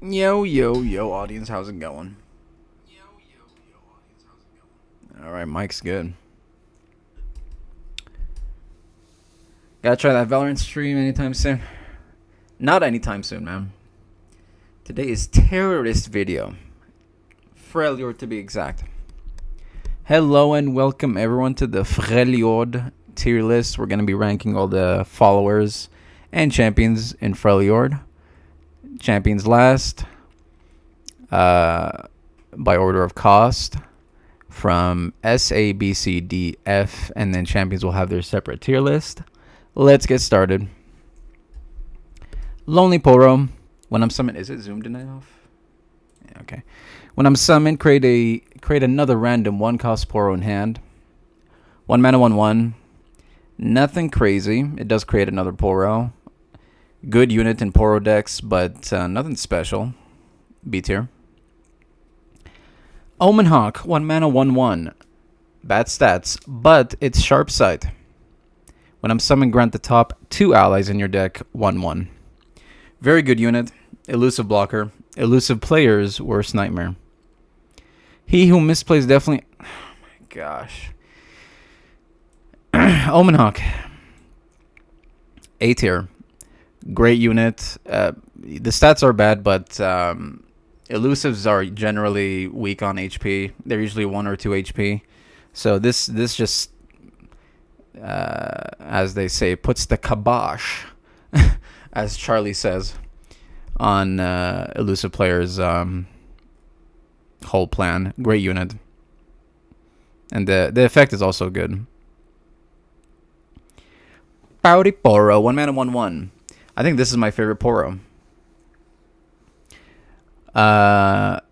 Yo, yo, yo, audience, how's it going? Alright, Mike's good. Gotta try that Valorant stream anytime soon. Not anytime soon, man. Today is terrorist video. Freljord to be exact. Hello and welcome everyone to the Freljord tier list. We're gonna be ranking all the followers and champions in Freljord. Champions last. By order of cost. From S, A, B, C, D, F, and then champions will have their separate tier list. Let's get started. Lonely Poro. When I'm summoned, is it zoomed in enough? Yeah, okay. When I'm summoned, create another random 1-cost Poro in hand. 1 mana 1/1. Nothing crazy. It does create another Poro. Good unit in Poro decks, but nothing special. B tier. Omen Hawk, 1 mana 1/1. Bad stats, but it's sharp sight. When I'm summoned, grant the top 2 allies in your deck 1/1. Very good unit. Elusive blocker. Elusive player's worst nightmare. He who misplays definitely... Oh my gosh. Omen Hawk. A tier. Great unit. The stats are bad, but... elusives are generally weak on HP. They're usually 1 or 2 HP. So this just, as they say, puts the kibosh, as Charlie says, on elusive players' whole plan. Great unit. And the effect is also good. Pouty Poro, 1 mana 1/1. I think this is my favorite Poro.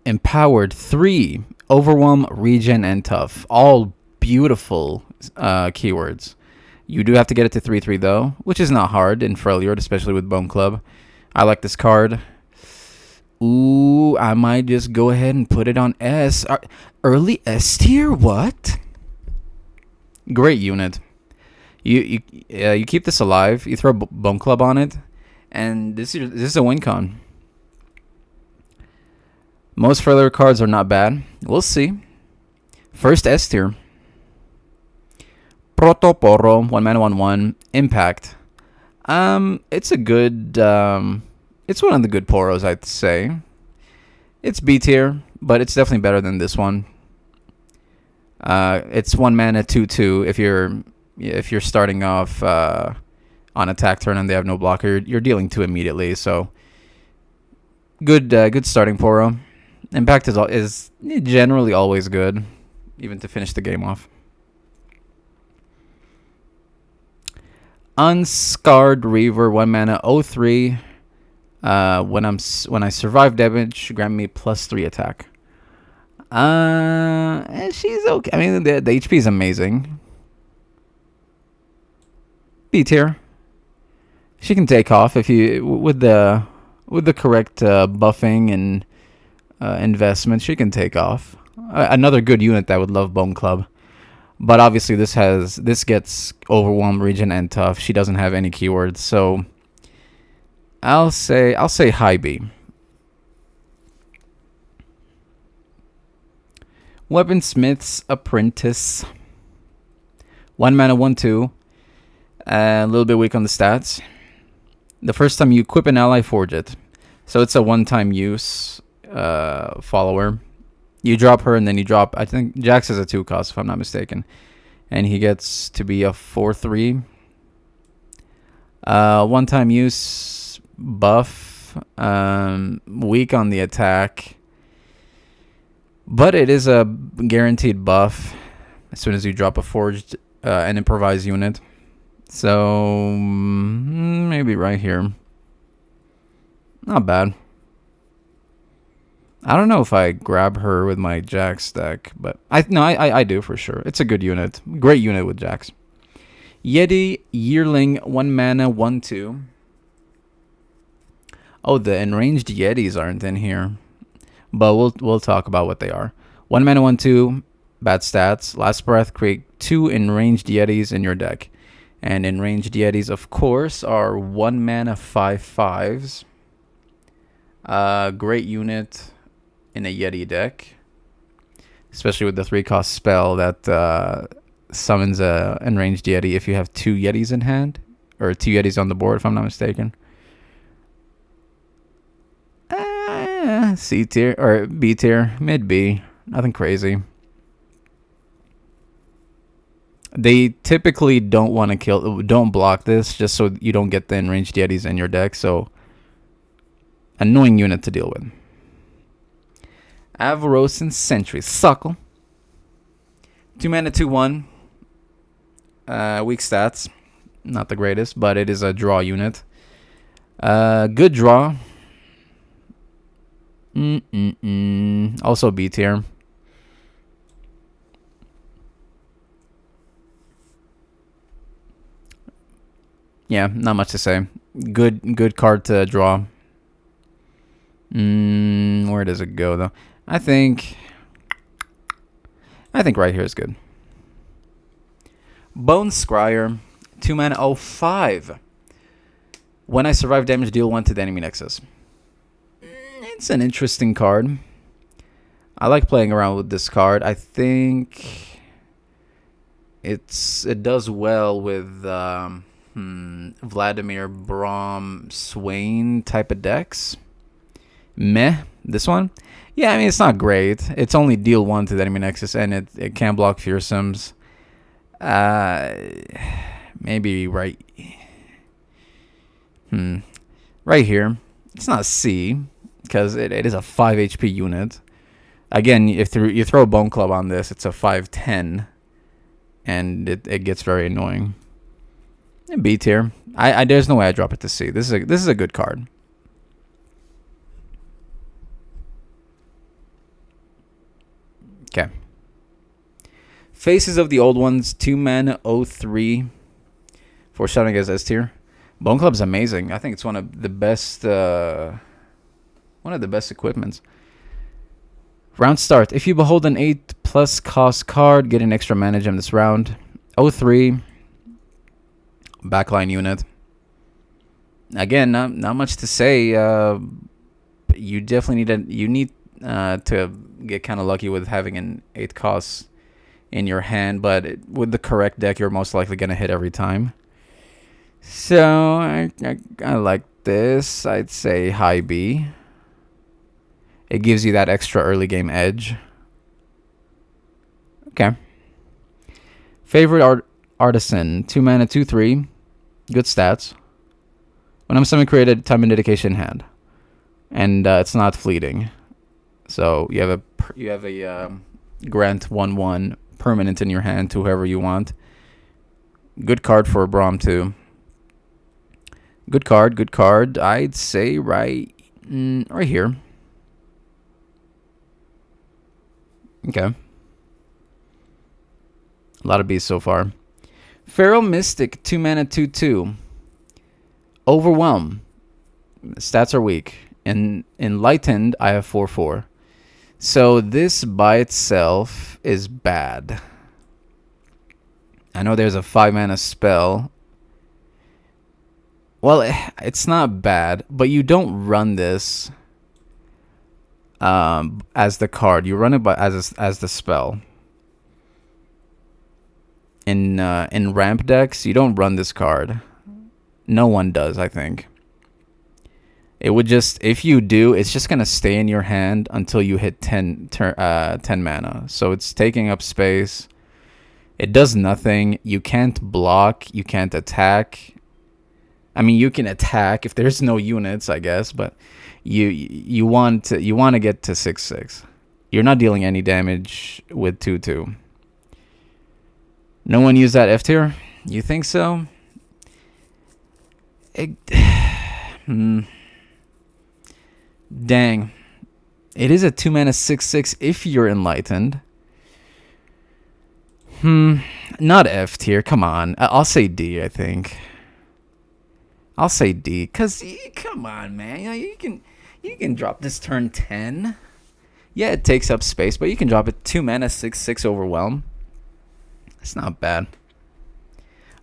Empowered 3, overwhelm, regen, and tough. All beautiful keywords. You do have to get it to 3/3 though, which is not hard in Freljord, especially with Bone Club. I like this card. Ooh, I might just go ahead and put it on S. Early S tier? What? Great unit. You keep this alive. You throw Bone Club on it, and this is a win con. Most further cards are not bad. We'll see. First S tier. Proto Poro, 1 mana 1/1. Impact. It's a good it's one of the good Poros, I'd say. It's B tier, but it's definitely better than this one. It's 1 mana 2/2 if you're starting off on attack turn and they have no blocker, you're dealing 2 immediately, so good starting Poro. Impact is generally always good, even to finish the game off. Unscarred Reaver, 1 mana 0/3. When I survive damage, grant me +3 attack. She's okay. I mean, the HP is amazing. B tier. She can take off if you with the correct buffing and investment. She can take off. Another good unit that would love Bone Club, but obviously this gets overwhelm, regen, and tough. She doesn't have any keywords, so I'll say high B. Weaponsmith's Apprentice, 1 mana 1/2. A little bit weak on the stats. The first time you equip an ally, forge it. So it's a one-time use follower. You drop her and then you drop, I think Jax is a 2-cost if I'm not mistaken, and he gets to be a 4/3. One-time use buff. Weak on the attack, but it is a guaranteed buff as soon as you drop a forged and improvised unit. So maybe right here. Not bad. I don't know if I grab her with my Jax deck, but I do for sure. It's a good unit. Great unit with Jax. Yeti Yearling, 1 mana 1/2. Oh, the enraged Yetis aren't in here, but we'll talk about what they are. 1 mana 1/2. Bad stats. Last breath. Create 2 enraged Yetis in your deck, and enraged Yetis, of course, are 1 mana 5/5s. Great unit in a Yeti deck, especially with the 3-cost spell that summons a enraged Yeti if you have 2 Yetis in hand, or 2 Yetis on the board, if I'm not mistaken. C tier or B tier, mid B, nothing crazy. They typically don't block this just so you don't get the enraged Yetis in your deck. So annoying unit to deal with. Avarosan Sentry Suckle. 2 mana, 2/1. Weak stats, not the greatest, but it is a draw unit. Good draw. Also B tier. Yeah, not much to say. Good card to draw. Where does it go though? I think right here is good. Bone Scryer, 2 mana, 05. When I survive damage, deal 1 to the enemy nexus. It's an interesting card. I like playing around with this card. I think it does well with Vladimir, Braum, Swain type of decks. Meh, this one? Yeah, I mean, it's not great. It's only deal 1 to the enemy nexus, and it can block fearsomes. Maybe right here. It's not C, because it is a 5 HP unit. Again, if you throw a Bone Club on this, it's a 5/10, and it gets very annoying. B tier. There's no way I drop it to C. This is a good card. Okay. Faces of the Old Ones, 2 mana, 03. Foreshadowing as S tier. Bone Club's amazing. I think it's one of the best equipments. Round start. If you behold an 8+ cost card, get an extra mana gem this round. 03. Backline unit. Again, not much to say. You definitely need to get kind of lucky with having an 8 cost in your hand, but with the correct deck, you're most likely gonna hit every time. So I like this. I'd say high B. It gives you that extra early game edge. Okay. Favorite Artisan, 2 mana, 2/3. Good stats. When I'm summoning, created time and dedication in hand, and it's not fleeting. So you have a grant 1/1 permanent in your hand to whoever you want. Good card for Braum too. Good card. I'd say right here. Okay. A lot of B's so far. Feral Mystic, 2 mana, 2/2. Overwhelm. Stats are weak. And Enlightened, I have 4/4. So this by itself is bad. I know there's a 5 mana spell. Well, it's not bad, but you don't run this as the card. You run it as the spell. In ramp decks, you don't run this card. No one does, I think. It would just, if you do, it's just gonna stay in your hand until you hit 10 mana. So it's taking up space. It does nothing. You can't block. You can't attack. I mean, you can attack if there's no units, I guess, but you want to get to 6/6. You're not dealing any damage with 2/2. No one used that F tier? You think so? Dang. It is a 2 mana 6/6 if you're enlightened. Not F tier. Come on. I'll say D, I think. I'll say D, cause come on, man. You can drop this turn 10. Yeah, it takes up space, but you can drop it 2 mana 6/6 Overwhelm. It's not bad.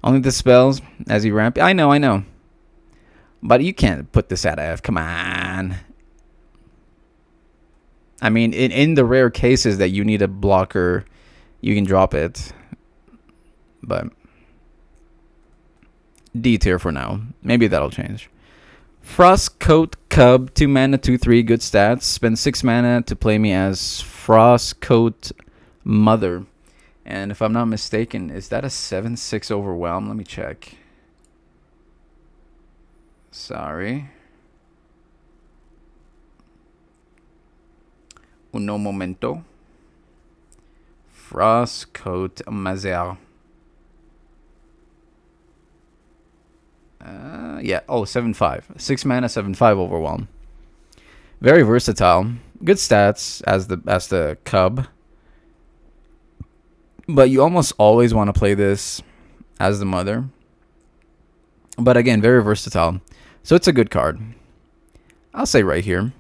Only the spells as you ramp. I know. But you can't put this at F. Come on. I mean, in the rare cases that you need a blocker, you can drop it. But D tier for now. Maybe that'll change. Frostcoat Cub, 2 mana, 2/3, good stats. Spend 6 mana to play me as Frostcoat Mother. And if I'm not mistaken, is that a 7/6 overwhelm? Let me check. Sorry. Uno momento. Frostcoat Mother. Yeah. Oh, 7/5. 6 mana, 7/5 overwhelm. Very versatile. Good stats as the cub. But you almost always want to play this as the mother. But again, very versatile. So it's a good card. I'll say right here.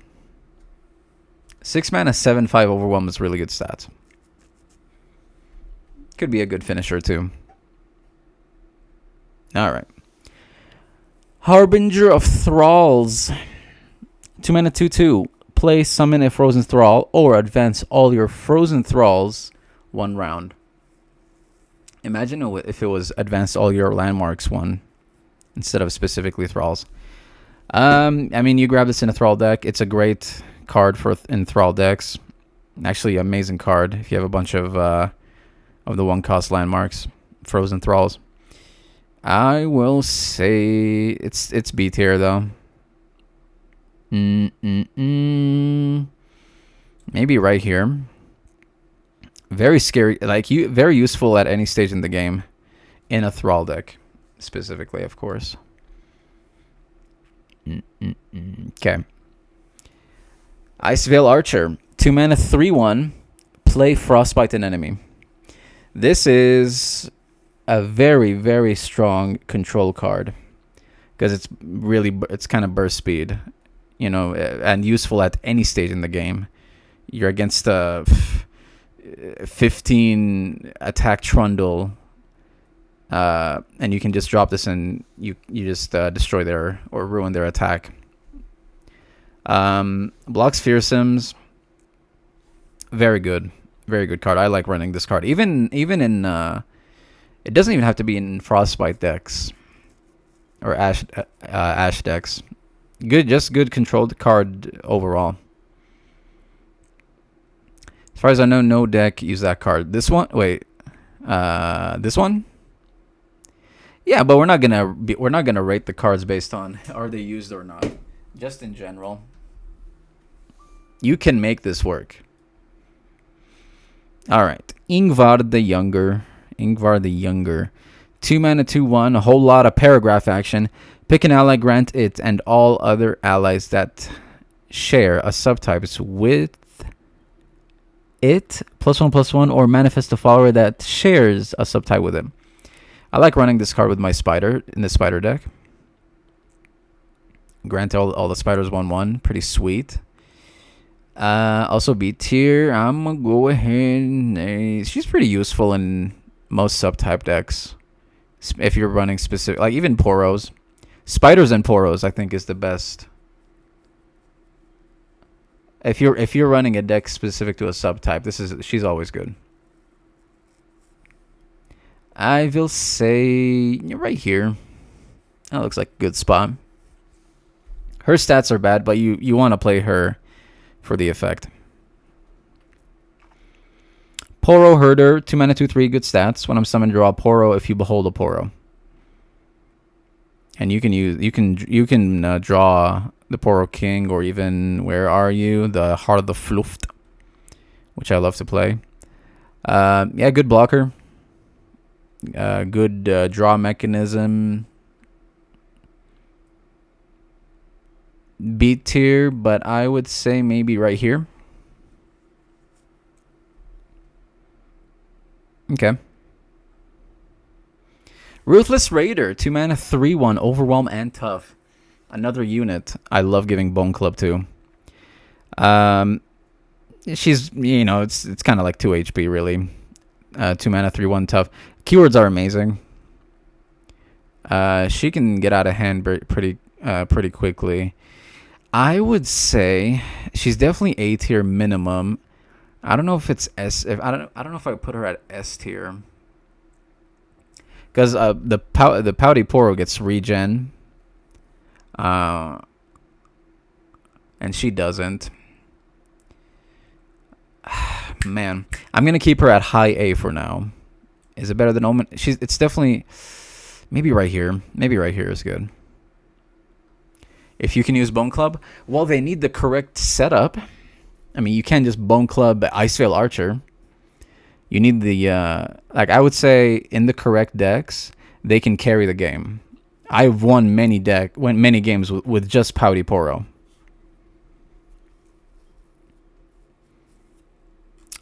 6 mana, 7/5 overwhelm is really good stats. Could be a good finisher too. Alright. Harbinger of Thralls. 2 mana, 2/2. Play, summon a frozen thrall, or advance all your frozen thralls 1 round. Imagine if it was advance all your landmarks 1 instead of specifically thralls. I mean, you grab this in a thrall deck. It's a great card for in thrall decks. Actually, amazing card if you have a bunch of the 1-cost landmarks, frozen thralls. I will say it's B tier though. Maybe right here. Very scary, very useful at any stage in the game, in a thrall deck, specifically, of course. Okay. Iceveil Archer, 2 mana, 3/1. Play, frostbite an enemy. This is a very, very strong control card because it's kind of burst speed, and useful at any stage in the game. You're against a 15 attack Trundle, and you can just drop this and you just destroy their or ruin their attack. Blocks fearsomes. Very good card. I like running this card. Even in it doesn't even have to be in frostbite decks or ash decks. Just good controlled card overall. As far as I know, no deck use that card. This one, this one. Yeah, but we're not gonna rate the cards based on are they used or not. Just in general, you can make this work. All right, Ingvar the Younger. 2 mana, 2/1. A whole lot of paragraph action. Pick an ally, grant it and all other allies that share a subtypes with it +1/+1, or manifest a follower that shares a subtype with him. I like running this card with my spider in the spider deck. Grant all the spiders 1/1. Pretty sweet. Also B tier. I'm gonna go ahead. She's pretty useful in most subtype decks. If you're running specific, like even Poros, spiders and Poros, I think is the best. If you're running a deck specific to a subtype, she's always good. I will say right here. That looks like a good spot. Her stats are bad, but you want to play her for the effect. Poro Herder, 2 mana, 2/3, good stats. When I'm summoned, draw a Poro if you behold a Poro. And you can draw the Poro King, or even where are you? The Heart of the Fluft, which I love to play. Yeah, good blocker. Good draw mechanism. B tier, but I would say maybe right here. Okay. Ruthless Raider, 2 mana, 3/1, overwhelm and tough. Another unit I love giving Bone Club to. She's, it's kind of like 2 HP really. 2 mana, 3/1, tough. Keywords are amazing. She can get out of hand pretty quickly. I would say she's definitely A tier minimum. I don't know if it's S. If I don't know if I would put her at S tier. Because the Pouty Poro gets regen, and she doesn't. Man, I'm gonna keep her at high A for now. Is it better than Omen? It's definitely maybe right here. Maybe right here is good. If you can use Bone Club, well, they need the correct setup. I mean, you can't just Bone Club Iceveil Archer. You need the like I would say in the correct decks, they can carry the game. I've won many games with just Pouty Poro.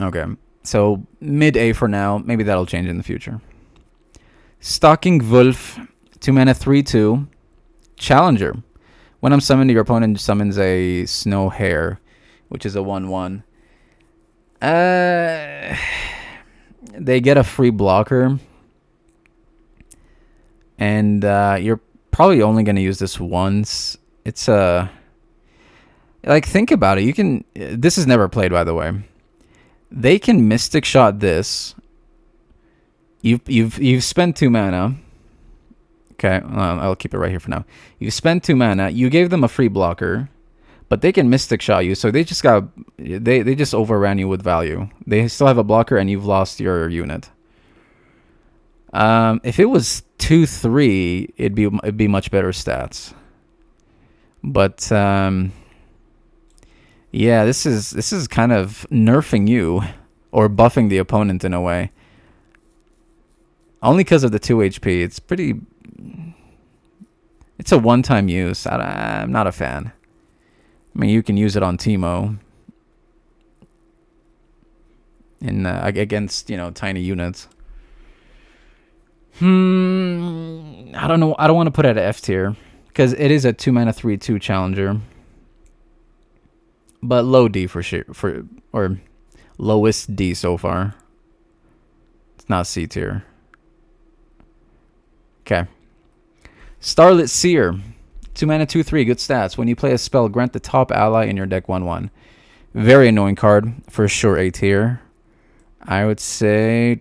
Okay, so mid A for now. Maybe that'll change in the future. Stalking Wolf, 2 mana 3/2, Challenger. When I'm summoned, your opponent summons a Snow Hare, which is a 1/1. They get a free blocker, and you're probably only going to use this once. It's like think about it. You can. This is never played, by the way. They can Mystic Shot this. You've spent 2 mana. Okay, I'll keep it right here for now. You spent 2 mana. You gave them a free blocker, but they can Mystic Shot you. So they just they just overran you with value. They still have a blocker, and you've lost your unit. If it was 2/3, it'd be much better stats. But yeah, this is kind of nerfing you or buffing the opponent in a way. Only because of the 2 HP. It's a one-time use. I'm not a fan. I mean, you can use it on Teemo in against tiny units. I don't know. I don't want to put it at F tier because it is a 2 mana 3/2 challenger, but low D for sure. Or lowest D so far. It's not C tier. Okay. Starlit Seer, 2 mana 2/3, good stats. When you play a spell, grant the top ally in your deck 1/1. Very annoying card, for sure A tier. I would say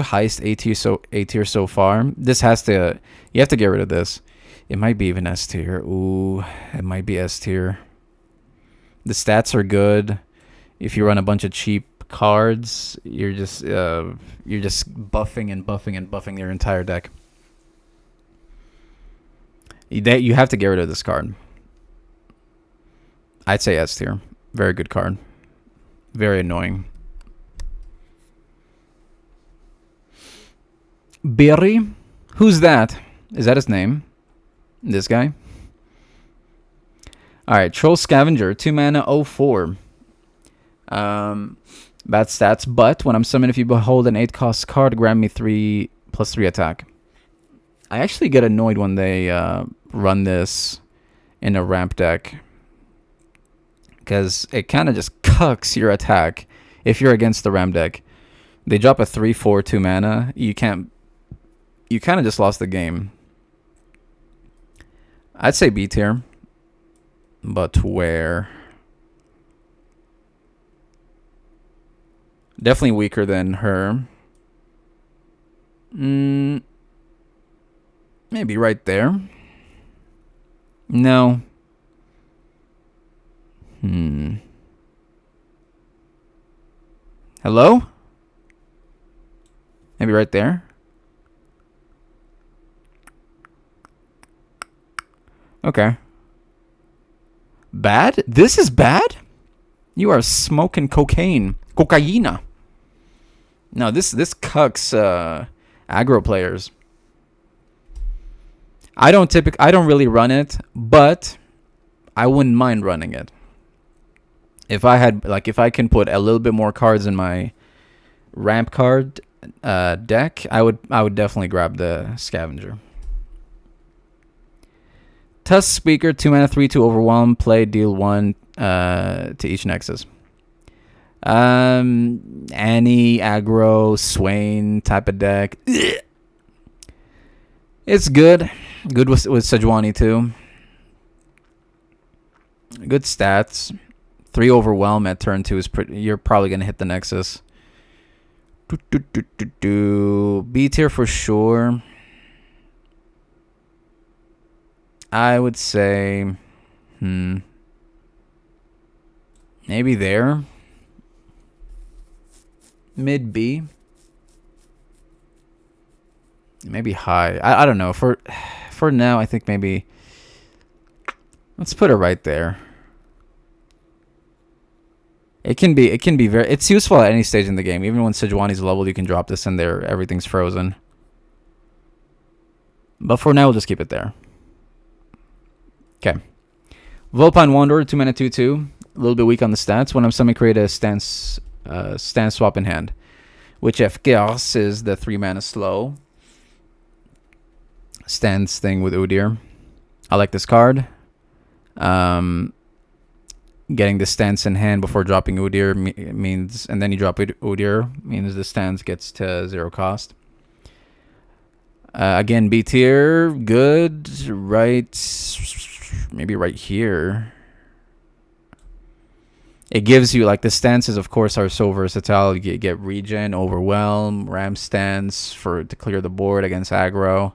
highest A tier so far. This has to, you have to get rid of this. It might be even S tier. Ooh, it might be S tier. The stats are good. If you run a bunch of cheap cards, you're just buffing and buffing and buffing your entire deck. You have to get rid of this card. I'd say S tier. Very good card. Very annoying. Berry? Who's that? Is that his name? This guy? Alright, Troll Scavenger, 2 mana 0/4. Bad stats, but when I'm summoned, if you behold an 8-cost card, grant me 3/3 attack. I actually get annoyed when they run this in a ramp deck, because it kind of just cucks your attack if you're against the ramp deck. They drop a 3/4 2 mana. You kind of just lost the game. I'd say B tier, but where? Definitely weaker than her. Maybe right there. No. Hello? Maybe right there. Okay. Bad? This is bad? You are smoking cocaine. Cocaina. No, this cucks aggro players. I don't really run it, but I wouldn't mind running it. If I can put a little bit more cards in my ramp card deck, I would definitely grab the Scavenger. Tusk Speaker, 2 mana 3/2 overwhelm, play, deal 1 to each Nexus. Any aggro Swain type of deck. It's good. Good with Sejuani too. Good stats. 3 Overwhelm at turn 2 is pretty. You're probably gonna hit the Nexus. B tier for sure. I would say, maybe there. Mid B. Maybe high. I don't know. For now, I think maybe. Let's put it right there. It can be very. It's useful at any stage in the game. Even when Sejuani's leveled, you can drop this in there. Everything's frozen. But for now, we'll just keep it there. Okay. Vulpine Wanderer, 2 mana 2/2. A little bit weak on the stats. When I'm summoning, create a stance swap in hand. Which F-Gers is the 3 mana slow stance thing with Udyr. I like this card. Getting the stance in hand before dropping Udyr means, and then you drop Udyr, means the stance gets to 0 cost. Again, B tier, good. Right, maybe right here. It gives you, like, the stances, of course, are so versatile. You get regen, overwhelm, ram stance to clear the board against aggro,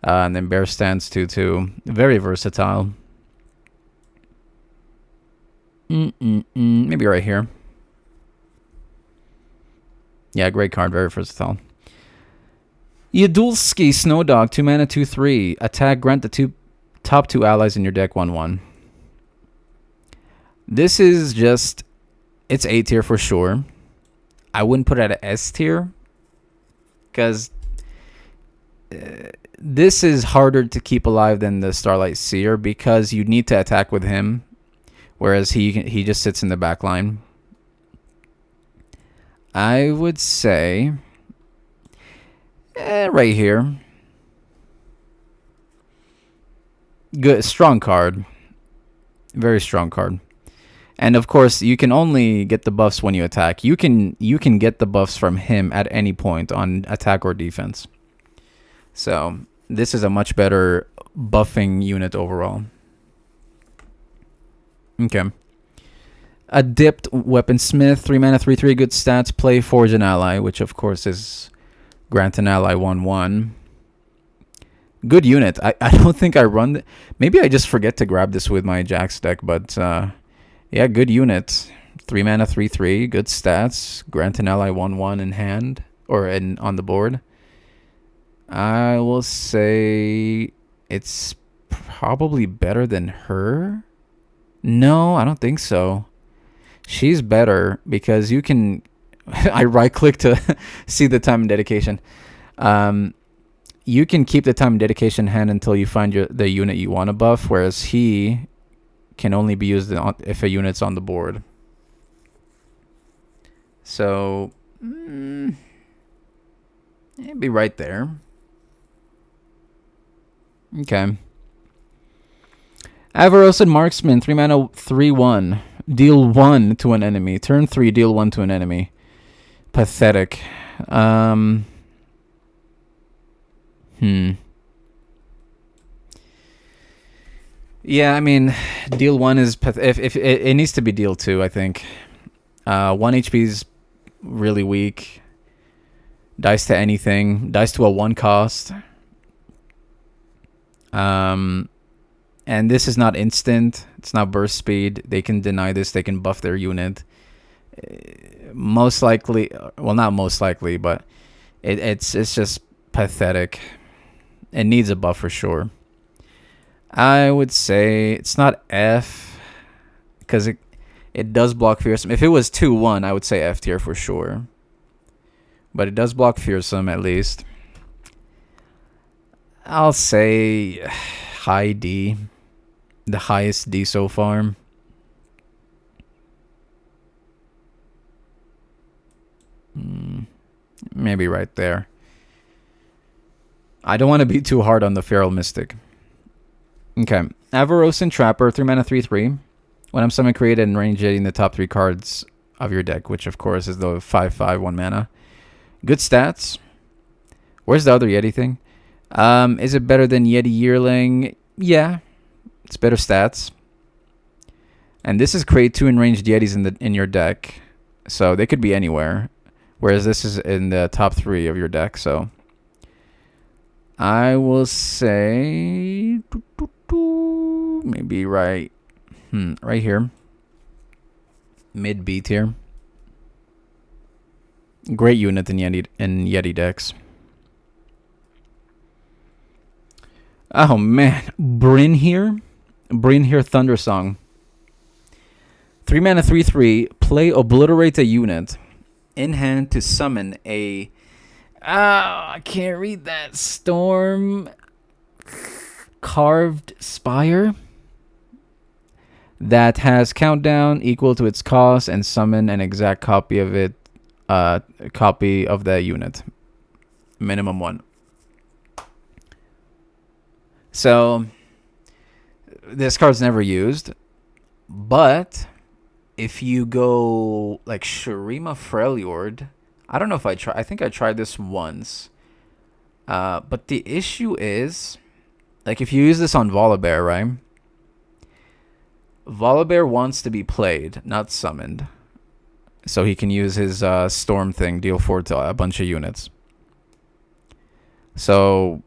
and then bear stance too. Very versatile. Maybe right here. Yeah, great card, very versatile. Yadulski Snowdog, 2 mana 2/3. Attack, grant the top 2 allies in your deck 1/1. This is just, it's A tier for sure. I wouldn't put it at S tier because this is harder to keep alive than the Starlight Seer because you need to attack with him, whereas he just sits in the back line. I would say right here. Good, strong card. Very strong card. And of course, you can only get the buffs when you attack. You can get the buffs from him at any point on attack or defense. So this is a much better buffing unit overall. Okay. A dipped weaponsmith, 3 mana 3/3, good stats. Play Forge an ally, which of course is grant an ally 1/1. Good unit. I don't think I run. Maybe I just forget to grab this with my Jax deck, but yeah, good unit. 3 mana 3/3, good stats. Grant an ally 1/1 in hand or on the board. I will say it's probably better than her. No, I don't think so. She's better because you can. I right click to see the time and dedication. You can keep the time and dedication hand until you find the unit you want to buff, whereas he can only be used if a unit's on the board. So it'd be right there. Okay. Avarosan Marksman, 3 mana 3/1. Deal 1 to an enemy. Turn 3, deal 1 to an enemy. Pathetic. Yeah, I mean, deal 1 is if it needs to be deal 2, I think. 1 HP is really weak. Dice to anything. Dice to a 1 cost. And this is not instant. It's not burst speed. They can deny this. They can buff their unit. Most likely, well, not most likely, but it's just pathetic. It needs a buff for sure. I would say it's not F because it does block Fearsome. If it was 2/1, I would say F tier for sure. But it does block Fearsome at least. I'll say high D. The highest D so far. Maybe right there. I don't want to be too hard on the Feral Mystic. Okay. Avarosan Trapper, 3 mana 3/3. When I'm summoning, create and range in the top 3 cards of your deck, which of course is the 5/5 1 mana. Good stats. Where's the other Yeti thing? Is it better than Yeti Yearling? Yeah. It's better stats. And this is create 2 enraged Yetis in your deck. So they could be anywhere. Whereas this is in the top 3 of your deck. So I will say maybe right here. Mid B tier. Great unit in Yeti decks. Oh man, Bryn here Thunder Song. 3 mana 3/3. Play obliterate a unit in hand to summon a. I can't read that. Storm Carved Spire that has countdown equal to its cost and summon an exact copy of it. Copy of that unit. Minimum 1. So this card's never used, but if you go like Shurima Freljord, I don't know if I think I tried this once. But the issue is, like, if you use this on Volibear, right? Volibear wants to be played, not summoned. So he can use his Storm thing, deal 4 to a bunch of units. So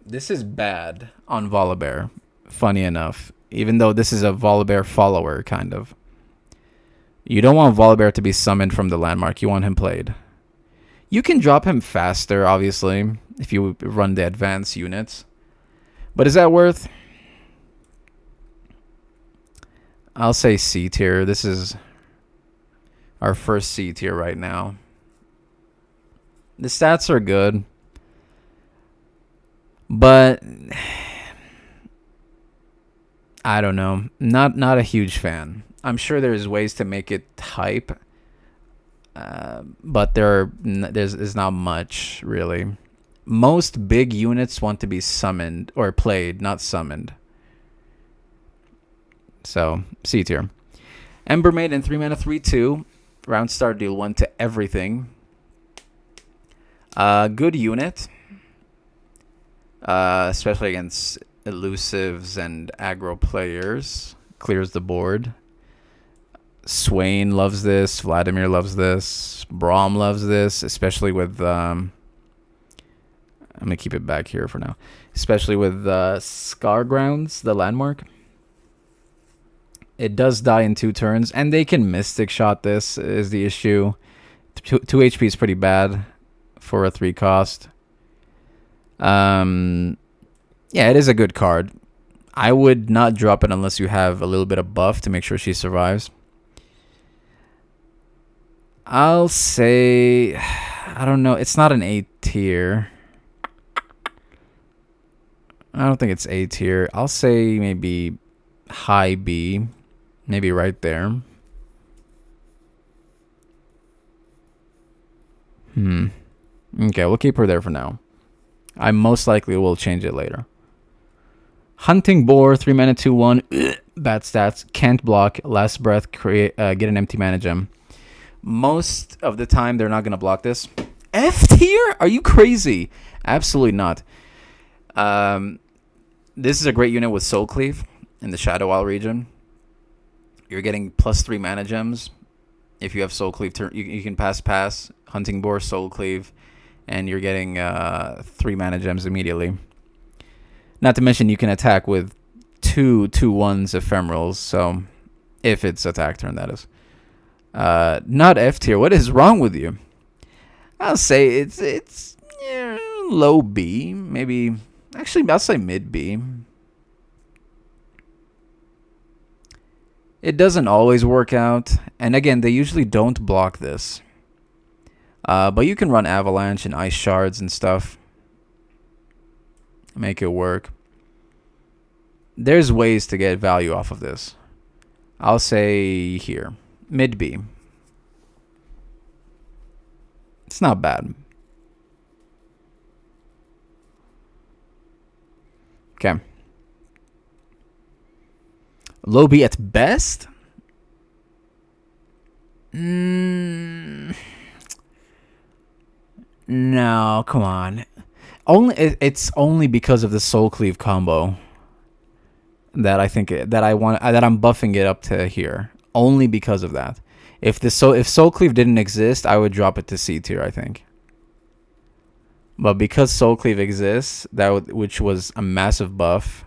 this is bad on Volibear, funny enough. Even though this is a Volibear follower, kind of. You don't want Volibear to be summoned from the landmark. You want him played. You can drop him faster, obviously, if you run the advanced units. But is that worth? I'll say C tier. This is our first C tier right now. The stats are good. But I don't know. Not a huge fan. I'm sure there's ways to make it hype. But there's not much, really. Most big units want to be summoned or played, not summoned. So, C tier. Ember Maiden, 3 mana 3/2. Round start, deal 1 to everything. Good unit. Especially against elusives and aggro players. Clears the board. Swain loves this. Vladimir loves this. Braum loves this, especially with... I'm going to keep it back here for now. Especially with Scargrounds, the landmark. It does die in 2 turns, and they can Mystic Shot this, is the issue. 2 HP is pretty bad for a 3 cost. Yeah, it is a good card. I would not drop it unless you have a little bit of buff to make sure she survives. I'll say, I don't know. It's not an A tier. I don't think it's A tier. I'll say maybe high B. Maybe right there. Okay, we'll keep her there for now. I most likely will change it later. Hunting Boar, 3 mana 2/1. Bad stats. Can't block. Last breath. Get an empty mana gem. Most of the time, they're not going to block this. F tier? Are you crazy? Absolutely not. This is a great unit with Soul Cleave in the Shadow Isle region. You're getting +3 mana gems. If you have Soul Cleave, you can pass, Hunting Boar, Soul Cleave, and you're getting 3 mana gems immediately. Not to mention you can attack with 2 2/1s ephemerals, so if it's attack turn, that is. Not F tier. What is wrong with you? I'll say it's low B, maybe. Actually, I'll say mid B. It doesn't always work out, and again, they usually don't block this. But you can run Avalanche and Ice Shards and stuff. Make it work. There's ways to get value off of this. I'll say here. Mid B. It's not bad. Okay. Low B at best? No, come on. It's only because of the Soul Cleave combo. that I think that I'm buffing it up to here only because of that. If Soul Cleave didn't exist, I would drop it to C tier, I think. But because Soul Cleave exists, which was a massive buff,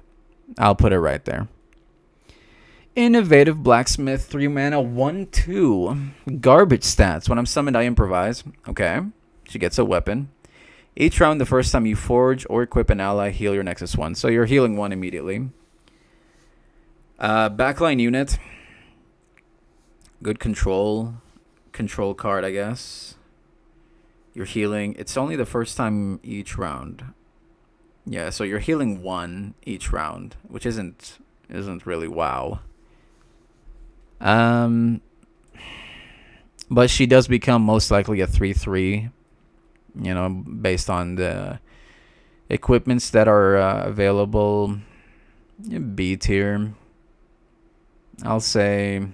I'll put it right there. Innovative Blacksmith, 3 mana, 1/2. Garbage stats. When I'm summoned, I improvise. Okay. She gets a weapon. Each round, the first time you forge or equip an ally, heal your Nexus 1. So you're healing 1 immediately. Backline unit. Good control. Control card, I guess. You're healing. It's only the first time each round. Yeah, so you're healing 1 each round, which isn't really wow. But she does become most likely a 3/3, based on the equipments that are available. B tier. I'll say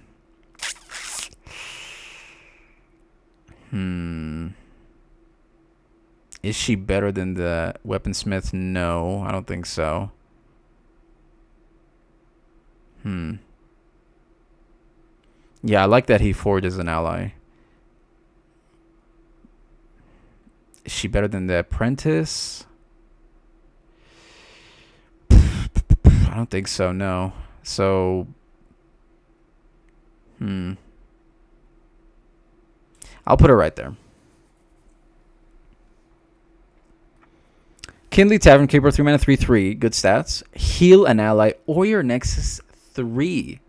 is she better than the Weaponsmith? No, I don't think so. Yeah, I like that he forges an ally. Is she better than the Apprentice? I don't think so, no. So, I'll put her right there. Kindly Tavern Keeper, 3 mana, 3/3. Good stats. Heal an ally or your Nexus 3.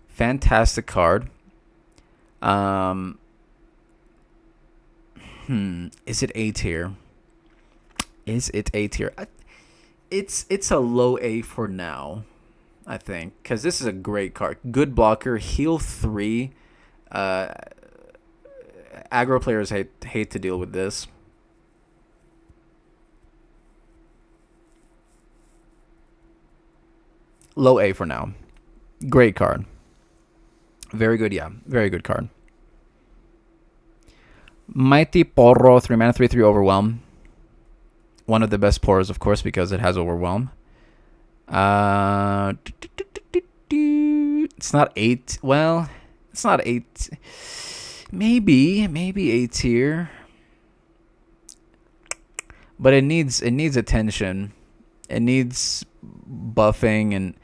Fantastic card. Is it A tier? Is it A tier? It's a low A for now, I think, because this is a great card. Good blocker, heal 3. Aggro players hate to deal with this. Low A for now. Great card. Very good, yeah. Very good card. Mighty Porro, 3 mana, 3/3 Overwhelm. One of the best Porros, of course, because it has Overwhelm. It's not 8. Well, it's not 8. Maybe A tier. But it needs attention. It needs buffing and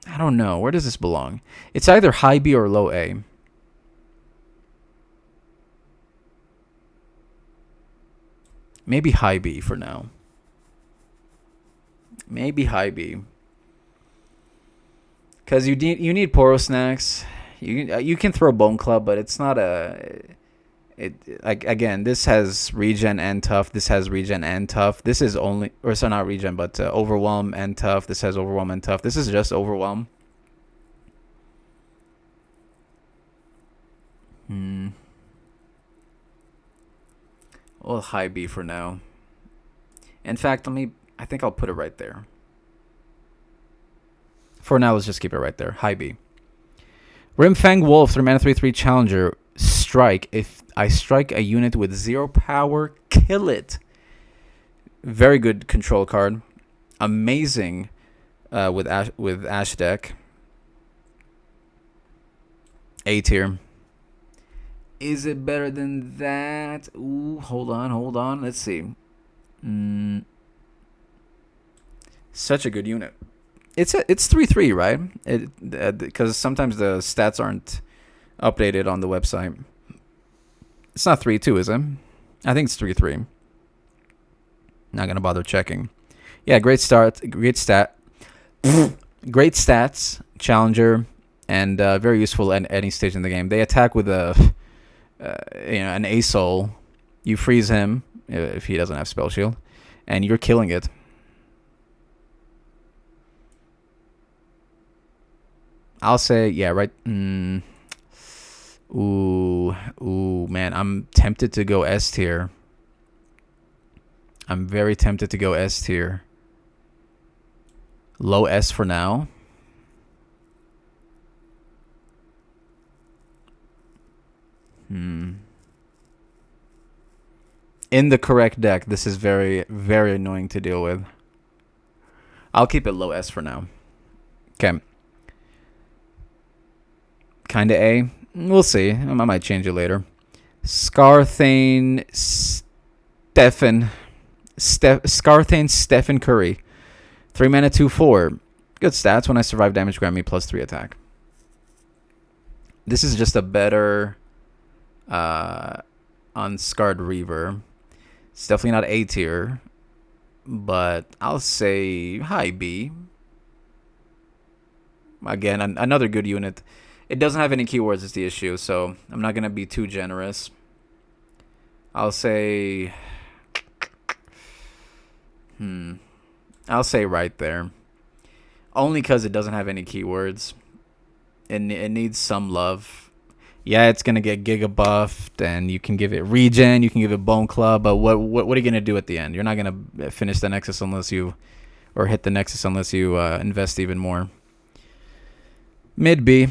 I don't know. Where does this belong? It's either high B or low A. Maybe high B for now. Maybe high B. Because you need Poro Snacks. You can throw Bone Club, but it's not a... again, this has regen and tough. This has regen and tough. This is only, or so not regen, but overwhelm and tough. This has overwhelm and tough. This is just overwhelm. Well, high B for now. In fact, I think I'll put it right there. For now, let's just keep it right there. High B. Rimfang Wolf, 3 mana, 3/3 Challenger. Strike. If I strike a unit with 0 power, kill it. Very good control card. Amazing with Ash deck. A tier. Is it better than that? Ooh, hold on. Let's see. Such a good unit. It's 3/3, right? Because sometimes the stats aren't updated on the website. It's not 3/2, is it? I think it's 3/3. Not gonna bother checking. Yeah, great stat. Great stats. Challenger, and very useful at any stage in the game. They attack with an A soul. You freeze him if he doesn't have spell shield, and you're killing it. I'll say, yeah, right. Ooh, man, I'm tempted to go S tier. I'm very tempted to go S tier. Low S for now. In the correct deck, this is very, very annoying to deal with. I'll keep it low S for now. Okay. Kinda A. We'll see. I might change it later. Scarthane Stephen Curry. 3 mana, 2/4. Good stats. When I survive damage, grant me +3 attack. This is just a better Unscarred Reaver. It's definitely not A tier, but I'll say high B. Again, another good unit. It doesn't have any keywords is the issue, so I'm not going to be too generous. I'll say... I'll say right there. Only because it doesn't have any keywords. It needs some love. Yeah, it's going to get Giga buffed, and you can give it regen, you can give it Bone Club, but what are you going to do at the end? You're not going to finish the Nexus unless you... or hit the Nexus unless you invest even more. Mid B.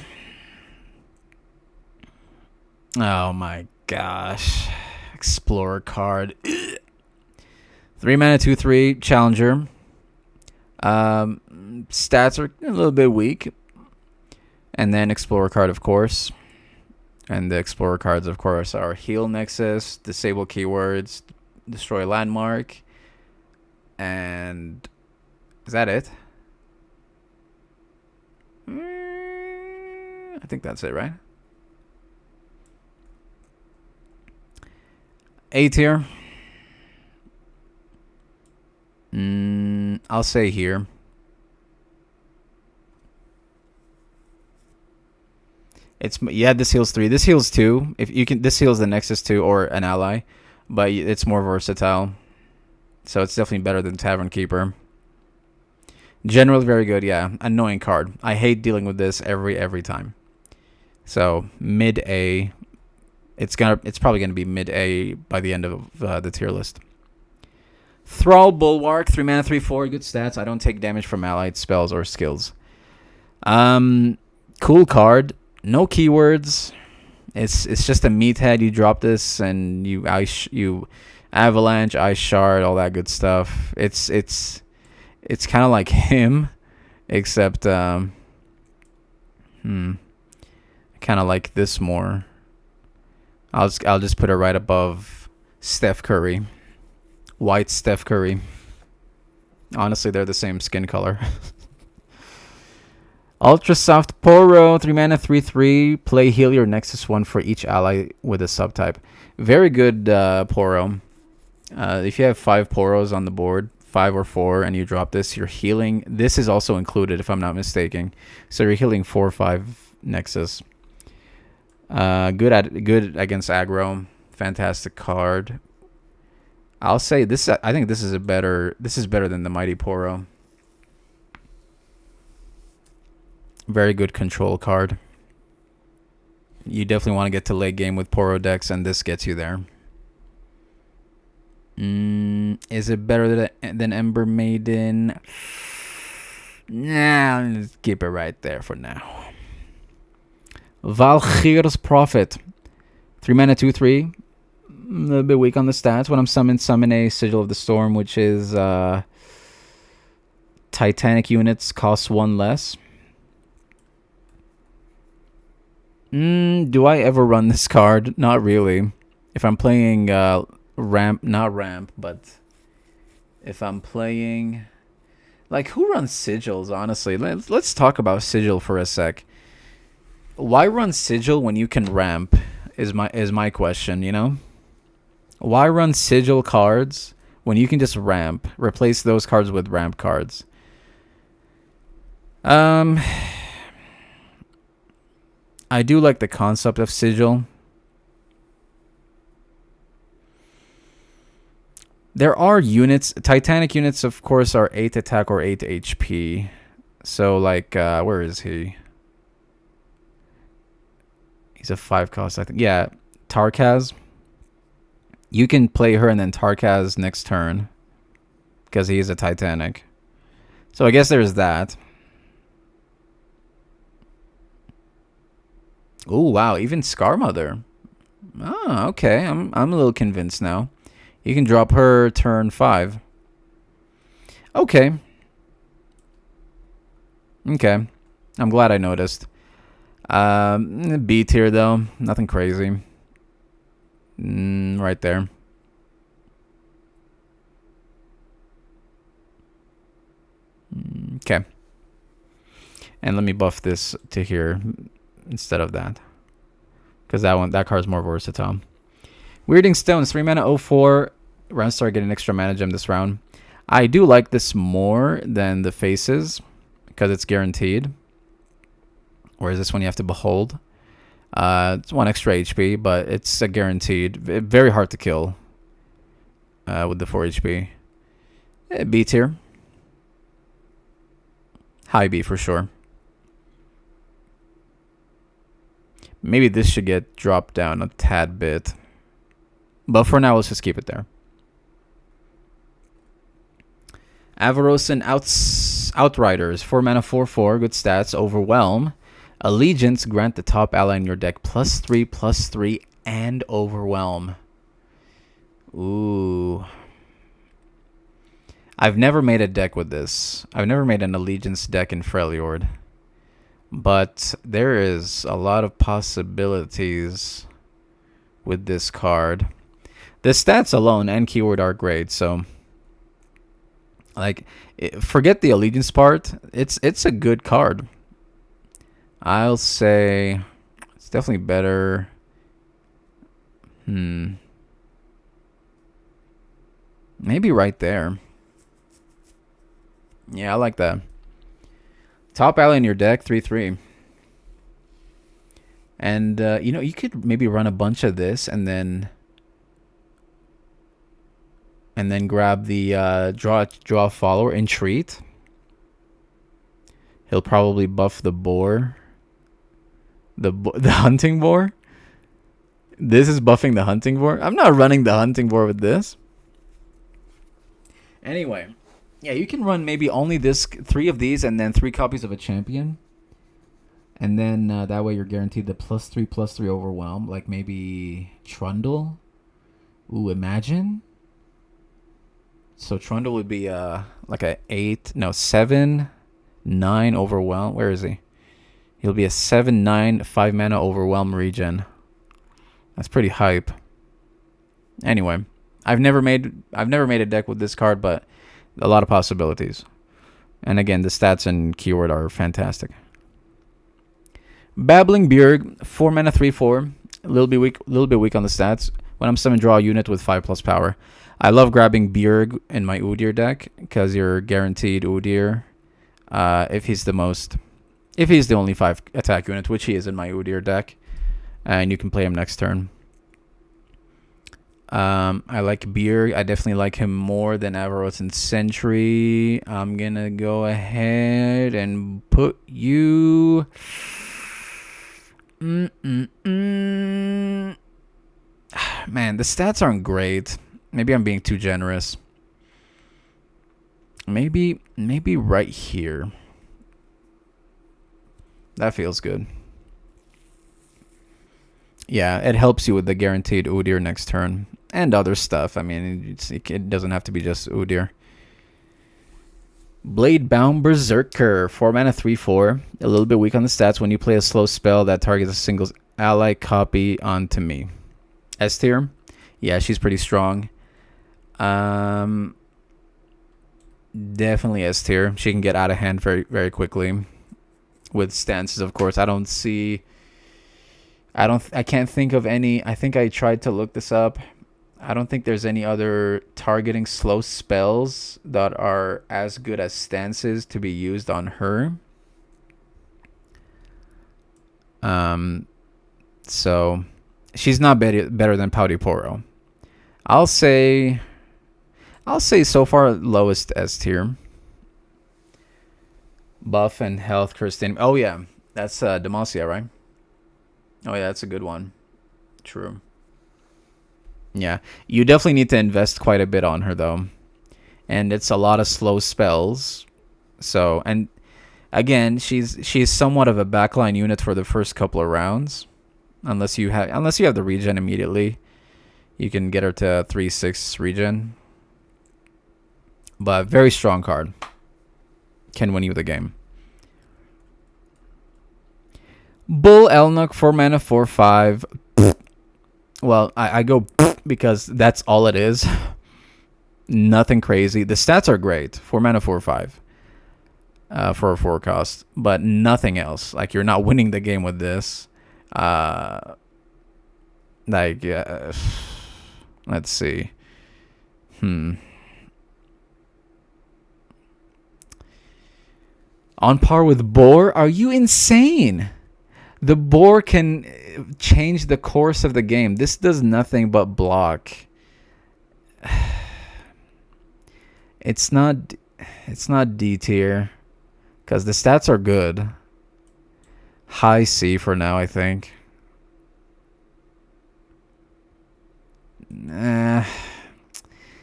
Oh my gosh. Explorer card. 3 mana, 2/3, Challenger. Stats are a little bit weak. And then Explorer card, of course. And the Explorer cards, of course, are Heal Nexus, Disable Keywords, Destroy Landmark. And... is that it? I think that's it, right? A tier. I'll say here. This heals 3. This heals 2. If you can, this heals the Nexus 2 or an ally, but it's more versatile. So it's definitely better than Tavern Keeper. Generally very good, yeah. Annoying card. I hate dealing with this every time. So mid A. It's probably gonna be mid A by the end of the tier list. Thrall Bulwark, 3 mana, 3/4, good stats. I don't take damage from allied spells or skills. Cool card. No keywords. It's just a meathead. You drop this and you avalanche, ice shard, all that good stuff. It's kind of like him, except kind of like this more. I'll just put it right above Steph Curry. White Steph Curry. Honestly, they're the same skin color. Ultra Soft Poro, 3 mana, 3/3. Play heal your Nexus 1 for each ally with a subtype. Very good Poro. If you have 5 Poros on the board, 5 or 4, and you drop this, you're healing. This is also included, if I'm not mistaken. So you're healing 4 or 5 Nexus. Good against aggro. Fantastic card. I'll say this. I think this is better than the Mighty Poro. Very good control card. You definitely want to get to late game with Poro decks, and this gets you there. Is it better than Ember Maiden? Nah, let's keep it right there for now. Valkyr's Prophet. 3 mana, 2/3. A little bit weak on the stats. When I'm summoned, summon a Sigil of the Storm, which is Titanic units cost 1 less. Do I ever run this card? Not really. If I'm playing but if I'm playing, like, who runs Sigils, honestly? Let's talk about Sigil for a sec. Why run Sigil when you can ramp is my question, you know? Why run Sigil cards when you can just ramp? Replace those cards with ramp cards. I do like the concept of Sigil. There are units. Titanic units, of course, are 8 attack or 8 HP. So, like, where is he? He's a 5 cost, I think. Yeah, Tarkaz. You can play her and then Tarkaz next turn, because he is a Titanic. So I guess there's that. Oh wow, even Scar Mother. Oh, okay. I'm a little convinced now. You can drop her turn 5. Okay. Okay. I'm glad I noticed. B tier though. Nothing crazy. Right there. Okay. And let me buff this to here instead of that. Because that card's more versatile. Weirding Stones, 3 mana 0/4. Round start getting extra mana gem this round. I do like this more than the faces because it's guaranteed. Whereas this one you have to behold. It's 1 extra HP, but it's a guaranteed. Very hard to kill with the 4 HP. B tier. High B for sure. Maybe this should get dropped down a tad bit. But for now, let's just keep it there. Avarosan Outriders. 4 mana 4/4. Good stats. Overwhelm. Allegiance. Grant the top ally in your deck +3/+3 and Overwhelm. Ooh. I've never made a deck with this. I've never made an Allegiance deck in Freljord. But there is a lot of possibilities with this card. The stats alone and keyword are great, so like forget the Allegiance part. It's a good card. I'll say it's definitely better. Maybe right there. Yeah, I like that. Top ally in your deck, 3/3. And you could maybe run a bunch of this and then grab the draw follower, Entreat. He'll probably buff the boar. The hunting boar. This is buffing the hunting boar. I'm not running the hunting boar with this. Anyway, yeah, you can run maybe only 3 of these and then 3 copies of a champion. And then that way you're guaranteed the +3/+3 overwhelm. Like maybe Trundle. Ooh, imagine. So Trundle would be like a 7/9 overwhelm. Where is he? He'll be a 7/9 5 mana overwhelm regen. That's pretty hype. Anyway, I've never made a deck with this card, but a lot of possibilities. And again, the stats and keyword are fantastic. Babbling Bjerg, 4 mana 3/4. A little bit weak on the stats. When I'm summon, draw a unit with 5+ power. I love grabbing Bjerg in my Udyr deck because you're guaranteed Udyr if he's the only 5 attack unit, which he is in my Udyr deck, and you can play him next turn. I like Bjerg. I definitely like him more than Avarosan Sentry. I'm gonna go ahead and put you. Man, the stats aren't great. Maybe I'm being too generous. Maybe right here. That feels good. Yeah, it helps you with the guaranteed Udyr next turn. And other stuff. I mean, it doesn't have to be just Udyr. Blade-Bound Berserker. 4 mana 3/4. A little bit weak on the stats. When you play a slow spell that targets a single ally, copy onto me. S tier? Yeah, she's pretty strong. Definitely S tier. She can get out of hand very, very quickly. With stances, of course. I can't think of any. I think I tried to look this up. I don't think there's any other targeting slow spells that are as good as stances to be used on her. So she's not better than Paudiporo. I'll say so far lowest S tier. Buff and health, Kirsten. Oh yeah, that's Demacia, right? Oh yeah, that's a good one. True. Yeah, you definitely need to invest quite a bit on her though, and it's a lot of slow spells. So, and again, she's somewhat of a backline unit for the first couple of rounds, unless you have the regen immediately. You can get her to 3/6 regen. But very strong card. Can win you the game. Bull Elnuk 4 mana 4/5. Well, I go because that's all it is. Nothing crazy. The stats are great. 4 mana 4/5. For a 4 cost, but nothing else. Like, you're not winning the game with this. Let's see. On par with Boar? Are you insane? The Boar can change the course of the game. This does nothing but block. It's not D tier. Because the stats are good. High C for now, I think.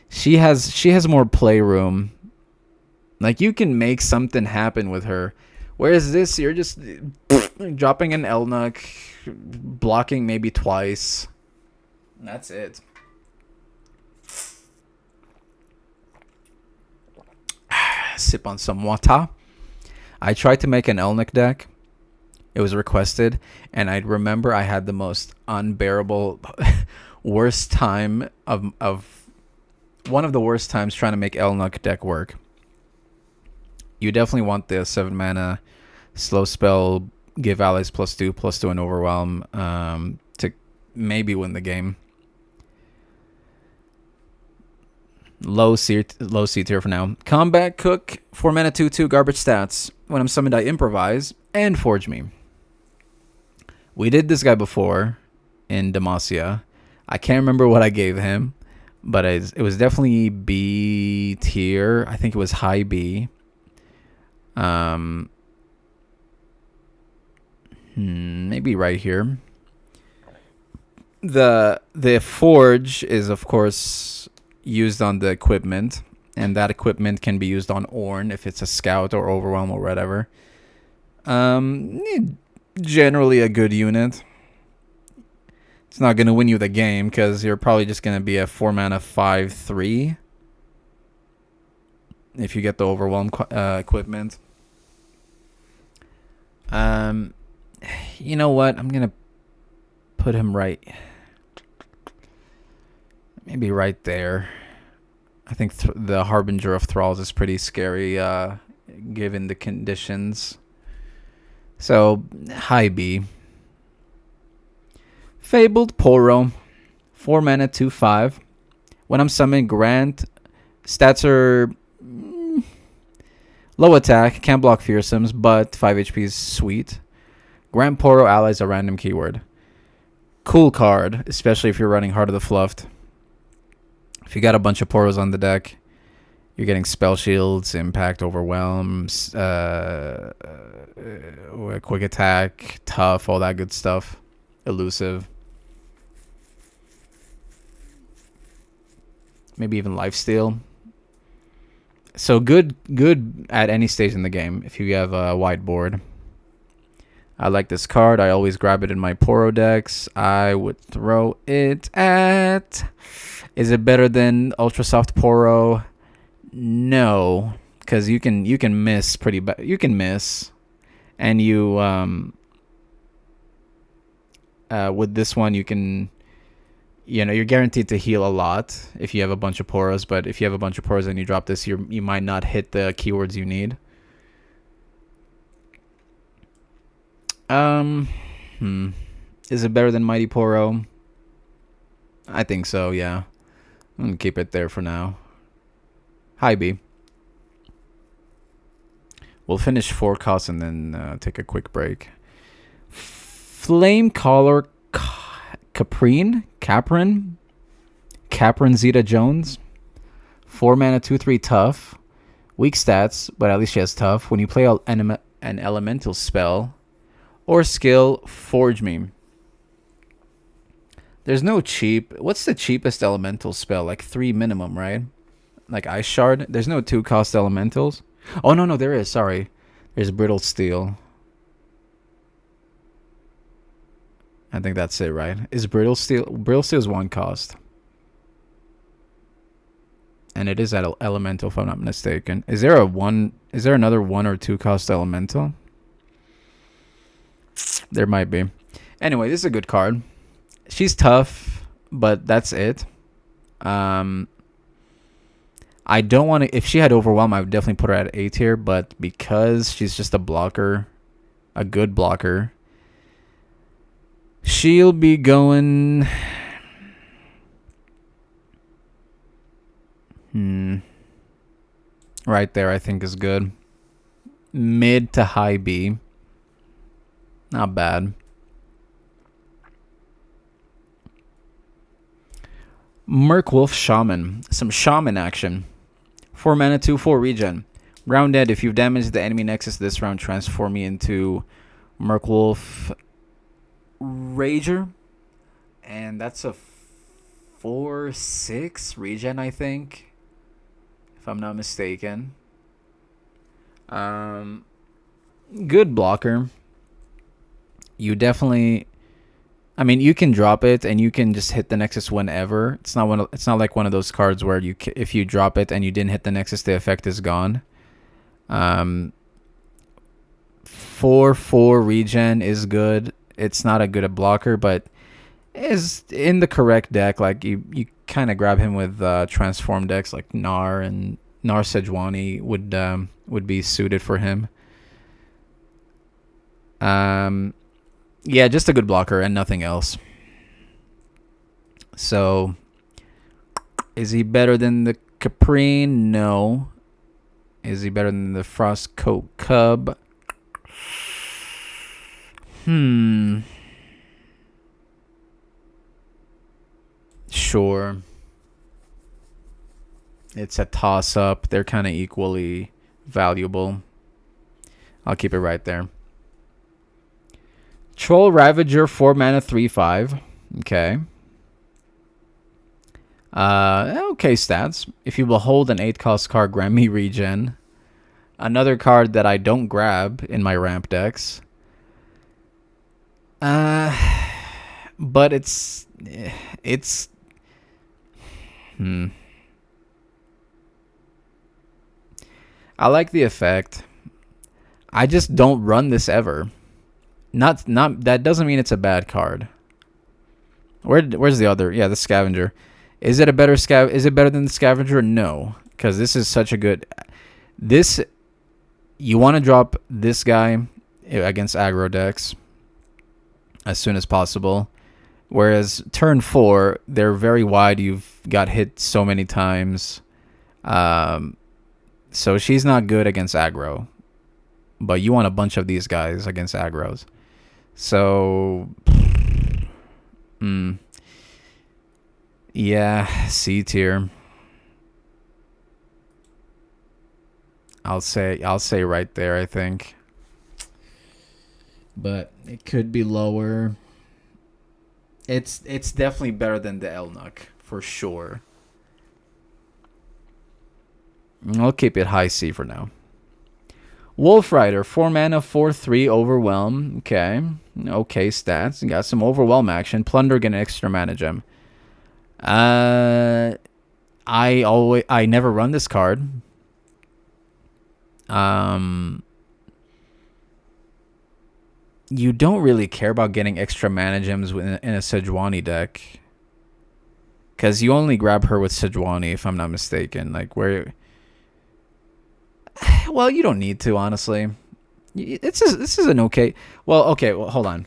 She has more playroom. Like, you can make something happen with her. Whereas this, you're just dropping an Elnuk, blocking maybe twice. And that's it. Sip on some water. I tried to make an Elnuk deck. It was requested, and I remember I had the most unbearable, worst time of one of the worst times trying to make Elnuk deck work. You definitely want the 7 mana slow spell, give allies +2/+2 and overwhelm to maybe win the game. Low C tier for now. Combat Cook, 4 mana 2/2 garbage stats. When I'm summoned, I improvise and Forge Me. We did this guy before in Demacia. I can't remember what I gave him, but it was definitely B tier. I think it was high B. Maybe right here. The Forge is, of course, used on the equipment, and that equipment can be used on Ornn if it's a scout or overwhelm or whatever. Generally a good unit. It's not going to win you the game because you're probably just going to be a 4 mana 5/3 if you get the overwhelm equipment. You know what? I'm going to put him right. Maybe right there. I think the Harbinger of Thralls is pretty scary given the conditions. So, high B. Fabled Poro. 4 mana 2/5. When I'm summoned, grant. Stats are low attack. Can't block fearsomes, but 5 HP is sweet. Grant Poro allies a random keyword. Cool card, especially if you're running Heart of the Fluffed. If you got a bunch of Poros on the deck, you're getting Spell Shields, Impact, Overwhelms, Quick Attack, Tough, all that good stuff. Elusive. Maybe even Lifesteal. So good at any stage in the game if you have a wide board. I like this card. I always grab it in my Poro decks. I would throw it at... Is it better than Ultra Soft Poro? No, because you can miss pretty bad. You can miss, and you with this one you can, you're guaranteed to heal a lot if you have a bunch of Poros. But if you have a bunch of Poros and you drop this, you might not hit the keywords you need. Is it better than Mighty Poro? I think so, yeah. I'm going to keep it there for now. High B. We'll finish 4 costs and then take a quick break. Flame Collar Caprin Zeta Jones. 4 mana 2/3 tough. Weak stats, but at least she has tough. When you play an elemental spell or skill, Forge Me. There's no cheap. What's the cheapest elemental spell? Like 3 minimum, right? Like Ice Shard. There's no 2-cost elementals. Oh, no, there is. Sorry. There's Brittle Steel. I think that's it, right? Is Brittle Steel? Brittle Steel is 1 cost. And it is at elemental, if I'm not mistaken. Is there another 1 or 2 cost elemental? There might be. Anyway, this is a good card. She's tough, but that's it. I don't want to... If she had Overwhelm, I would definitely put her at A tier, but because she's just a blocker, a good blocker, she'll be going... Right there, I think is good. Mid to high B. Not bad. Merkwolf Shaman. Some Shaman action. 4 mana, 2/4 regen. Round end, if you've damaged the enemy nexus this round, transform me into Merkwolf Rager. And that's a 4/6 regen, I think, if I'm not mistaken. Good blocker. You definitely... I mean, you can drop it and you can just hit the nexus whenever. It's not like one of those cards where if you drop it and you didn't hit the nexus, the effect is gone. 4/4 regen is good. It's not a good blocker, but is in the correct deck. Like you kind of grab him with transform decks like Nar, and Nar Sejuani would be suited for him. Yeah, just a good blocker and nothing else. So, is he better than the Caprine? No. Is he better than the Frostcoat Cub? Sure. It's a toss-up. They're kind of equally valuable. I'll keep it right there. Troll Ravager, 4 mana, 3/5. Okay. Okay stats. If you behold an 8-cost card, grant me regen. Another card that I don't grab in my ramp decks. But it's I like the effect. I just don't run this ever. Not that doesn't mean it's a bad card. Where's the other? Yeah, the Scavenger. Is it a better Is it better than the Scavenger? No, because this is such a good. This you want to drop this guy against aggro decks as soon as possible. Whereas turn 4, they're very wide. You've got hit so many times. So she's not good against aggro. But you want a bunch of these guys against aggros. So, yeah, C tier. I'll say right there, I think. But it could be lower. It's definitely better than the Elnuk, for sure. I'll keep it high C for now. Wolf Rider, 4 mana, 4/3, Overwhelm. Okay stats. Got some Overwhelm action. Plunder, get an extra mana gem. I never run this card. You don't really care about getting extra mana gems in a Sejuani deck, because you only grab her with Sejuani, if I'm not mistaken. Like where. Well, you don't need to, honestly. This is an okay. Well, hold on.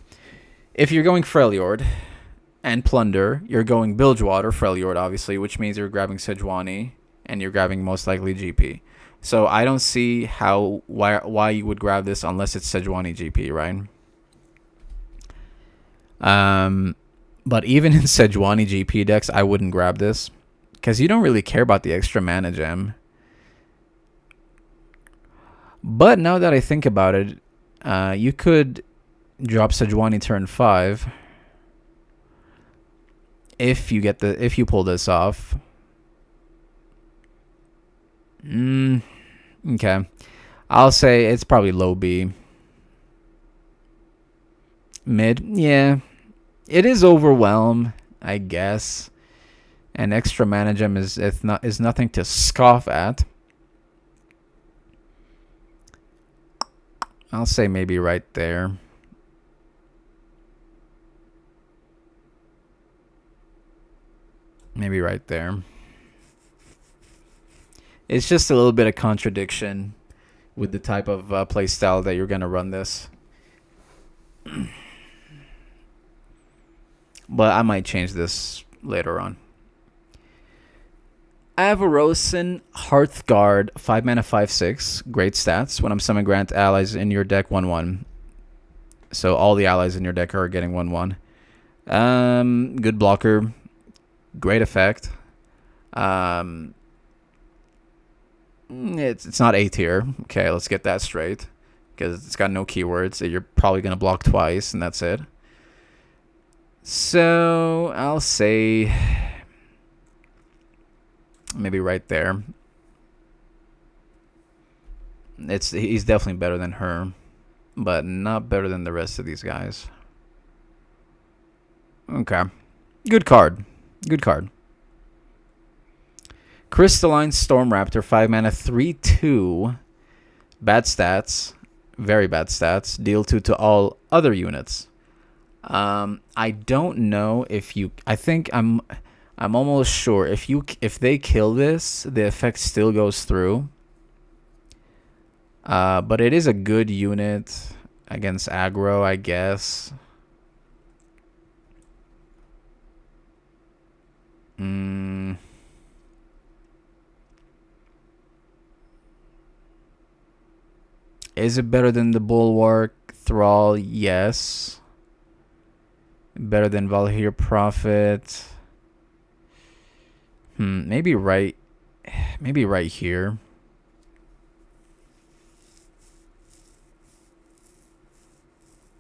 If you're going Freljord and Plunder, you're going Bilgewater, Freljord, obviously, which means you're grabbing Sejuani and you're grabbing most likely GP. So I don't see why you would grab this unless it's Sejuani GP, right? But even in Sejuani GP decks, I wouldn't grab this because you don't really care about the extra mana gem. But now that I think about it, you could drop Sejuani turn 5 if you pull this off. Okay, I'll say it's probably low B. Mid, yeah, it is Overwhelm, I guess. And extra mana gem is nothing to scoff at. I'll say maybe right there. Maybe right there. It's just a little bit of contradiction with the type of play style that you're going to run this. But I might change this later on. Avarosan Hearthguard, 5 mana, 5/6. Great stats. When I'm summoning, grant allies in your deck 1/1. So all the allies in your deck are getting 1/1. Good blocker. Great effect. It's not A tier. Okay, let's get that straight. Because it's got no keywords. So you're probably going to block twice, and that's it. So I'll say maybe right there. He's definitely better than her, but not better than the rest of these guys. Okay. Good card. Good card. Crystalline Storm Raptor, 5 mana, 3/2. Bad stats. Very bad stats. Deal 2 to all other units. I don't know if you... I think I'm almost sure if they kill this, the effect still goes through. But it is a good unit against aggro, I guess. Is it better than the Bulwark Thrall? Yes. Better than Valhyr Prophet. Maybe right here.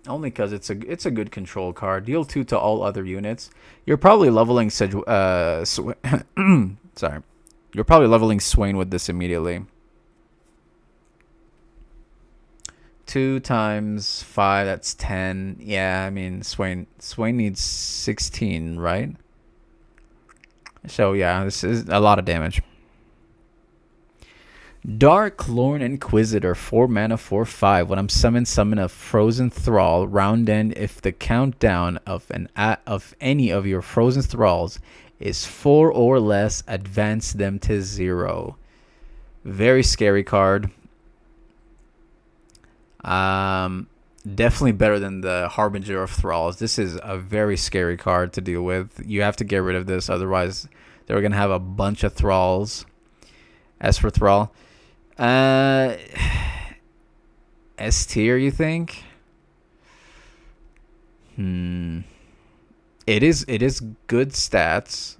Only because it's a good control card. Deal 2 to all other units. You're probably leveling sorry. You're probably leveling Swain with this immediately. 2 times 5, that's 10. Yeah, I mean Swain needs 16, right? So yeah, this is a lot of damage. Dark Lorn Inquisitor, 4 mana, 4/5. When I'm summon a Frozen Thrall. Round end, if the countdown of any of your Frozen Thralls is 4 or less, advance them to 0. Very scary card. Definitely better than the Harbinger of Thralls. This is a very scary card to deal with. You have to get rid of this, otherwise they're gonna have a bunch of Thralls. As for Thrall, S tier, you think? It is good stats.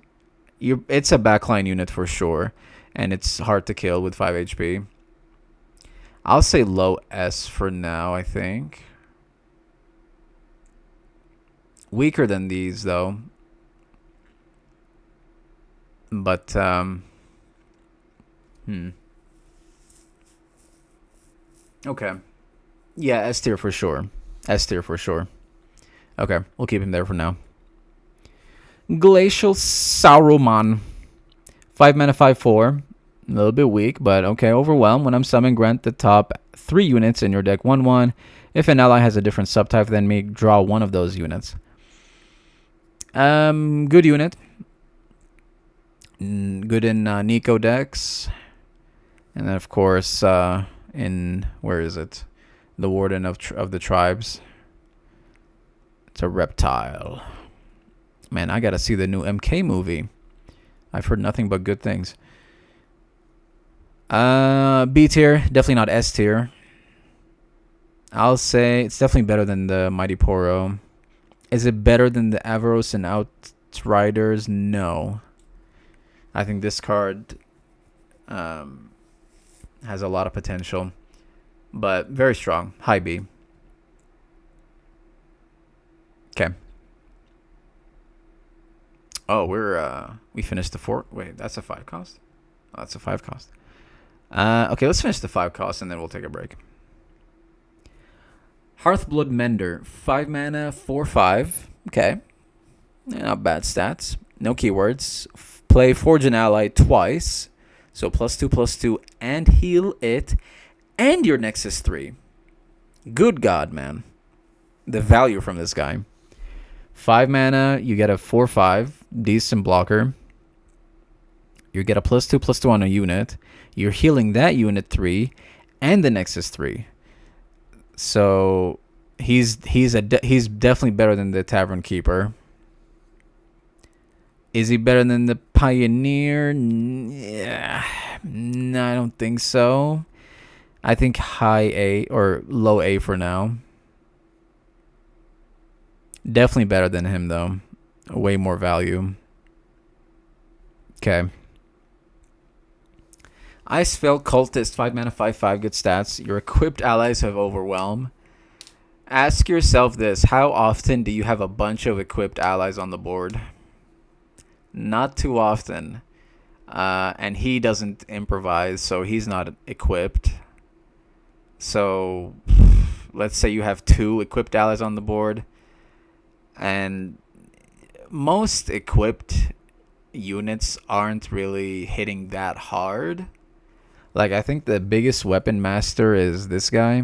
It's a backline unit for sure, and it's hard to kill with 5 HP. I'll say low S for now, I think. Weaker than these, though. But, okay. Yeah, S tier for sure. S tier for sure. Okay, we'll keep him there for now. Glacial Sauroman. 5 mana, 5/4. A little bit weak, but okay. Overwhelm. When I'm summoning, grant the top 3 units in your deck 1/1. If an ally has a different subtype than me, draw one of those units. Good unit. Good in Nico decks. And then, of course, in... Where is it? The Warden of the Tribes. It's a reptile. Man, I gotta see the new MK movie. I've heard nothing but good things. B tier, definitely not S tier. I'll say it's definitely better than the Mighty Poro. Is it better than the Avaros and Outriders? No. I think this card has a lot of potential, but very strong. High B. Okay. Oh, we finished the 4. Wait, that's a 5 cost? Oh, that's a 5 cost. Okay, let's finish the 5 cost and then we'll take a break. Hearthblood Mender, 5 mana, 4/5. Okay. Not bad stats. No keywords. play Forge an Ally twice. So +2/+2 and heal it. And your Nexus 3. Good God, man. The value from this guy. 5 mana, you get a 4/5. Decent blocker. You get a +2/+2 on a unit. You're healing that unit 3 and the Nexus 3. So he's definitely better than the Tavern Keeper. Is he better than the Pioneer? Yeah. No, I don't think so. I think high A or low A for now. Definitely better than him, though. Way more value. Okay. Icevale Cultist, 5 mana, 5/5, good stats. Your equipped allies have Overwhelm. Ask yourself this. How often do you have a bunch of equipped allies on the board? Not too often. And he doesn't improvise, so he's not equipped. So let's say you have 2 equipped allies on the board. And most equipped units aren't really hitting that hard. Like, I think the biggest weapon master is this guy.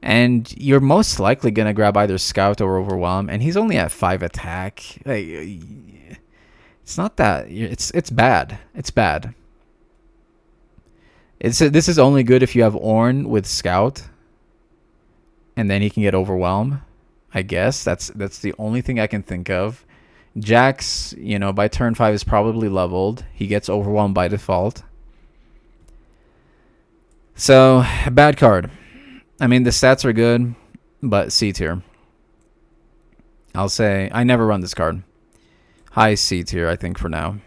And you're most likely going to grab either Scout or Overwhelm. And he's only at 5 attack. Like, it's not that... It's bad. It's bad. This is only good if you have Ornn with Scout. And then he can get Overwhelm. I guess. That's the only thing I can think of. Jax, by turn 5 is probably leveled. He gets Overwhelmed by default. So, bad card. I mean, the stats are good, but C tier. I'll say, I never run this card. High C tier, I think, for now.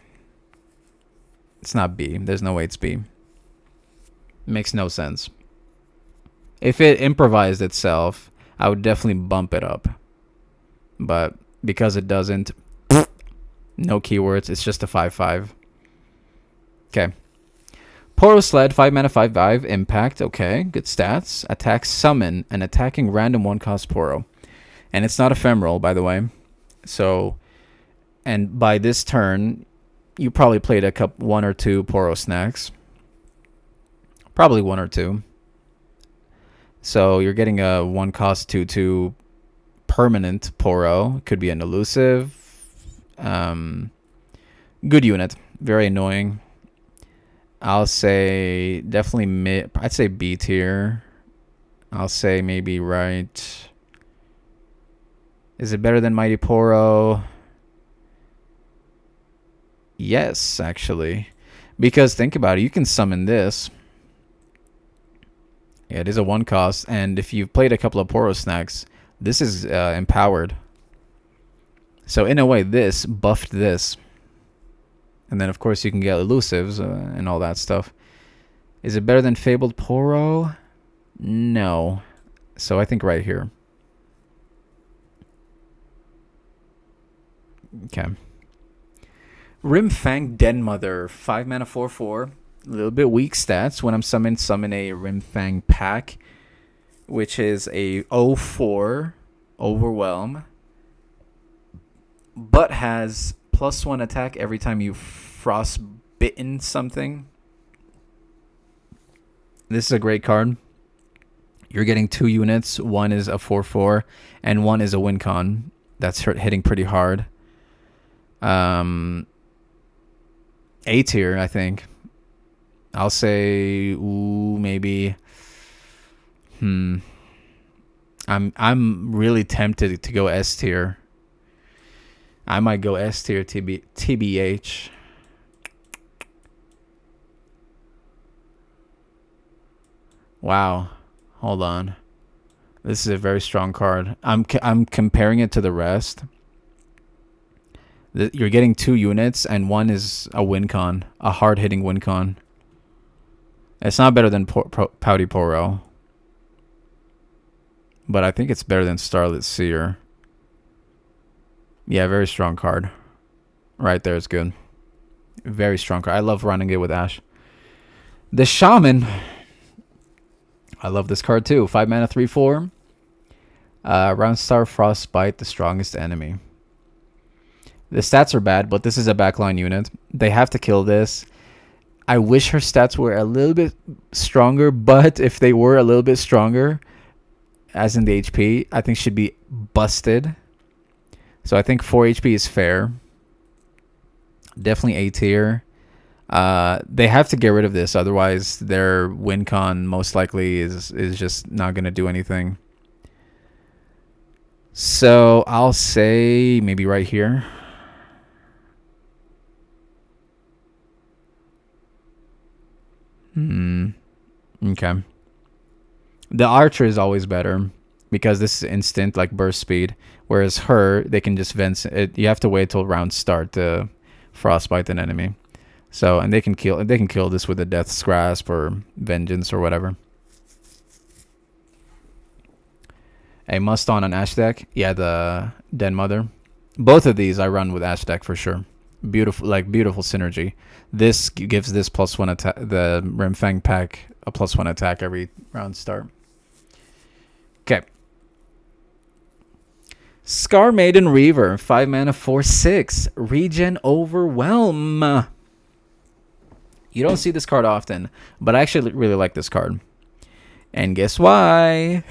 It's not B. There's no way it's B. It makes no sense. If it improvised itself, I would definitely bump it up. But because it doesn't, no keywords. It's just a 5/5. Okay. Poro Sled, 5 mana, 5/5. Impact. Okay. Good stats. Attack, summon, an attacking random 1-cost Poro. And it's not ephemeral, by the way. So, and by this turn, you probably played 1 or 2 Poro snacks. Probably 1 or 2. So you're getting a 1-cost 2/2 permanent Poro. Could be an elusive. Good unit. Very annoying. I'll say definitely mid. I'd say B tier. I'll say maybe right. Is it better than Mighty Poro? Yes, actually. Because think about it. You can summon this. Yeah, it is a 1-cost. And if you've played a couple of Poro snacks, this is empowered. So in a way, this buffed this. And then, of course, you can get elusives and all that stuff. Is it better than Fabled Poro? No. So I think right here. Okay. Rimfang Denmother. 5 mana, 4/4. A little bit weak stats. When I'm summoned, summon a Rimfang pack, which is a 0/4 Overwhelm, but has +1 attack every time you frostbitten something. This is a great card. You're getting 2 units. One is a 4/4, and one is a win con. That's hitting pretty hard. A tier, I think. I'll say, maybe. I'm really tempted to go S tier. I might go S tier TBH. Wow. Hold on. This is a very strong card. I'm comparing it to the rest. You're getting 2 units, and one is a win con, a hard-hitting win con. It's not better than Pouty Poro, but I think it's better than Starlit Seer. Yeah, very strong card. Right there is good. Very strong card. I love running it with Ash. The Shaman. I love this card too. 5 mana, 3/4. Roundstar Frostbite, the strongest enemy. The stats are bad, but this is a backline unit. They have to kill this. I wish her stats were a little bit stronger, but if they were a little bit stronger, as in the HP, I think she'd be busted. So I think 4 HP is fair. Definitely A tier. They have to get rid of this, otherwise their win con most likely is just not gonna do anything. So I'll say maybe right here. Okay. The archer is always better because this is instant, like burst speed. Whereas her, they can just vent it. You have to wait till rounds start to frostbite an enemy. So, and they can kill this with a Death's Grasp or Vengeance or whatever. A must on an Ash deck. Yeah, the Den Mother. Both of these I run with Ash deck for sure. Beautiful synergy. This gives this +1 attack. The Rimfang pack a +1 attack every round start. Okay. Scar Maiden Reaver, 5 mana, 4/6, regen Overwhelm. You don't see this card often, but I actually really like this card. And guess why?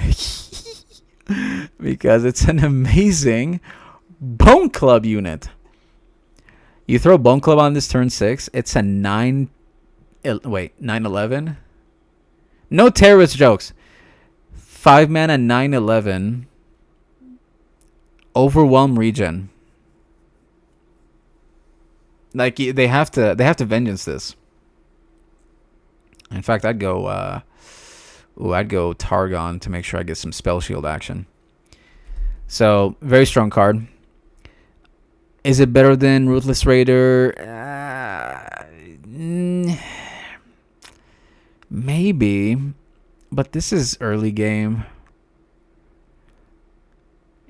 Because it's an amazing Bone Club unit. You throw Bone Club on this turn 6, it's a 9/11. No terrorist jokes. 5 mana, 9/11. Overwhelm regen. Like they have to vengeance this. In fact, I'd go Targon to make sure I get some spell shield action. So, very strong card. Is it better than Ruthless Raider? Maybe, but this is early game.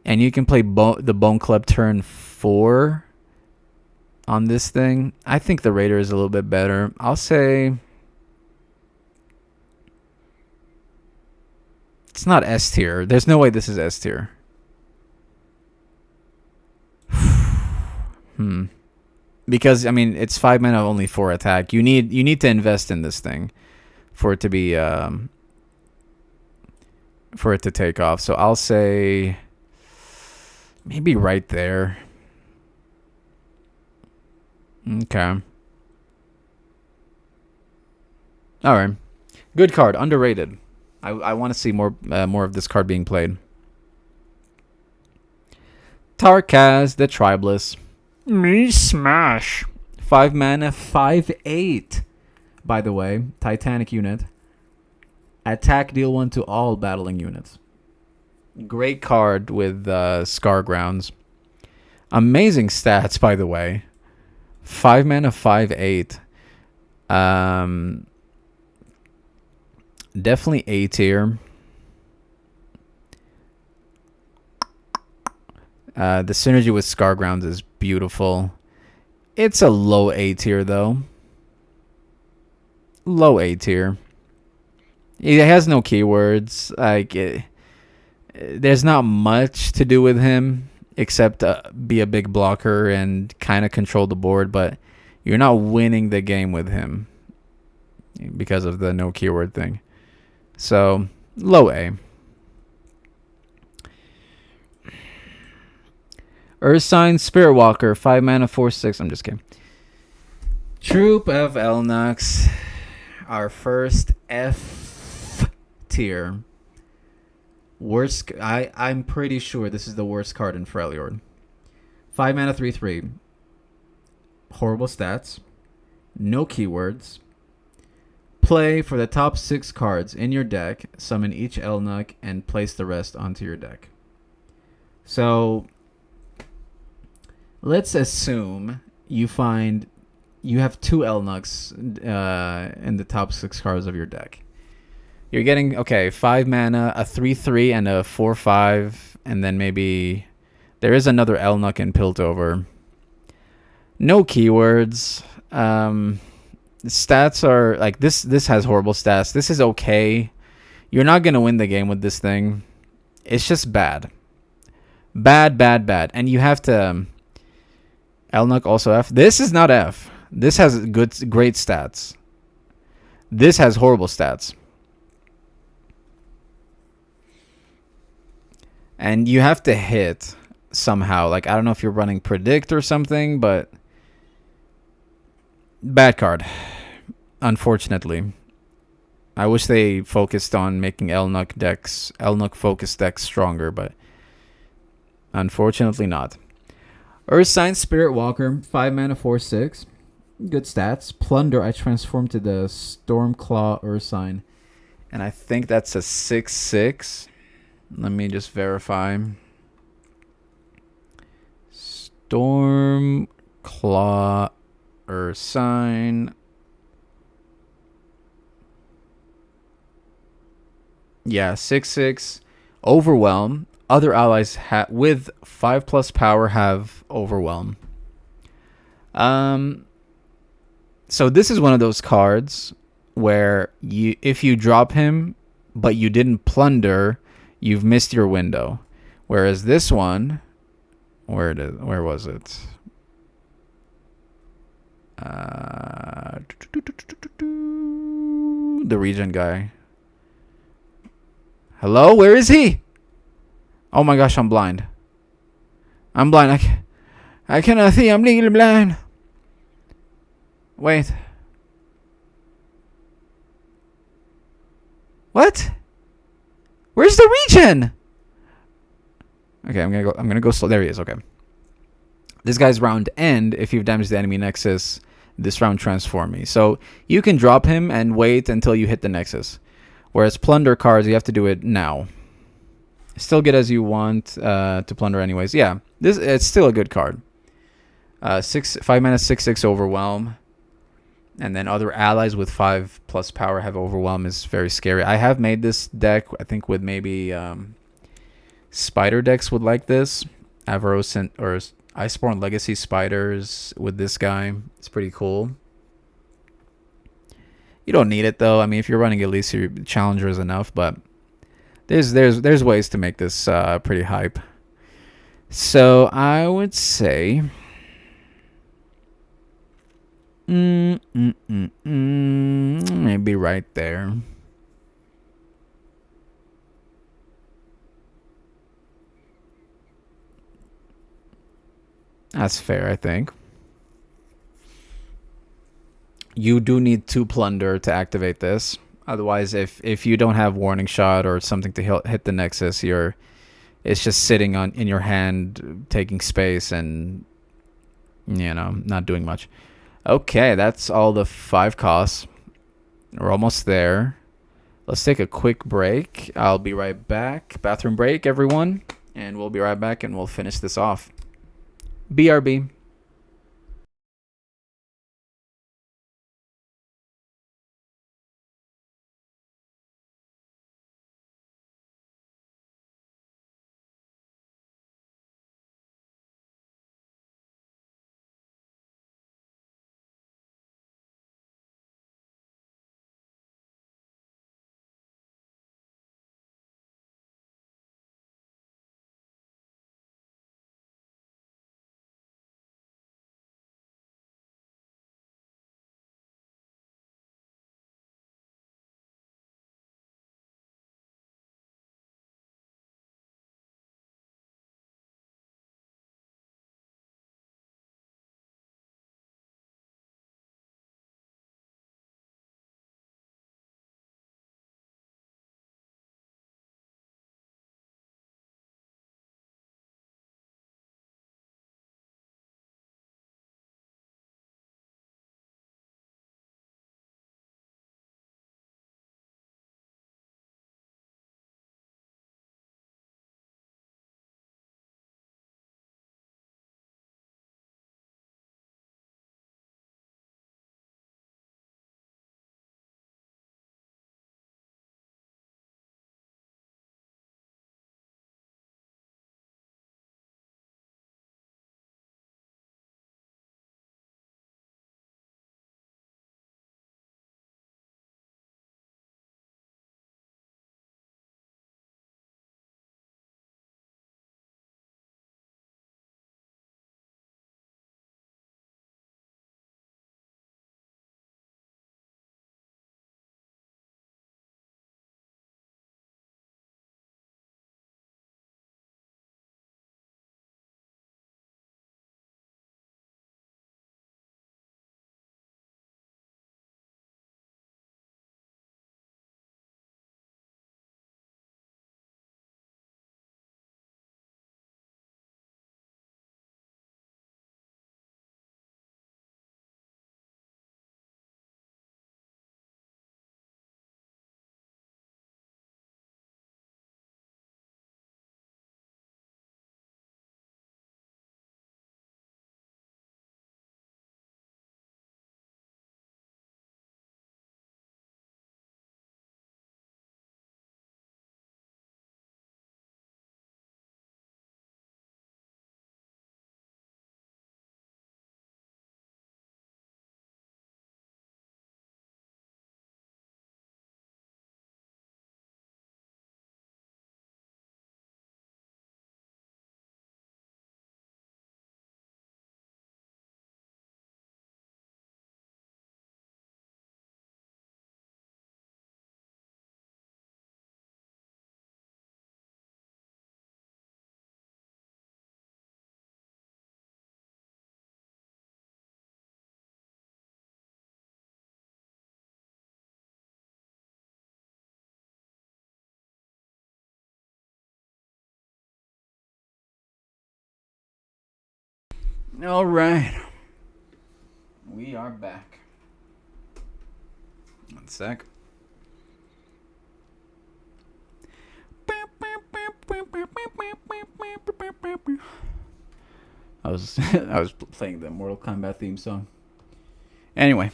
And you can play the Bone Club turn 4 on this thing. I think the Raider is a little bit better. I'll say it's not S tier. There's no way this is S tier. Because I mean, it's 5 mana, only 4 attack. You need to invest in this thing for it to be for it to take off. So I'll say maybe right there. Okay. All right. Good card. Underrated. I want to see more of this card being played. Tarkaz, the Tribeless. Me smash. 5 mana, 5/8. By the way, Titanic unit. Attack, deal 1 to all battling units. Great card with Scar Grounds. Amazing stats, by the way. 5 mana, 5/8. Definitely A tier. The synergy with Scar Grounds is beautiful. It's a low A tier, though. Low A tier. It has no keywords. There's not much to do with him except be a big blocker and kind of control the board, but you're not winning the game with him because of the no keyword thing. So, low A. Ursine Spirit Walker, 5 mana, 4/6. I'm just kidding. Troop of Elnox, our first F tier. Worst. I'm pretty sure this is the worst card in Freljord. 5 mana, 3/3. Horrible stats. No keywords. Play for the top 6 cards in your deck. Summon each Elnox and place the rest onto your deck. So let's assume you have 2 Elnox in the top 6 cards of your deck. You're getting 5 mana, a 3/3 and a 4/5, and then maybe there is another Elnox in Piltover. No keywords. Stats are like this has horrible stats. This is okay. You're not gonna win the game with this thing. It's just bad. Bad. And you have to Elnuk also F. This is not F. This has great stats. This has horrible stats. And you have to hit somehow. Like, I don't know if you're running predict or something, but bad card. Unfortunately. I wish they focused on making Elnuk focused decks stronger, but unfortunately not. Earth Sign Spirit Walker, 5 mana, 4/6. Good stats. Plunder, I transformed to the Stormclaw Earth Sign. And I think that's a 6/6. Let me just verify. Stormclaw Earth Sign. Yeah, 6/6. Overwhelm. Other allies with 5+ power have Overwhelm. So this is one of those cards where if you drop him, but you didn't plunder, you've missed your window. Whereas this one, where was it? The regen guy. Hello, where is he? Oh my gosh, I'm blind. I'm blind. I cannot see. I'm legally blind. Wait. What? Where's the regen? Okay, I'm gonna go slow. There he is. Okay. This guy's round end. If you've damaged the enemy nexus, this round transform me. So you can drop him and wait until you hit the nexus. Whereas plunder cards, you have to do it now. Still get as you want to plunder anyways. Yeah, it's still a good card. 5 mana, 6/6 overwhelm. And then other allies with 5+ power have overwhelm is very scary. I have made this deck, I think, with maybe spider decks would like this. Avaros or Iceborne Legacy spiders with this guy. It's pretty cool. You don't need it though. I mean, if you're running at least your challenger is enough, but there's ways to make this pretty hype. So I would say maybe right there. That's fair, I think. You do need 2 plunder to activate this. Otherwise, if you don't have warning shot or something to hit the nexus, it's just sitting in your hand, taking space and not doing much. Okay, that's all the 5 costs. We're almost there. Let's take a quick break. I'll be right back. Bathroom break, everyone, and we'll be right back and we'll finish this off. BRB. All right. We are back. One sec. I was I was playing the Mortal Kombat theme song. Anyway,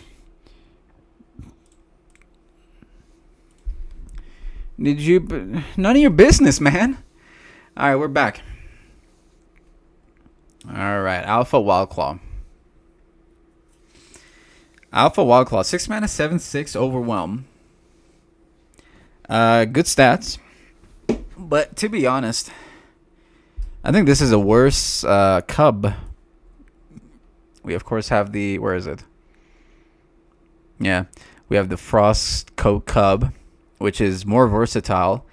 did you? None of your business, man. All right, we're back. All right, Alpha Wildclaw. Alpha Wildclaw, 6 mana, 7/6 Overwhelm. Good stats, but to be honest, I think this is a worse Cub. We of course have the, where is it? Yeah, we have the Frost Coat Cub, which is more versatile,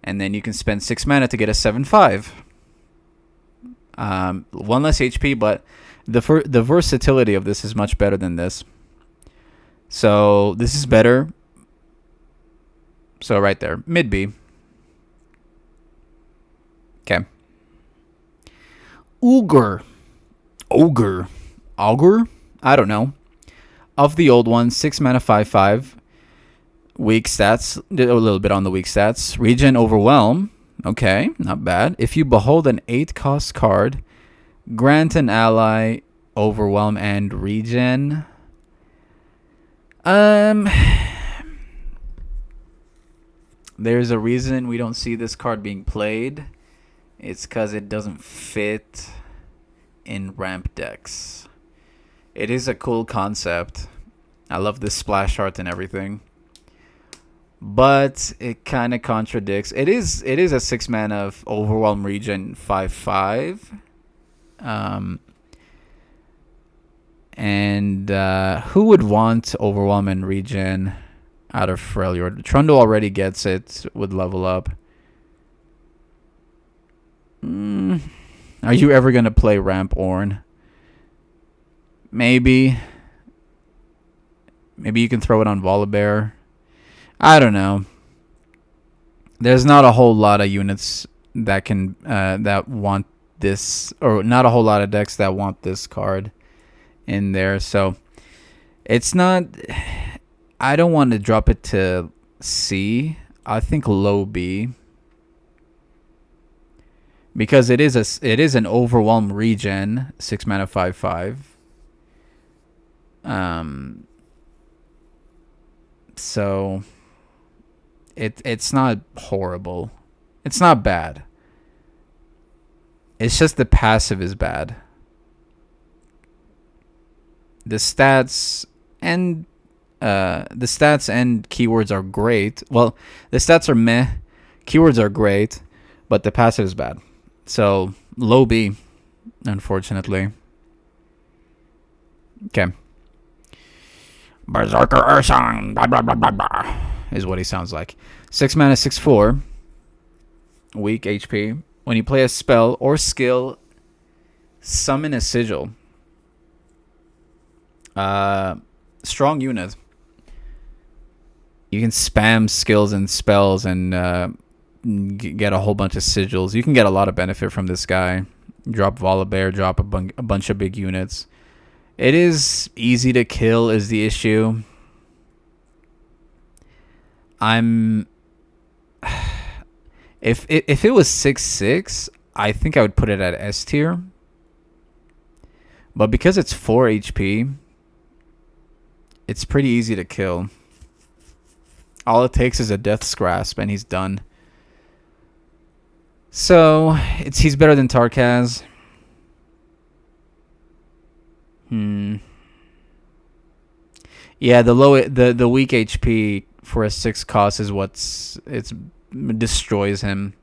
and then you can spend 6 mana to get a 7/5. 1 less HP, but the versatility of this is much better than this. So this is better. So right there, mid B. Okay. Ogre. I don't know. Of the old one, 6 mana, 5/5. Weak stats, a little bit on the weak stats. Regen Overwhelm. Okay, not bad. If you behold an 8-cost card, grant an ally Overwhelm and Regen. There's a reason we don't see this card being played. It's because it doesn't fit in ramp decks. It is a cool concept. I love this splash art and everything. But it kind of contradicts. It is a 6 mana of Overwhelm Regen 5/5. And who would want Overwhelm and Regen out of Freljord? Trundle already gets it with level up. Are you ever going to play Ramp Ornn? Maybe. Maybe you can throw it on Volibear. I don't know. There's not a whole lot of units that can that want this, or not a whole lot of decks that want this card in there. So it's not. I don't want to drop it to C. I think low B, because it is an Overwhelm Regen 6 mana 5/5. So it's not horrible. It's not bad. It's just the passive is bad. The stats and keywords are great. Well, the stats are meh. Keywords are great, but the passive is bad. So low B, unfortunately. Okay. Berserker Ursang, blah blah blah blah blah, is what he sounds like. 6 mana 6/4. Weak HP. When you play a spell or skill, summon a sigil. Strong unit. You can spam skills and spells and get a whole bunch of sigils. You can get a lot of benefit from this guy. Drop Volibear, drop a bunch of big units. It is easy to kill is the issue. If it was 6/6, I think I would put it at S tier. But because it's 4 HP, it's pretty easy to kill. All it takes is a Death's Grasp and he's done. So he's better than Tarkaz. Yeah, the weak HP for a 6 cost is it destroys him.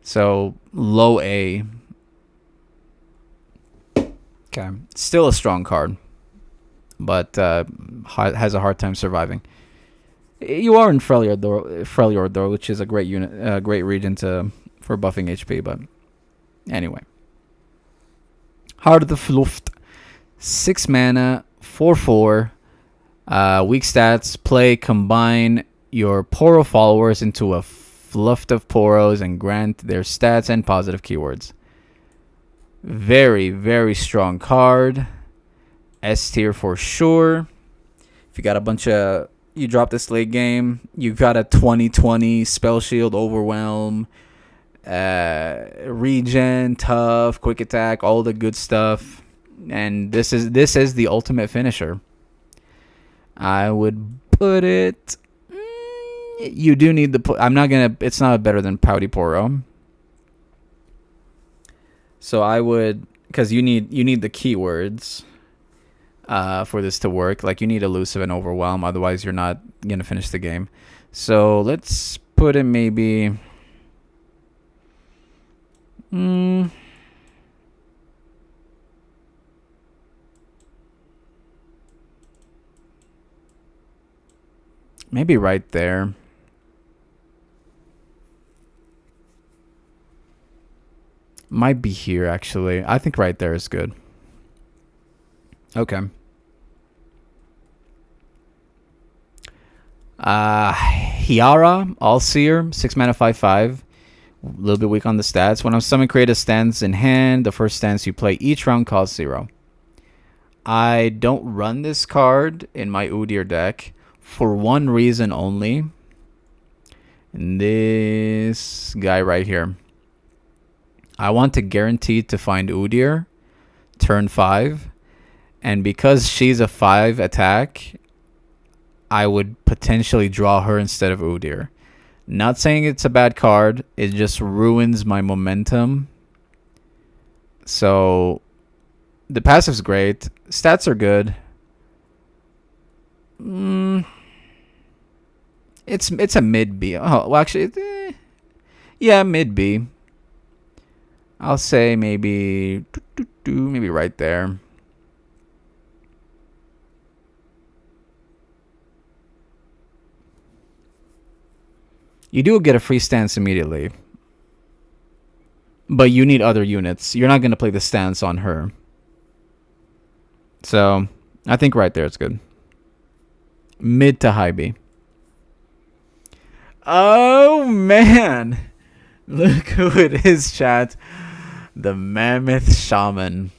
So low A. Okay, still a strong card, but has a hard time surviving. You are in Freljord though, which is a great unit, great region for buffing HP. But anyway, Heart of the Fluft, 6 mana, 4/4. Weak stats. Combine your Poro followers into a fluft of Poros and grant their stats and positive keywords. Very, very strong card. S tier for sure. If you got a bunch of... You drop this late game, you got a 2020 Spell Shield, Overwhelm, Regen, Tough, Quick Attack, all the good stuff. And this is the ultimate finisher. I would put it... You do need the... I'm not going to... It's not better than Pouty Poro. So I would... Because you need the keywords... for this to work. Like, you need Elusive and Overwhelm, otherwise you're not gonna finish the game. So let's put it maybe maybe right there. Might be here, actually. I think right there is good. Okay. Hiara, All-Seer, 6 mana, 5/5. A little bit weak on the stats. When I'm summon create a stance in hand, the first stance you play each round costs 0. I don't run this card in my Udyr deck for one reason only. And this guy right here. I want to guarantee to find Udyr turn 5. And because she's a 5 attack, I would potentially draw her instead of Udyr. Not saying it's a bad card. It just ruins my momentum. So the passive's great. Stats are good. It's a mid B. Oh, well, actually, yeah, mid B. I'll say maybe right there. You do get a free stance immediately. But you need other units. You're not going to play the stance on her. So, I think right there it's good. Mid to high B. Oh, man. Look who it is, chat. The Mammoth Shaman.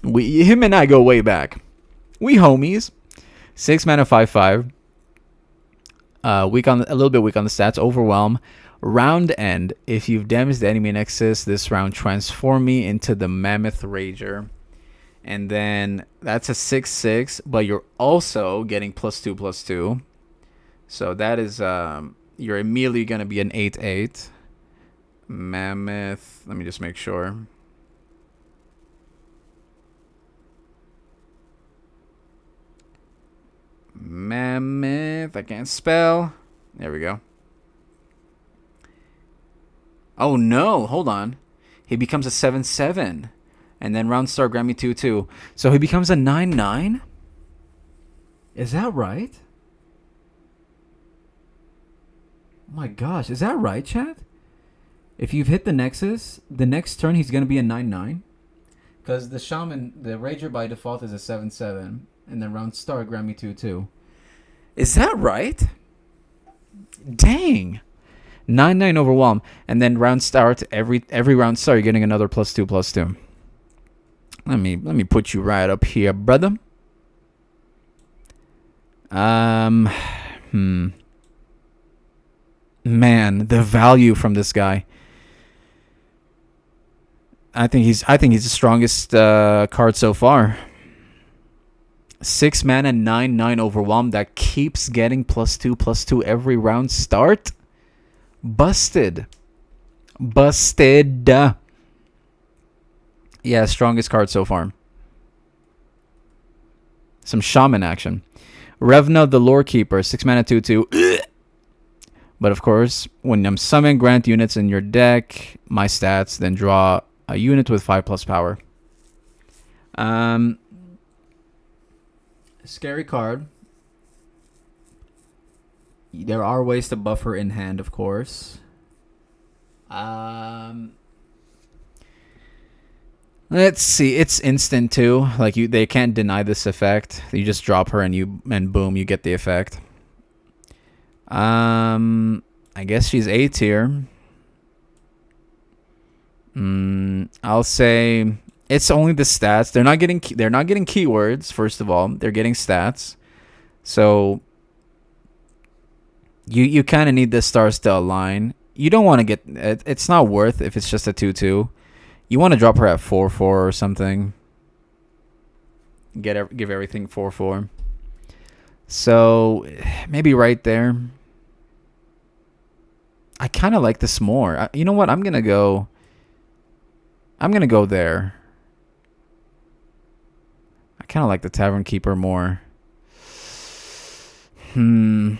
Him and I go way back. We homies. 6 mana, 5/5. A little bit weak on the stats. Overwhelm. Round end. If you've damaged the enemy nexus this round, transform me into the Mammoth Rager. And then that's a 6/6, but you're also getting +2/+2. So that is you're immediately gonna be an 8/8. Mammoth. Let me just make sure. Mammoth. I can't spell. There we go. Oh no, hold on. He becomes a 7/7. And then round start grant me 2/2. So he becomes a 9/9? Is that right? Oh my gosh, is that right, chat? If you've hit the Nexus, the next turn he's gonna be a 9/9. Because the Shaman, the Rager by default is a 7/7. And then round start grant me 2/2. Is that right? Dang. 9/9 Overwhelm. And then round start, every round start, you're getting another +2/+2. Let me put you right up here, brother. Man, the value from this guy. I think he's the strongest card so far. 6 mana, 9/9 Overwhelm that keeps getting +2/+2 every round start. Busted. Yeah, strongest card so far. Some Shaman action. Revna the Lore Keeper, 6 mana, 2/2. But of course, when I'm summoning, grant units in your deck, my stats, then draw a unit with 5+ power. Scary card. There are ways to buff her in hand, of course. Let's see. It's instant too. Like they can't deny this effect. You just drop her and boom, you get the effect. I guess she's A tier. I'll say It's only the stats. They're not getting keywords. First of all, they're getting stats. So you kind of need the stars to align. You don't want to get it's not worth if it's just a 2-2. You want to drop her at 4-4 or something. Give everything 4-4. So maybe right there. I kind of like this more. You know what? I'm gonna go there. I kind of like the Tavern Keeper more. It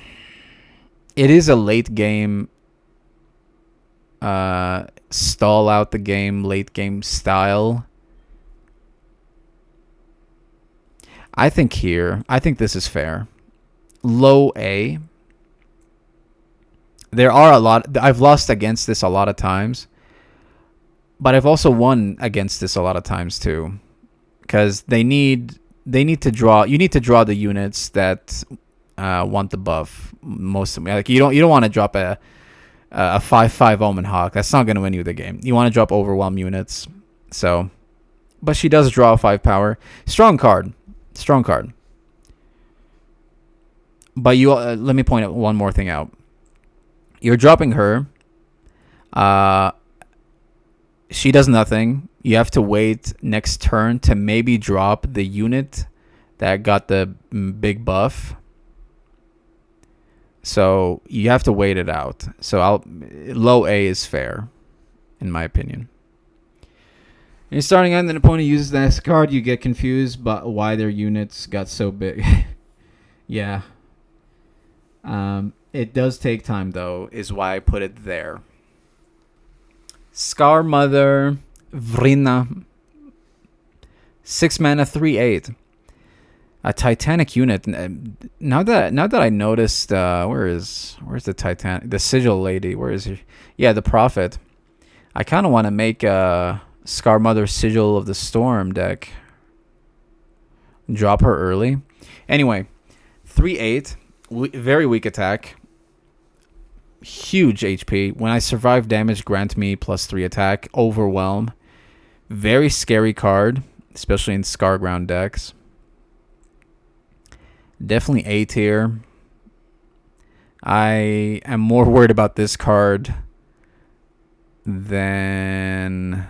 is a late game. Stall out the game, late game style. I think this is fair. Low A. There are a lot. I've lost against this a lot of times, but I've also won against this a lot of times too, because they need to draw. You need to draw the units that want the buff. Most of them, like you don't want to drop a 5/5 Omen Hawk. That's not going to win you the game. You want to drop Overwhelm units. So, but she does draw 5 power. Strong card. But you let me point out one more thing out. You're dropping her. She does nothing. You have to wait next turn to maybe drop the unit that got the big buff. So you have to wait it out. So low A is fair, in my opinion. You're starting out, and an opponent uses this card. You get confused about why their units got so big. Yeah. It does take time, though, is why I put it there. Scar Mother, Vrina. 6 mana, 3/8. A Titanic unit. Now that I noticed, where's the Titanic? The Sigil lady. Where is he? Yeah, the Prophet. I kind of want to make a Scar Mother Sigil of the Storm deck. Drop her early. Anyway, 3/8. Very weak attack. Huge HP. When I survive damage, grant me +3 attack. Overwhelm. Very scary card, especially in Scarground decks. Definitely A tier. I am more worried about this card than...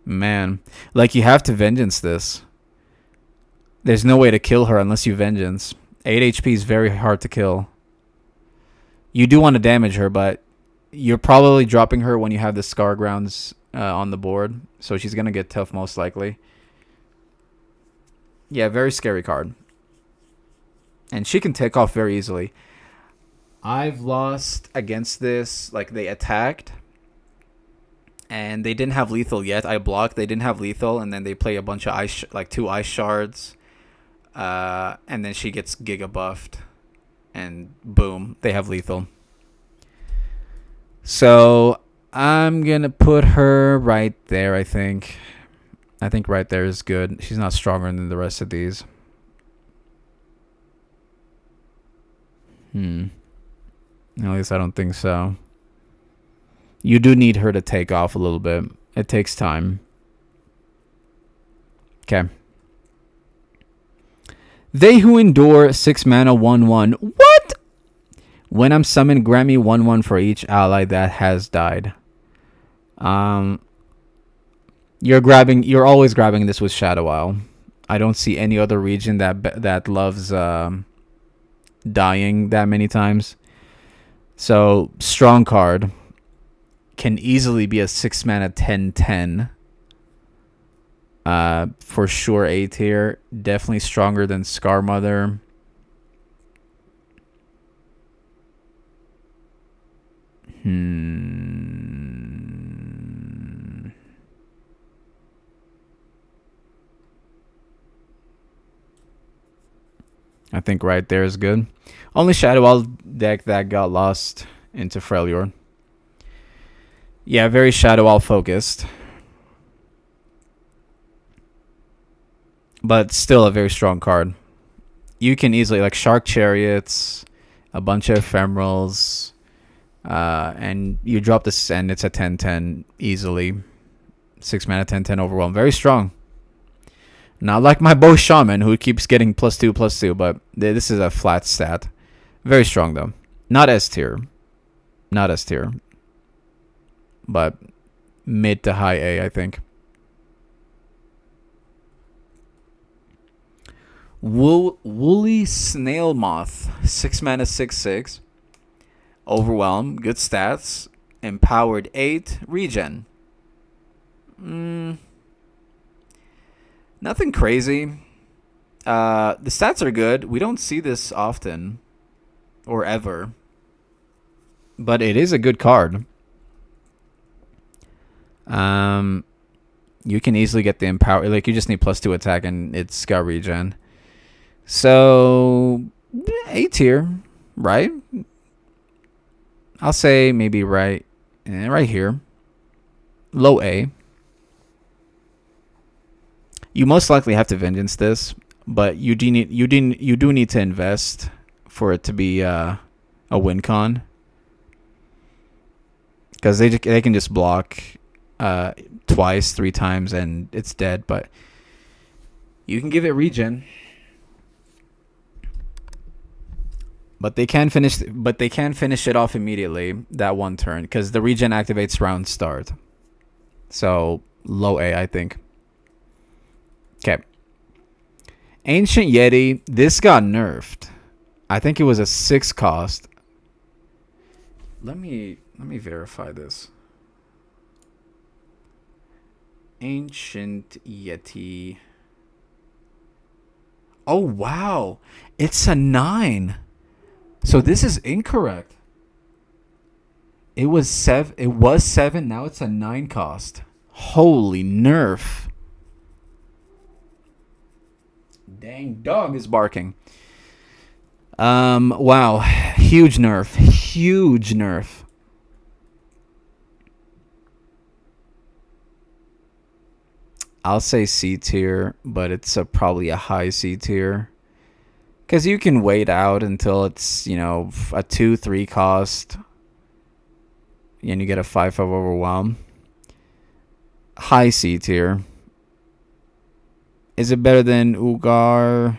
Man. Like, you have to Vengeance this. There's no way to kill her unless you Vengeance. 8 HP is very hard to kill. You do want to damage her, but you're probably dropping her when you have the Scargrounds on the board. So she's going to get tough most likely. Yeah, very scary card. And she can take off very easily. I've lost against this. Like, they attacked. And they didn't have lethal yet. I blocked. They didn't have lethal. And then they play a bunch of ice, like 2 ice shards. And then she gets giga buffed. And boom, they have lethal. So I'm going to put her right there, I think. I think right there is good. She's not stronger than the rest of these. At least I don't think so. You do need her to take off a little bit. It takes time. Okay. They who endure 6 mana 1/1. What? When I'm summoned, grant me 1/1 for each ally that has died. You're always grabbing this with Shadow Isle. I don't see any other region that loves dying that many times. So strong card. Can easily be a 6 mana 10/10. For sure A tier. Definitely stronger than Scar Mother. I think right there is good. Only Shadow Isle deck that got lost into Freljord. Yeah, very Shadow Isle focused. But still a very strong card. You can easily, like Shark Chariots, a bunch of Ephemerals, And you drop this, and it's a 10/10 easily. 6 mana 10/10 overwhelm. Very strong. Not like my bow shaman who keeps getting +2/+2, but this is a flat stat. Very strong though. Not S tier. Not S tier. But mid to high A, I think. Woolly Snail Moth. 6 mana 6/6. Overwhelm. Good stats. Empowered 8. Regen. Nothing crazy. The stats are good. We don't see this often. Or ever. But it is a good card. You can easily get the empower. Like, you just need +2 attack and it's got regen. So, A tier, right? I'll say maybe right here. Low A. You most likely have to vengeance this, but you do need to invest for it to be a win con. Because they can just block twice, 3 times, and it's dead. But you can give it regen. But they can finish it off immediately that one turn because the regen activates round start. So low A, I think. Okay. Ancient Yeti. This got nerfed. I think it was a 6 cost. Let me verify this. Ancient Yeti. Oh wow, it's a 9. So this is incorrect. It was 7. It was 7. Now it's a 9 cost. Holy nerf! Dang dog is barking. Wow, huge nerf. Huge nerf. I'll say C tier, but it's probably a high C tier. Because you can wait out until it's, a 2/3 cost. And you get a 5/5 overwhelm. High C tier. Is it better than Ugar?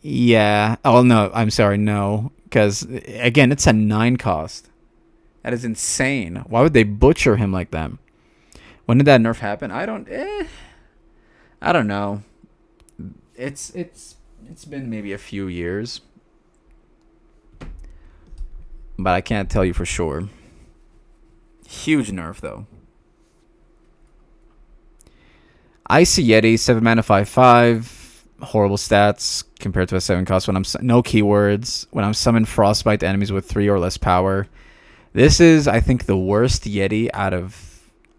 Yeah. Oh, no. I'm sorry. No. Because, again, it's a 9 cost. That is insane. Why would they butcher him like that? When did that nerf happen? I don't know. It's been maybe a few years. But I can't tell you for sure. Huge nerf, though. Icy Yeti, 7 mana 5/5. Horrible stats compared to a 7 cost. No keywords. When I'm summoning Frostbite to enemies with 3 or less power. This is, I think, the worst Yeti out of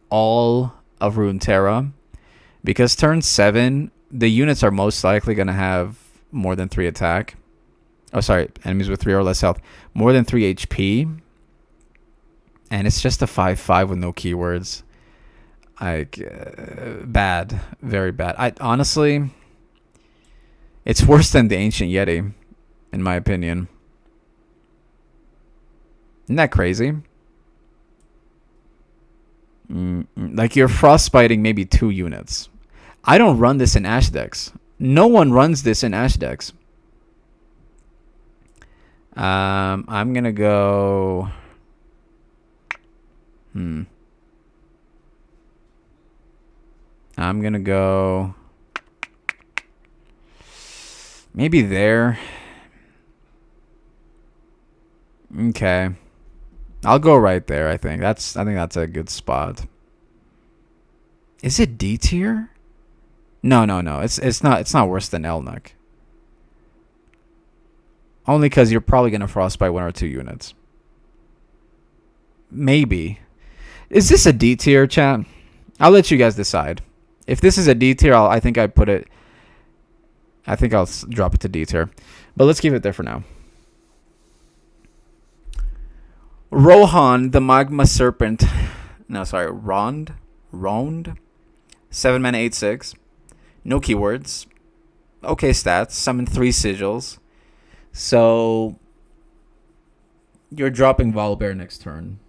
all of Runeterra. Because turn 7, the units are most likely going to have more than 3 attack. Oh, sorry. Enemies with 3 or less health. More than 3 HP. And it's just a 5/5 with no keywords. Bad. Very bad. Honestly, it's worse than the Ancient Yeti, in my opinion. Isn't that crazy? Like, you're frostbiting maybe 2 units. I don't run this in Ash decks. No one runs this in Ash decks. I'm gonna go. I'm gonna go. Maybe there. Okay. I'll go right there, I think. I think that's a good spot. Is it D tier? No. It's not worse than Elnuck. Only because you're probably gonna frostbite 1 or 2 units. Maybe. Is this a D tier, chat? I'll let you guys decide. If this is a D tier, I think I'll drop it to D tier. But let's keep it there for now. Rohan, the Magma Serpent. No, sorry. Rond. 7 mana 8/6. No keywords. Okay stats. Summon 3 sigils. So You're dropping Volibear next turn.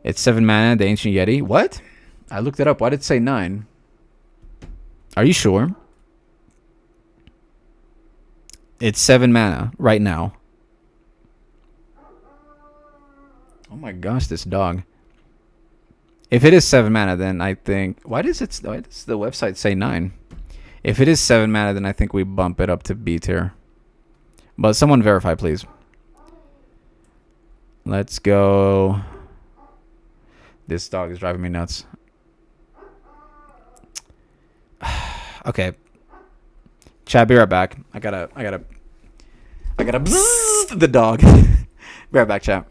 It's 7 mana, the Ancient Yeti. What? I looked it up. Why did it say 9? Are you sure? It's 7 mana right now. Oh my gosh, this dog. If it is 7 mana, then I think... Why does the website say 9? If it is 7 mana, then I think we bump it up to B tier. But someone verify, please. Let's go. This dog is driving me nuts. Okay. Chat, be right back. I gotta bzzz the dog. Be right back, chat.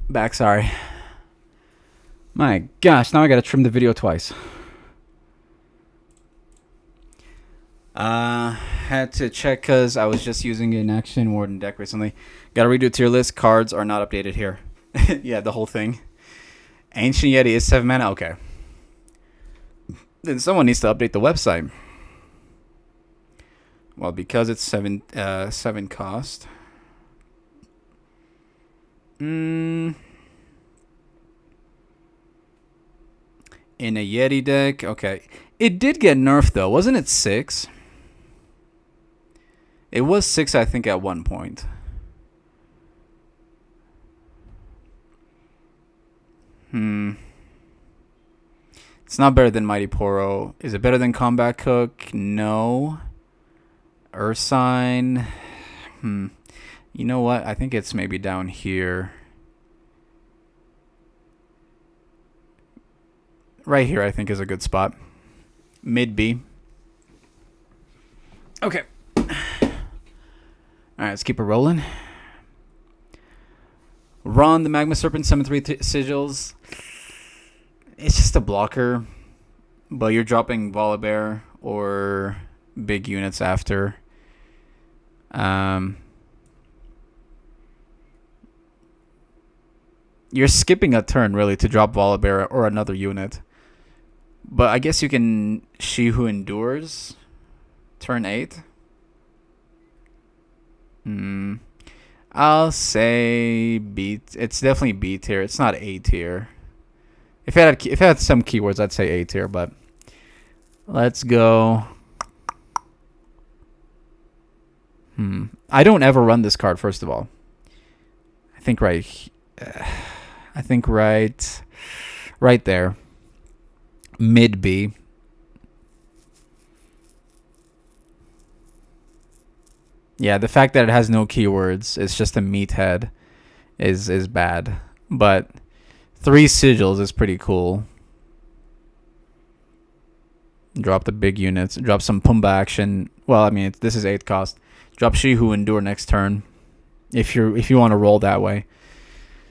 Back, sorry. My gosh, now I gotta trim the video twice. Had to check because I was just using an Action Warden deck recently. Gotta redo tier list. Cards are not updated here. Yeah, the whole thing. Ancient Yeti is 7 mana? Okay. Then someone needs to update the website. Well, because it's 7 cost. In a Yeti deck, okay. It did get nerfed though, wasn't it 6? It was 6, I think, at one point. It's not better than Mighty Poro. Is it better than Combat Cook? No. Ursine. You know what? I think it's maybe down here. Right here, I think, is a good spot. Mid B. Okay. Alright, let's keep it rolling. Ron, the Magma Serpent, summon 3 sigils. It's just a blocker. But you're dropping Volibear or big units after. You're skipping a turn, really, to drop Volibear or another unit. But I guess you can She Who Endures. Turn 8. I'll say B. It's definitely B tier. It's not A tier. If it had some keywords, I'd say A tier. But let's go. I don't ever run this card. First of all, I think right there. Mid B. Yeah, the fact that it has no keywords, it's just a meathead, is bad. But 3 sigils is pretty cool. Drop the big units. Drop some Pumbaa action. Well, I mean, this is 8 cost. Drop She Who Endure next turn. If you want to roll that way.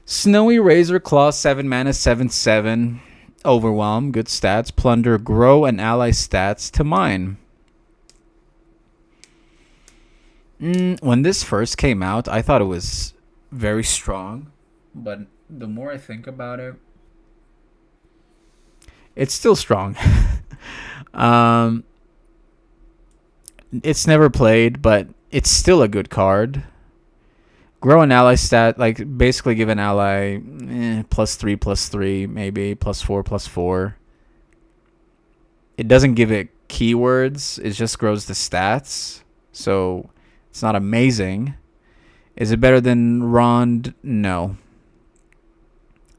Snowy Razor Claw, 7 mana, 7/7. Overwhelm, good stats. Plunder, grow, and ally stats to mine. When this first came out, I thought it was very strong. But the more I think about it, it's still strong. um, it's never played, but it's still a good card. Grow an ally stat, like basically give an ally +3/+3, maybe +4/+4. It doesn't give it keywords. It just grows the stats. So it's not amazing. Is it better than Rond? No.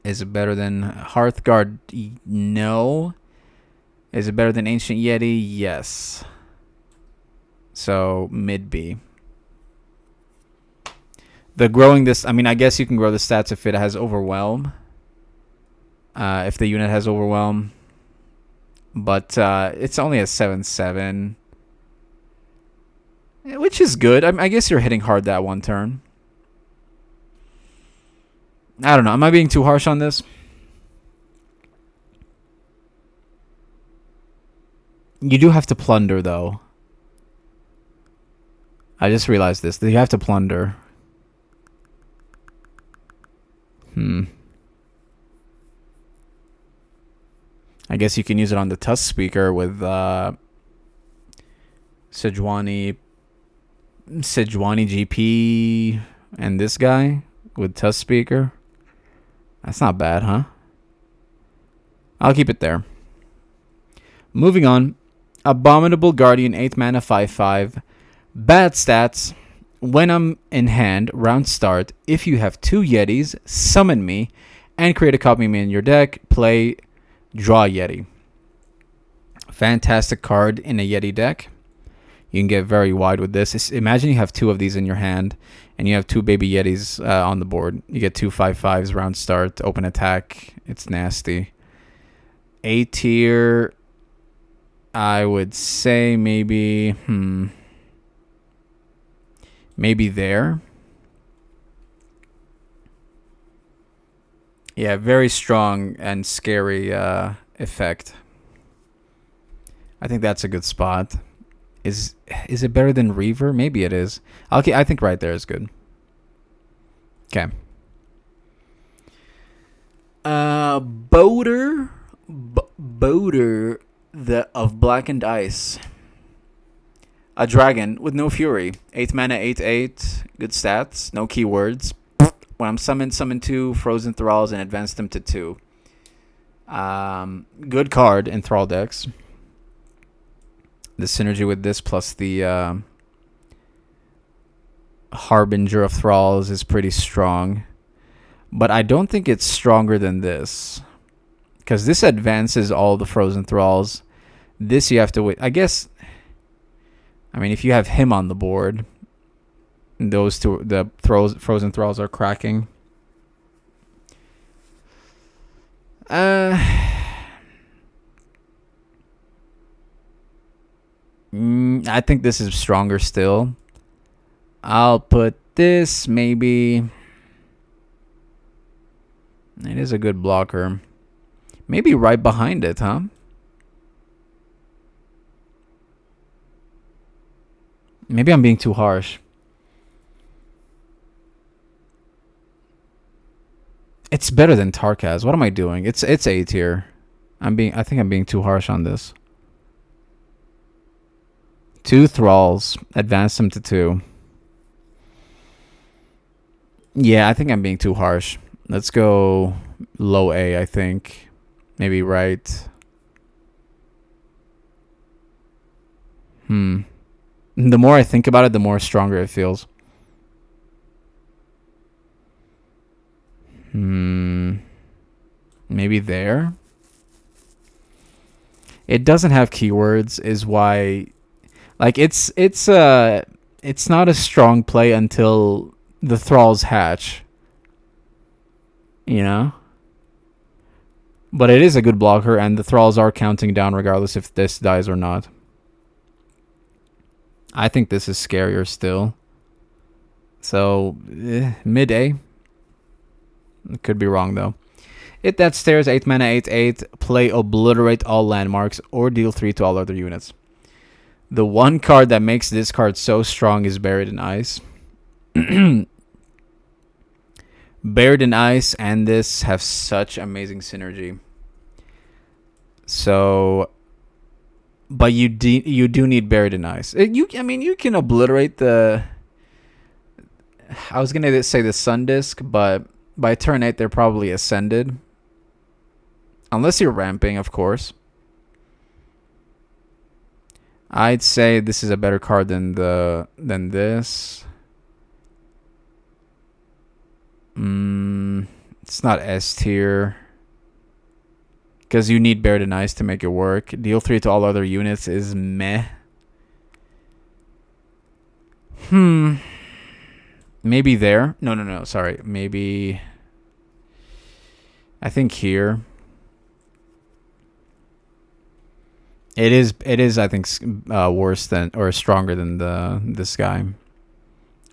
Is it better than Hearthguard? No. Is it better than Ancient Yeti? Yes. So mid B. The growing this, I mean, I guess you can grow the stats if it has Overwhelm. If the unit has Overwhelm. But it's only a 7/7. Which is good. I guess you're hitting hard that one turn. I don't know. Am I being too harsh on this? You do have to plunder, though. I just realized this. You have to plunder. I guess you can use it on the Tusk Speaker with Sejuani GP and this guy with Tusk Speaker. That's not bad, huh? I'll keep it there. Moving on. Abominable Guardian, 8 mana, 5/5. Bad stats. When I'm in hand, round start, if you have 2 Yetis, summon me and create a copy of me in your deck. Play, draw Yeti. Fantastic card in a Yeti deck. You can get very wide with this. Imagine you have 2 of these in your hand and you have 2 baby Yetis on the board. You get 2 5/5s, round start, open attack. It's nasty. A tier, I would say maybe, maybe there. Yeah, very strong and scary effect. I think that's a good spot. Is it better than Reaver? Maybe it is. Okay, I think right there is good. Okay. Boater of Blackened Ice. A dragon with no fury. 8 mana, 8/8. Good stats. No keywords. When I'm summoned, summon 2 Frozen Thralls and advance them to 2. Good card in Thrall decks. The synergy with this plus the Harbinger of Thralls is pretty strong. But I don't think it's stronger than this. Because this advances all the Frozen Thralls. This you have to wait. I guess, I mean, if you have him on the board, those two, the Frozen Thralls are cracking. I think this is stronger still. I'll put this maybe. It is a good blocker. Maybe right behind it, huh? Maybe I'm being too harsh. It's better than Tarkaz. What am I doing? It's A tier. I think I'm being too harsh on this. 2 Thralls. Advance them to 2. Yeah, I think I'm being too harsh. Let's go low A, I think. Maybe right. The more I think about it, the more stronger it feels. Maybe there. It doesn't have keywords, is why. Like it's not a strong play until the Thralls hatch. You know? But it is a good blocker, and the Thralls are counting down regardless if this dies or not. I think this is scarier still. So, mid A. Could be wrong, though. Hit that stairs, 8 mana, 8/8. Play Obliterate all landmarks or deal 3 to all other units. The one card that makes this card so strong is Buried in Ice. Buried in Ice and this have such amazing synergy. So, but you do need Buried in Ice. I mean, you can obliterate the. I was gonna say the Sun Disc, but by turn 8 they're probably ascended, unless you're ramping, of course. I'd say this is a better card than this. It's not S tier because you need Buried in Ice to make it work. Deal 3 to all other units is meh. Maybe there. No. Sorry. Maybe. I think here. It is. I think worse than or stronger than this guy.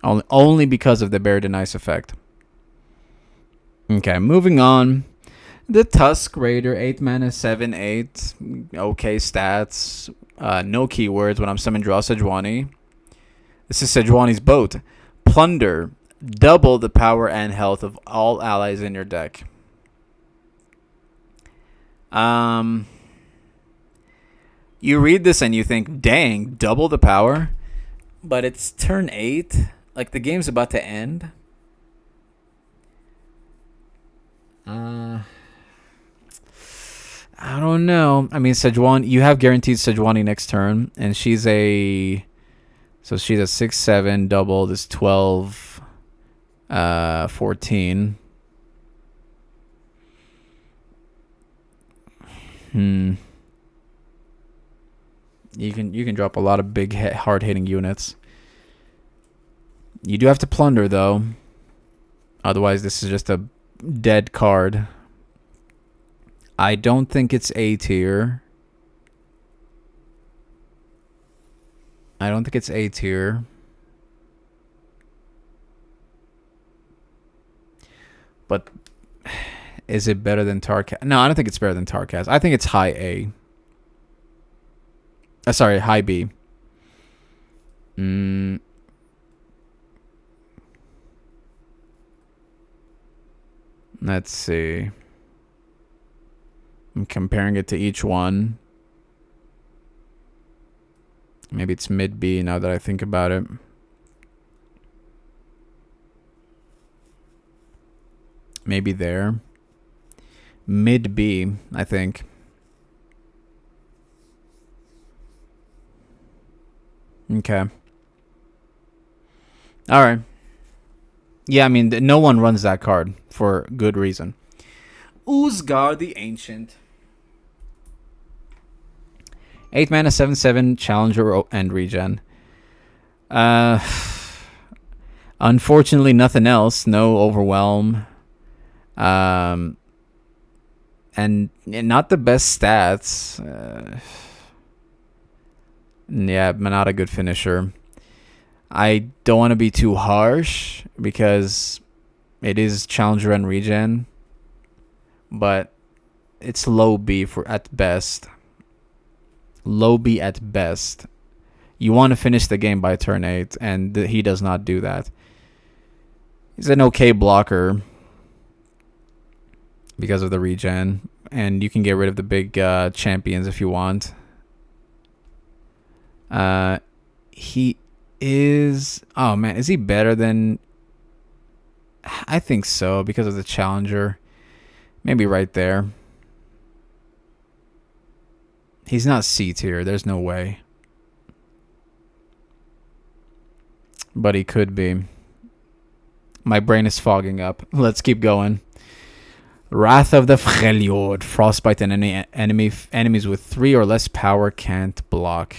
Only because of the Buried in Ice effect. Okay, moving on. The Tusk Raider, 8 mana, 7/8. Okay stats. No keywords. When I'm summoned, draw Sejuani. This is Sejuani's boat. Plunder. Double the power and health of all allies in your deck. You read this and you think, dang, double the power? But it's turn 8. Like, the game's about to end. I don't know. I mean, Sejuani, you have guaranteed Sejuani next turn, and she's a 6/7 double. This 12, 14. You can drop a lot of big hard hitting units. You do have to plunder though. Otherwise, this is just a dead card. I don't think it's A tier. But is it better than Tarkas? No, I don't think it's better than Tarkas. I think it's high A. Sorry, high B. Let's see. I'm comparing it to each one. Maybe it's mid B now that I think about it. Maybe there. Mid B, I think. Okay. All right. Yeah, I mean, no one runs that card for good reason. Uzgar the Ancient. 8 mana, 7/7, Challenger and Regen. Unfortunately, nothing else. No Overwhelm. And not the best stats. Yeah, but not a good finisher. I don't want to be too harsh because it is Challenger and Regen, but it's low B at best. Low B at best. You want to finish the game by turn 8, and he does not do that. He's an okay blocker because of the regen, and you can get rid of the big champions if you want. He is... Oh, man. Is he better than... I think so, because of the Challenger. Maybe right there. He's not C tier. There's no way. But he could be. My brain is fogging up. Let's keep going. Wrath of the Freljord. Frostbite and enemies with 3 or less power can't block.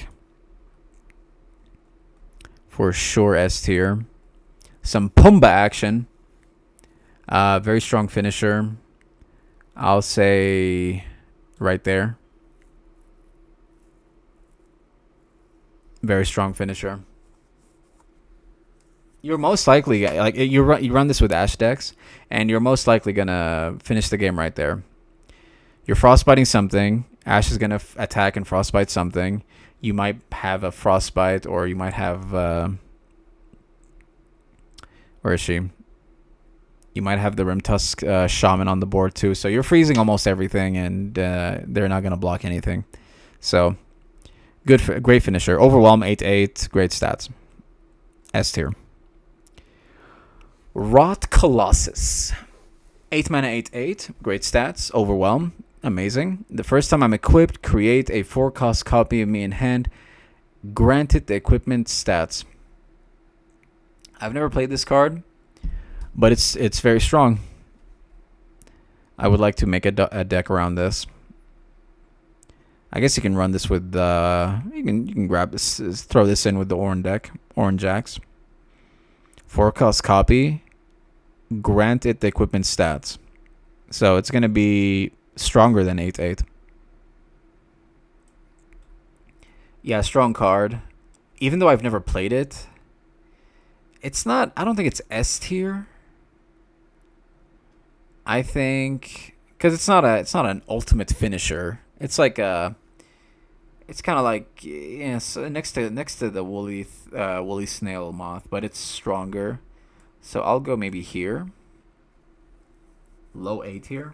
For sure S tier. Some Pumbaa action. Very strong finisher. I'll say right there. Very strong finisher. You're most likely, like, you run this with Ash decks, and you're most likely gonna finish the game right there. You're frostbiting something. Ash is gonna attack and frostbite something. You might have a frostbite, or you might have where is she? You might have the Rimtusk Shaman on the board too. So you're freezing almost everything, and they're not going to block anything. So great finisher. Overwhelm 8/8, great stats. S tier. Rot Colossus. 8 mana 8/8, great stats. Overwhelm, amazing. The first time I'm equipped, create a 4-cost copy of me in hand. Granted the equipment stats. I've never played this card, but it's very strong. I would like to make a deck around this. I guess you can run this with you can grab this, throw this in with the Orange Jacks. 4-cost copy. Grant it the equipment stats. So it's gonna be stronger than 8/8. Yeah, strong card. Even though I've never played it, it's not. I don't think it's S tier. I think because it's not an ultimate finisher. It's like a. It's kind of like next to the woolly snail moth, but it's stronger. So I'll go maybe here. Low A tier.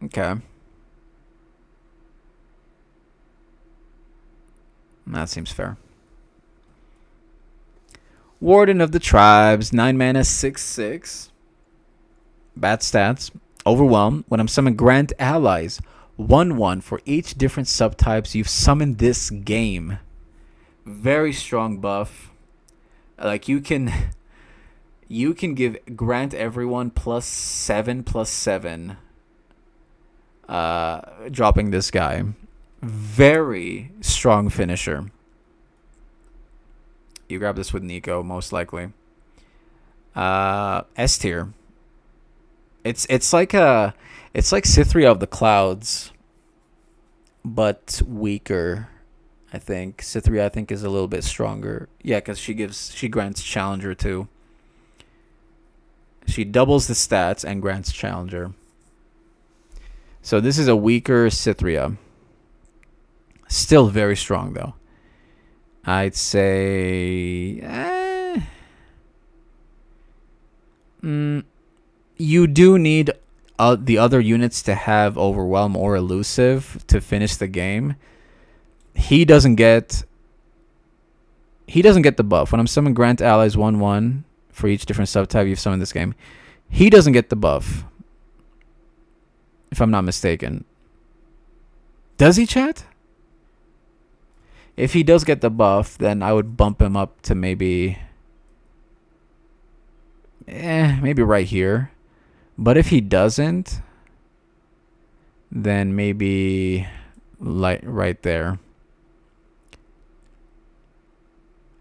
Okay. That seems fair. Warden of the Tribes, 9 mana, 6/6. Bad stats. Overwhelm. When I'm summoned, grant allies 1/1 for each different subtypes you've summoned this game. Very strong buff. Like you can grant everyone +7/+7. Dropping this guy. Very strong finisher. You grab this with Nico, most likely. S tier. It's like Cythria of the Clouds, but weaker. I think Cythria is a little bit stronger. Yeah, because she grants Challenger too. She doubles the stats and grants Challenger. So this is a weaker Cythria. Still very strong though. I'd say you do need the other units to have Overwhelm or Elusive to finish the game. He doesn't get the buff. When I'm summoning grant allies 1/1 for each different subtype you've summoned this game, he doesn't get the buff. If I'm not mistaken. Does he, chat? If he does get the buff, then I would bump him up to maybe right here. But if he doesn't, then maybe right there.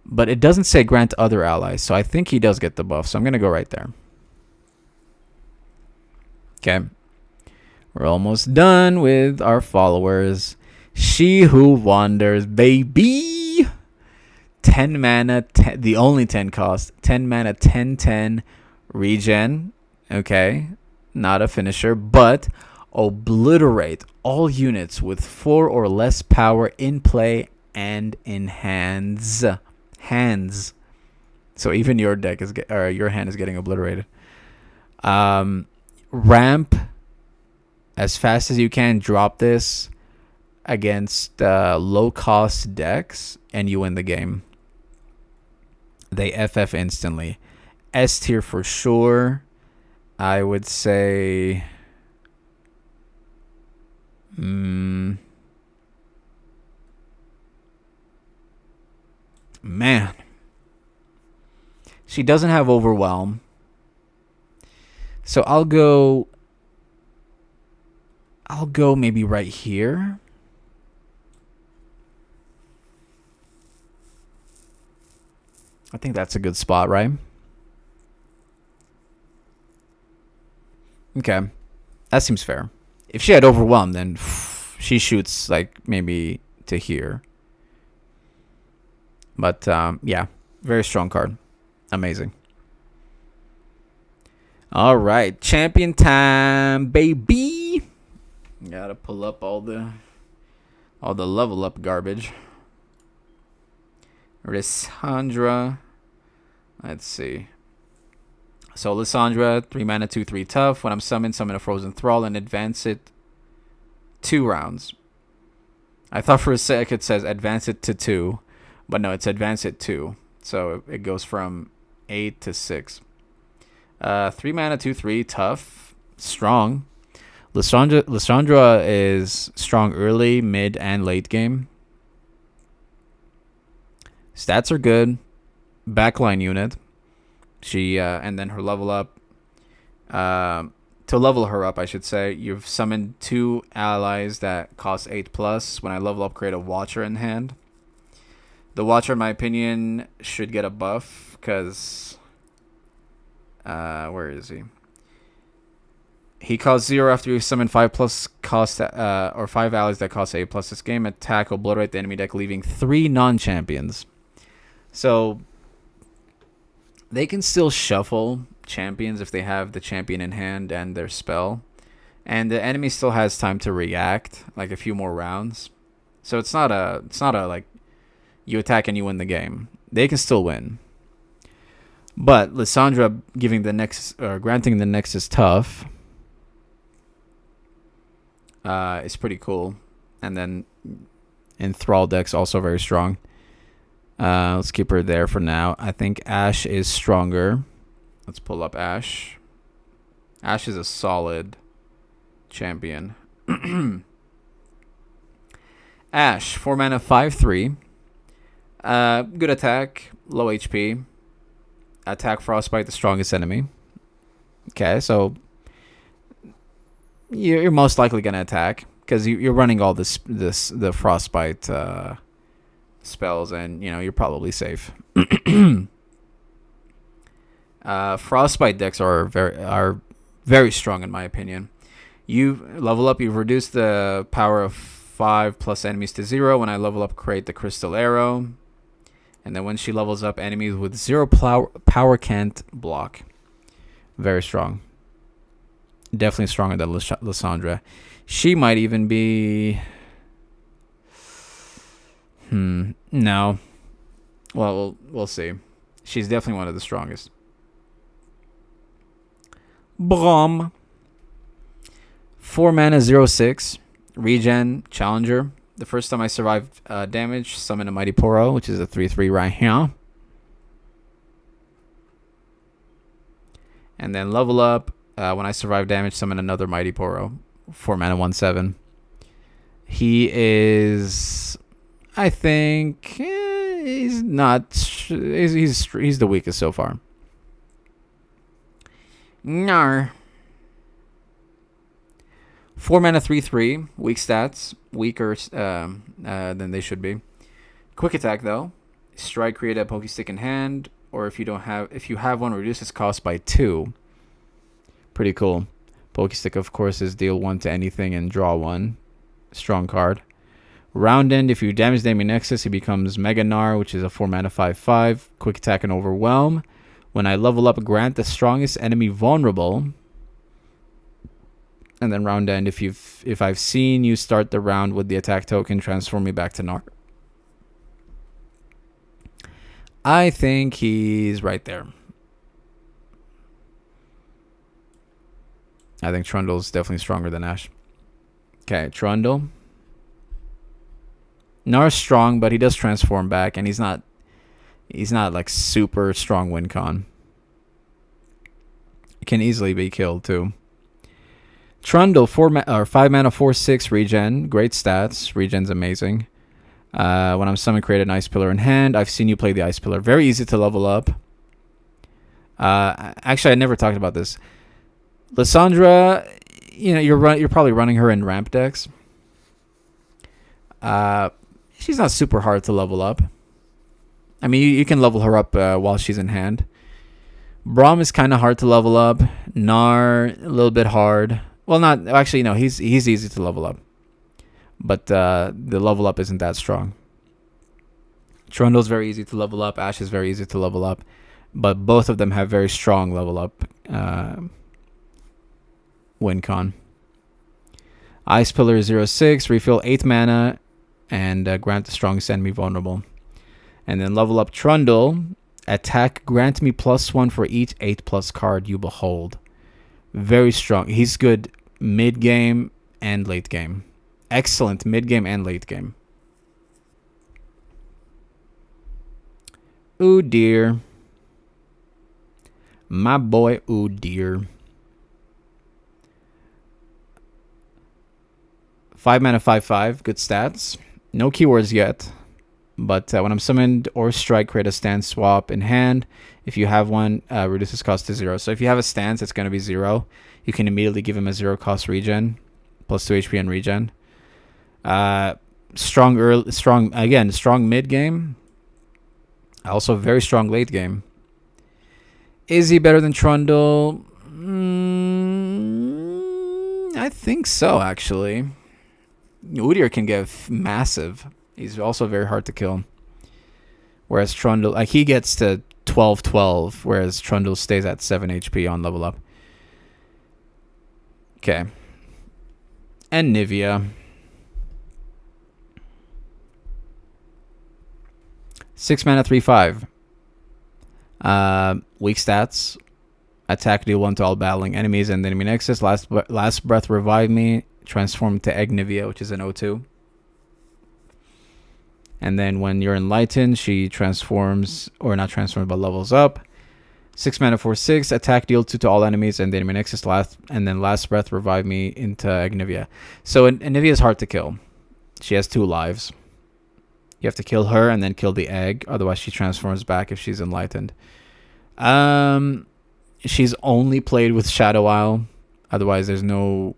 But it doesn't say grant other allies, so I think he does get the buff. So I'm going to go right there. Okay. We're almost done with our followers. She Who Wanders, baby. 10 mana, the only 10 cost. 10 mana, 10/10 regen. Okay. Not a finisher, but obliterate all units with 4 or less power in play and in hands. Hands. So even your deck your hand is getting obliterated. Ramp as fast as you can. Drop this against low cost decks, and you win the game. They FF instantly. S tier for sure. I would say. Man. She doesn't have Overwhelm. So I'll go maybe right here. I think that's a good spot, right? Okay. That seems fair. If she had Overwhelm, then she shoots like maybe to here. But yeah, very strong card. Amazing. All right, champion time, baby. Gotta pull up all the level up garbage. Lissandra. Let's see. So Lissandra, 3 mana, 2/3 tough. When I'm summoned, summon a Frozen Thrall and advance it 2 rounds. I thought for a sec it says advance it to 2, but no, it's advance it 2. So it goes from 8 to 6. 3 mana, 2/3 tough, strong. Lissandra is strong early, mid, and late game. Stats are good. Backline unit. She and then her level up. To level her up, I should say, you've summoned 2 allies that cost 8+. When I level up, create a Watcher in hand. The Watcher, in my opinion, should get a buff because where is he? He costs 0 after you summon 5+ cost or 5 allies that cost 8+. This game attack will obliterate the enemy deck, leaving 3 non-champions. So they can still shuffle champions if they have the champion in hand and their spell, and the enemy still has time to react, like a few more rounds. So it's not a like you attack and you win the game. They can still win. But Lissandra giving the next or granting the Nexus tough is pretty cool. And then Enthrall deck's also very strong. Let's keep her there for now. I think Ashe is stronger. Let's pull up Ashe. Ashe is a solid champion. Ashe, 4 mana, 5/3. Good attack, low HP. Attack Frostbite, the strongest enemy. Okay, so you're most likely gonna attack because you're running all the Frostbite spells, and you're probably safe. Frostbite decks are very strong in my opinion. You level up, you've reduced the power of 5+ enemies to 0. When I level up, create the Crystal Arrow. And then when she levels up, enemies with 0 power can't block. Very strong. Definitely stronger than Lissandra. She might even be... No. Well, we'll see. She's definitely one of the strongest. Brom. 4 mana, 0/6. Regen, Challenger. The first time I survived damage, summon a Mighty Poro, which is a 3/3 right here. And then level up. When I survive damage, summon another Mighty Poro. 4 mana, 1/7. He is... I think he's not... He's the weakest so far. Nar. 4 mana, 3/3. Weak stats. Weaker than they should be. Quick attack though. Strike, create a Pokestick in hand, or if you have one, reduce its cost by 2. Pretty cool. Pokestick, of course, is deal 1 to anything and draw 1. Strong card. Round end, if you damage the enemy Nexus, he becomes Mega Gnar, which is a 4 mana 5/5. Quick attack and overwhelm. When I level up, grant the strongest enemy vulnerable. And then round end, if I've seen you start the round with the attack token, transform me back to Gnar. I think he's right there. I think Trundle's definitely stronger than Ashe. Okay, Trundle. Gnar's strong, but he does transform back, and he's not like super strong win con. He can easily be killed too. Trundle, 5 mana, 4/6 regen. Great stats. Regen's amazing. When I'm summoned, create an Ice Pillar in hand. I've seen you play the Ice Pillar. Very easy to level up. Actually, I never talked about this. Lissandra, you're probably running her in ramp decks. She's not super hard to level up. I mean, you can level her up while she's in hand. Braum is kind of hard to level up. Gnar, a little bit hard. Well, not actually. No, he's easy to level up, but the level up isn't that strong. Trundle's very easy to level up. Ashe is very easy to level up, but both of them have very strong level up win con. Ice Pillar 0/6, refill 8 mana, and grant the strongest enemy vulnerable. And then level up Trundle. Attack, grant me +1 for each 8+ card you behold. Very strong. He's good mid game and late game. Excellent mid game and late game. Ooh dear. My boy, ooh dear. 5 mana, 5/5. Good stats. No keywords yet. But when I'm summoned or strike, create a stance swap in hand. If you have one, reduces cost to 0. So if you have a stance, it's going to be 0. You can immediately give him a 0 cost regen. +2 HP and regen. Strong mid game. Also very strong late game. Is he better than Trundle? I think so, actually. Udyr can get massive. He's also very hard to kill. Whereas Trundle, like, he gets to 12/12, whereas Trundle stays at 7 HP on level up. Okay. And Nivea. 6 mana, 3/5. Weak stats. Attack, deal 1 to all battling enemies and enemy nexus. Last breath, revive me. Transform to Nivea, which is an 0/2. And then when you're enlightened, she transforms, or not transforms, but levels up. 6 mana, 4/6. Attack, deal 2 to all enemies and the enemy nexus. Last breath, revive me into Nivea. So Nivea is hard to kill. She has 2 lives. You have to kill her and then kill the egg. Otherwise, she transforms back if she's enlightened. She's only played with Shadow Isle. Otherwise, there's no,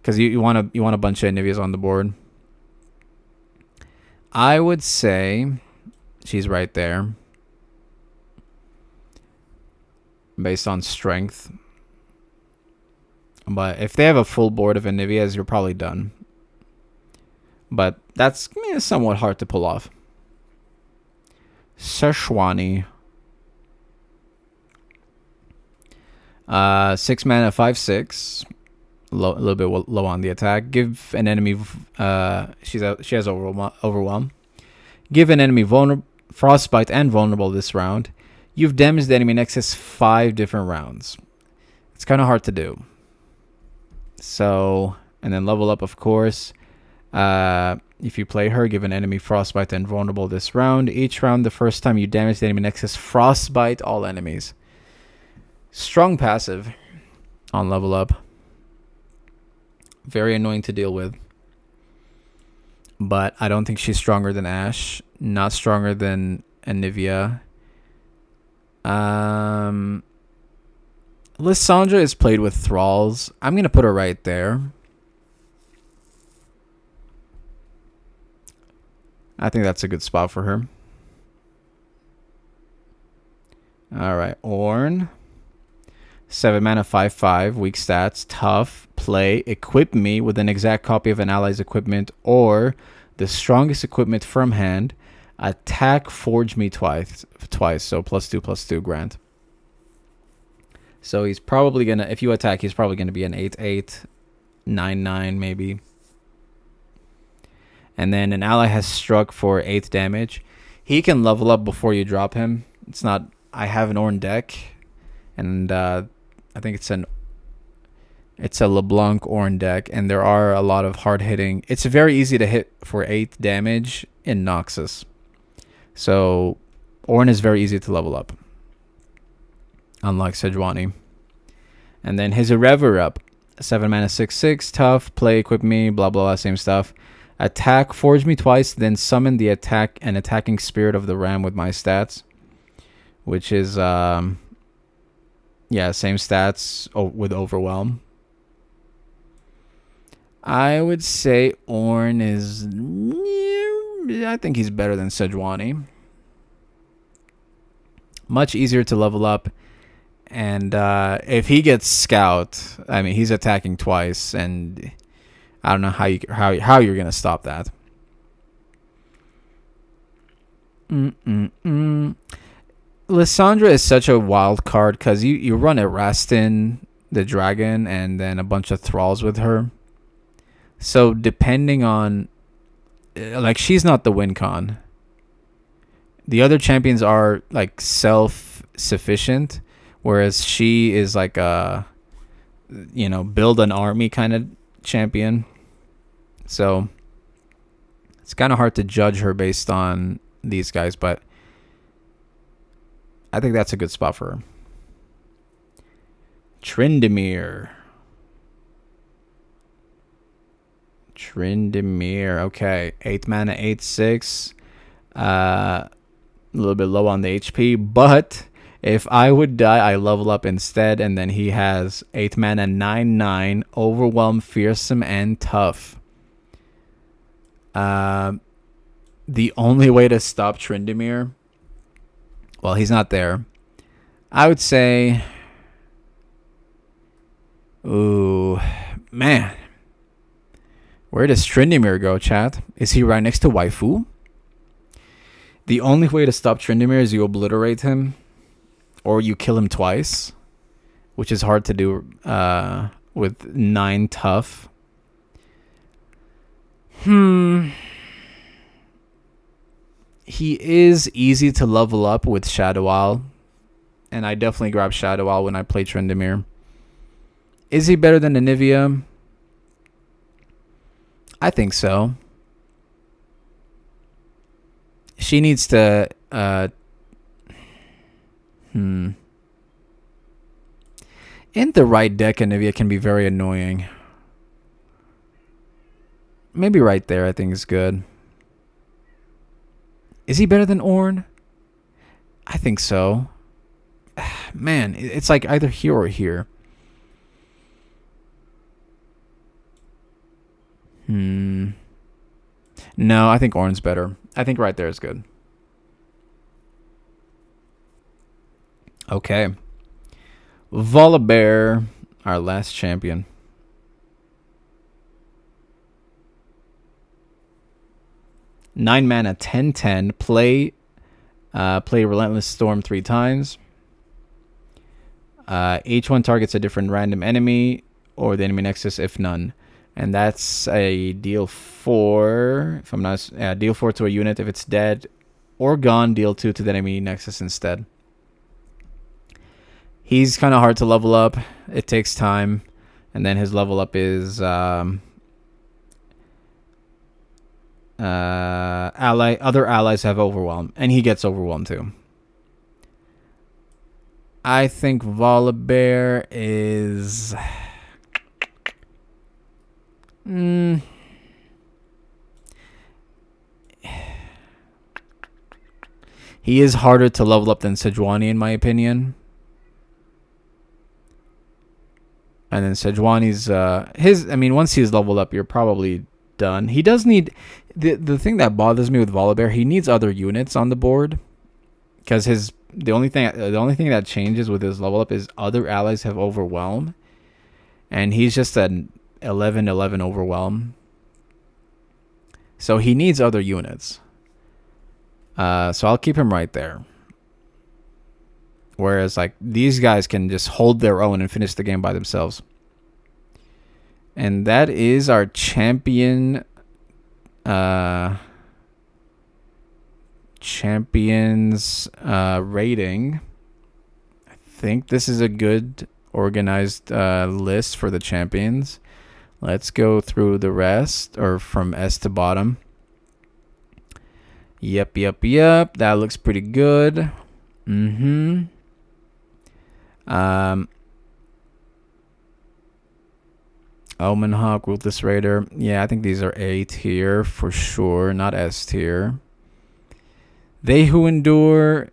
because you want a bunch of Niveas on the board. I would say she's right there based on strength. But if they have a full board of Anivias, you're probably done. But that's somewhat hard to pull off. Seshwani. 6 mana, 5/6. A little bit low on the attack. Give an enemy. She has overwhelm. Give an enemy frostbite and vulnerable this round. You've damaged the enemy nexus 5 different rounds. It's kind of hard to do. So, and then level up, of course. If you play her, give an enemy frostbite and vulnerable this round. Each round, the first time you damage the enemy nexus, frostbite all enemies. Strong passive on level up. Very annoying to deal with. But I don't think she's stronger than Ashe. Not stronger than Anivia. Lissandra is played with Thralls. I'm going to put her right there. I think that's a good spot for her. Alright, Ornn. 7 mana, 5/5, weak stats, tough, play, equip me with an exact copy of an ally's equipment or the strongest equipment from hand, attack, forge me twice, so +2/+2 grant. So he's probably gonna, if you attack, he's probably gonna be an 8/8, 9/9 maybe. And then an ally has struck for 8 damage. He can level up before you drop him. It's not, I have an Ornn deck, and I think it's a LeBlanc Ornn deck, and there are a lot of hard hitting. It's very easy to hit for 8 damage in Noxus. So Ornn is very easy to level up, unlike Sejuani. And then his Irrever up. 7 mana, 6/6, tough, play, equip me, blah blah blah, same stuff. Attack, forge me twice, then summon the attacking spirit of the ram with my stats, which is yeah, same stats with overwhelm. I would say Ornn is, I think he's better than Sejuani. Much easier to level up, and if he gets Scout, I mean, he's attacking twice, and I don't know how you're gonna stop that. Lissandra is such a wild card because you run Erastin, the dragon, and then a bunch of thralls with her. So depending on, like, she's not the win con. The other champions are like self-sufficient, whereas she is like a, build an army kind of champion. So it's kind of hard to judge her based on these guys, but I think that's a good spot for her. Tryndamere. Okay. 8 mana, 8/6. A little bit low on the HP, but if I would die, I level up instead, and then he has 8 mana, 9/9, Overwhelm, Fearsome, and Tough. The only way to stop Tryndamere, well, he's not there. I would say, ooh, man. Where does Tryndamere go, chat? Is he right next to Waifu? The only way to stop Tryndamere is you obliterate him, or you kill him twice, which is hard to do with 9 Tough. He is easy to level up with Shadow Owl, and I definitely grab Shadow Owl when I play Tryndamere. Is he better than Anivia? I think so. She needs to in the right deck, Anivia can be very annoying. Maybe right there I think is good. Is he better than Ornn? I think so. Man, it's like either here or here. No, I think Ornn's better. I think right there is good. Okay. Volibear, our last champion. Nine mana, 10/10. Play Relentless Storm 3 times. Each one targets a different random enemy or the enemy nexus if none. And that's a deal 4. If I'm not, deal 4 to a unit if it's dead or gone. Deal 2 to the enemy nexus instead. He's kind of hard to level up. It takes time, and then his level up is other allies have overwhelm, and he gets overwhelmed too. I think Volibear is. He is harder to level up than Sejuani in my opinion. And then Sejuani's once he's leveled up, you're probably done. He does need the thing that bothers me with Volibear, he needs other units on the board. Because the only thing that changes with his level up is other allies have overwhelm. And he's just an 11/11 overwhelm. So he needs other units. So I'll keep him right there. Whereas like these guys can just hold their own and finish the game by themselves. And that is our champions rating. I think this is a good organized list for the champions. Let's go through the rest, or from S to bottom. Yep. That looks pretty good. Omen Hawk, Ruthless Raider. Yeah, I think these are A tier for sure, not S tier. They Who Endure.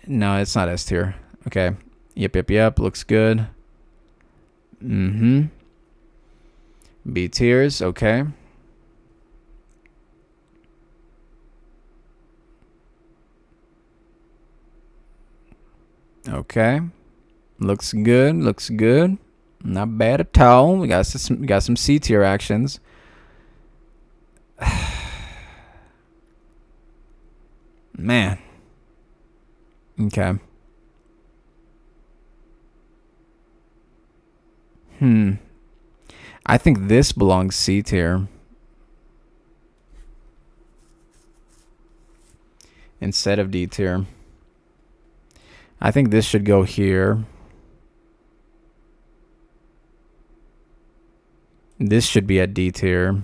No, it's not S tier. Okay. Yep. Looks good. B tiers. Okay. Okay. Looks good. Not bad at all. We got some C tier actions. Man. Okay. I think this belongs C tier. instead of D tier. I think this should go here. This should be at D tier.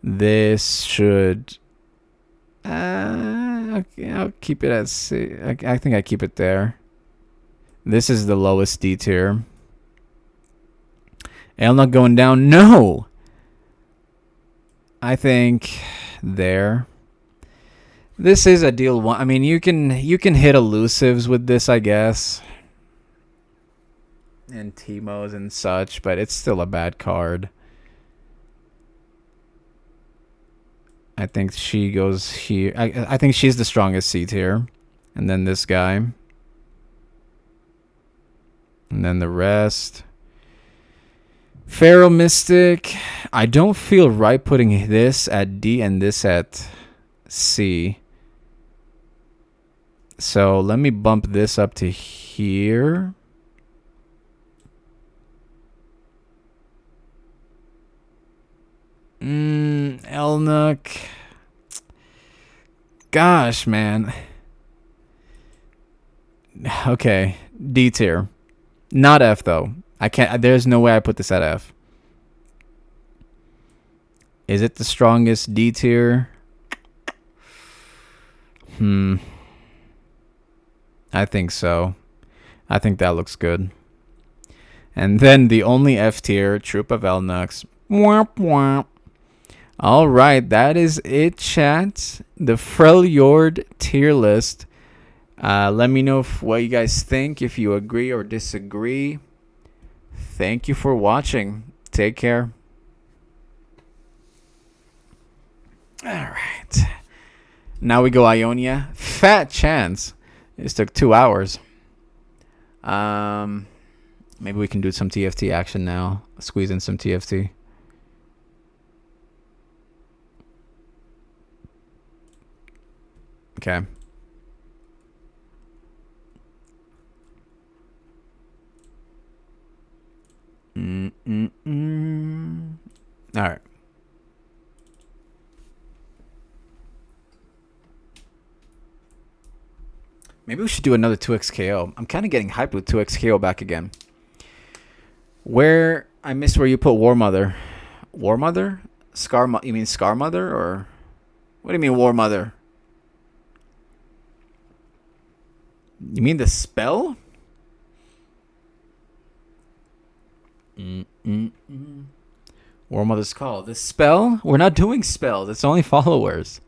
This should... okay, I'll keep it at C. I think I keep it there. This is the lowest D tier. Elnuk going down? No! I think there. This is a deal one. I mean, you can hit elusives with this, I guess. And Teemos and such, but it's still a bad card. I think she goes here. I think she's the strongest C tier. And then this guy. And then the rest. Pharaoh Mystic. I don't feel right putting this at D and this at C. So let me bump this up to here. Elnuk. Gosh, man. Okay, D tier. Not F though. I can't. There's no way I put this at F. Is it the strongest D tier? I think so. I think that looks good. And then the only F tier, Troop of Elnuks. Womp womp. All right, that is it, chat. The Freljord tier list. Let me know what you guys think, if you agree or disagree. Thank you for watching. Take care. All right. Now we go Ionia. Fat chance. This took 2 hours. Maybe we can do some TFT action now. Squeeze in some TFT. Okay. All right. Maybe we should do another 2x KO. I'm kind of getting hyped with 2x KO back again. Where I missed where you put War Mother. War Mother? You mean Scar Mother, or what do you mean War Mother? You mean the spell? War Mother's Call. The spell? We're not doing spells. It's only followers.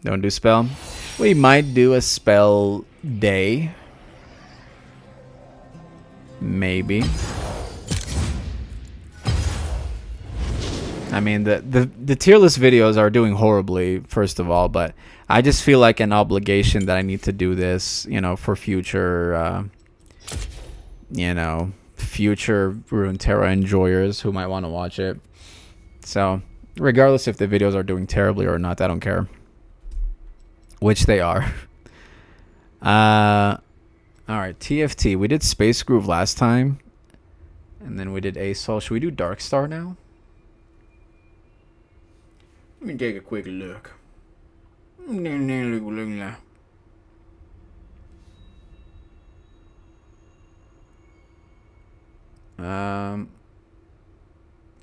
Don't do spell. We might do a spell day. Maybe. I mean, the tier list videos are doing horribly, first of all, but I just feel like an obligation that I need to do this, you know, for future, future Runeterra enjoyers who might want to watch it. So, regardless if the videos are doing terribly or not, I don't care. Which they are. Alright, TFT. We did Space Groove last time. And then we did ASOL. Should we do Dark Star now? Let me take a quick look.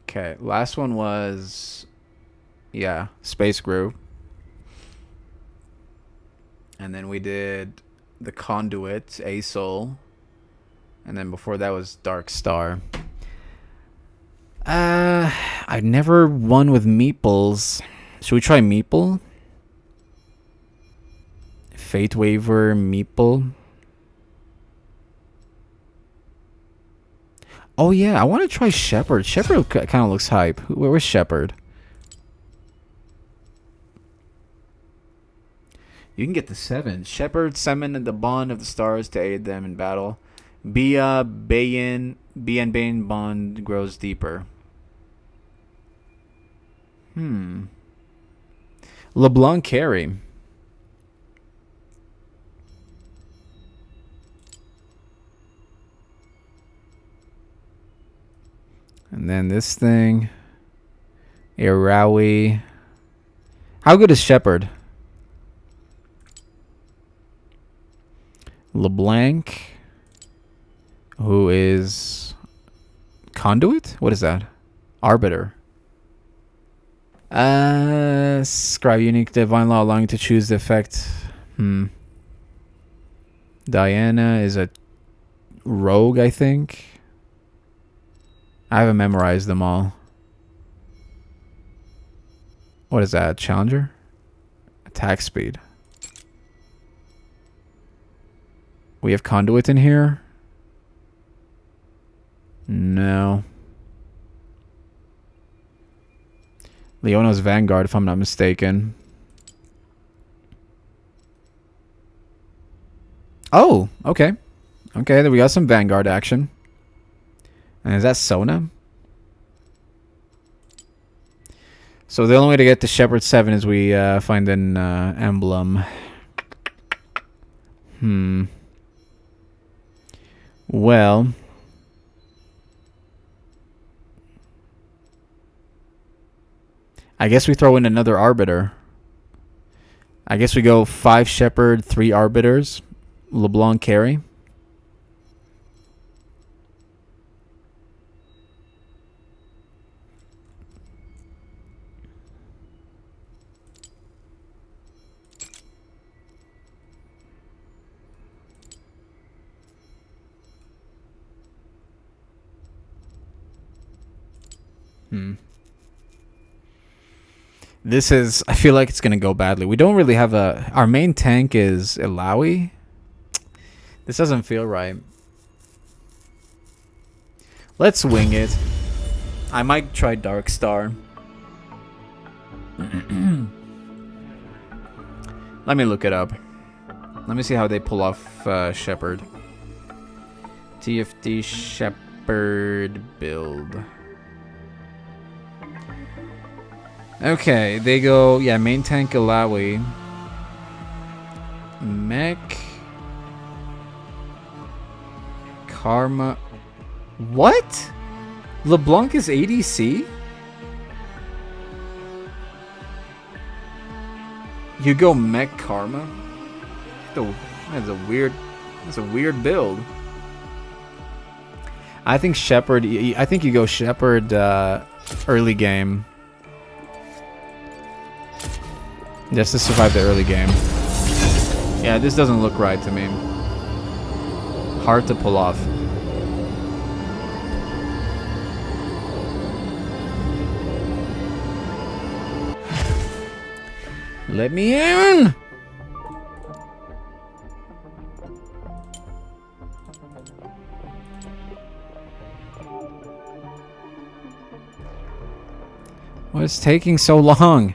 Okay, last one was, yeah, Space Groove. And then we did the Conduit, ASOL. And then before that was Dark Star. I've never won with Meeples. Should we try Meeple? Fate Waver, Meeple. Oh yeah, I want to try Shepherd. Shepherd kind of looks hype. Where's Shepherd? You can get the 7. Shepherd summon the bond of the stars to aid them in battle. Bia Bayan bond grows deeper. LeBlanc carry. And And then this thing. Irawi. How good is Shepherd? LeBlanc. Who is Conduit? What is that? Arbiter. Scribe unique divine law allowing you to choose the effect. Diana is a rogue, I think. I haven't memorized them all. What is that? Challenger? Attack speed. We have Conduit in here. No. Leona's Vanguard, if I'm not mistaken. Oh, okay. Okay, then we got some Vanguard action. And is that Sona? So the only way to get to Shepherd 7 is we find an emblem. Well... I guess we throw in another Arbiter. I guess we go 5 Shepherd, 3 Arbiters. LeBlanc carry. This is... I feel like it's going to go badly. We don't really have a... Our main tank is Ilawi. This doesn't feel right. Let's wing it. I might try Dark Star. Let me look it up. Let me see how they pull off Shepherd. TFT Shepherd build. Okay, they go, yeah, main tank Ilawi. Mech. Karma. What? LeBlanc is ADC? You go Mech Karma? That's a weird build. I think Shepherd, I think you go Shepherd early game. Just to survive the early game. Yeah, this doesn't look right to me. Hard to pull off. Let me in! What's taking so long?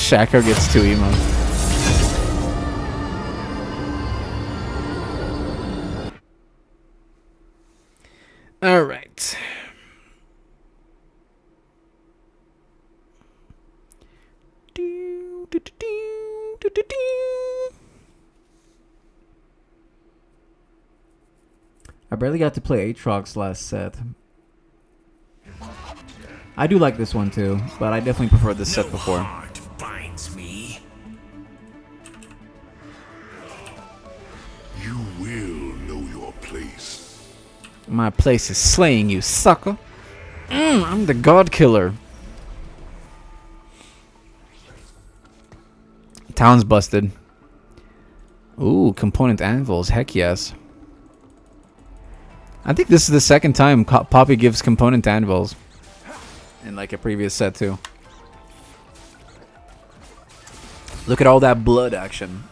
Shaco gets 2 emotes. All right. I barely got to play Aatrox last set. I do like this one too, but I definitely preferred this set before. Me. You will know your place. My place is slaying you, sucker. I'm the god killer. Town's busted. Ooh, component anvils. Heck yes. I think this is the second time Poppy gives component anvils. In like a previous set too. Look at all that blood action.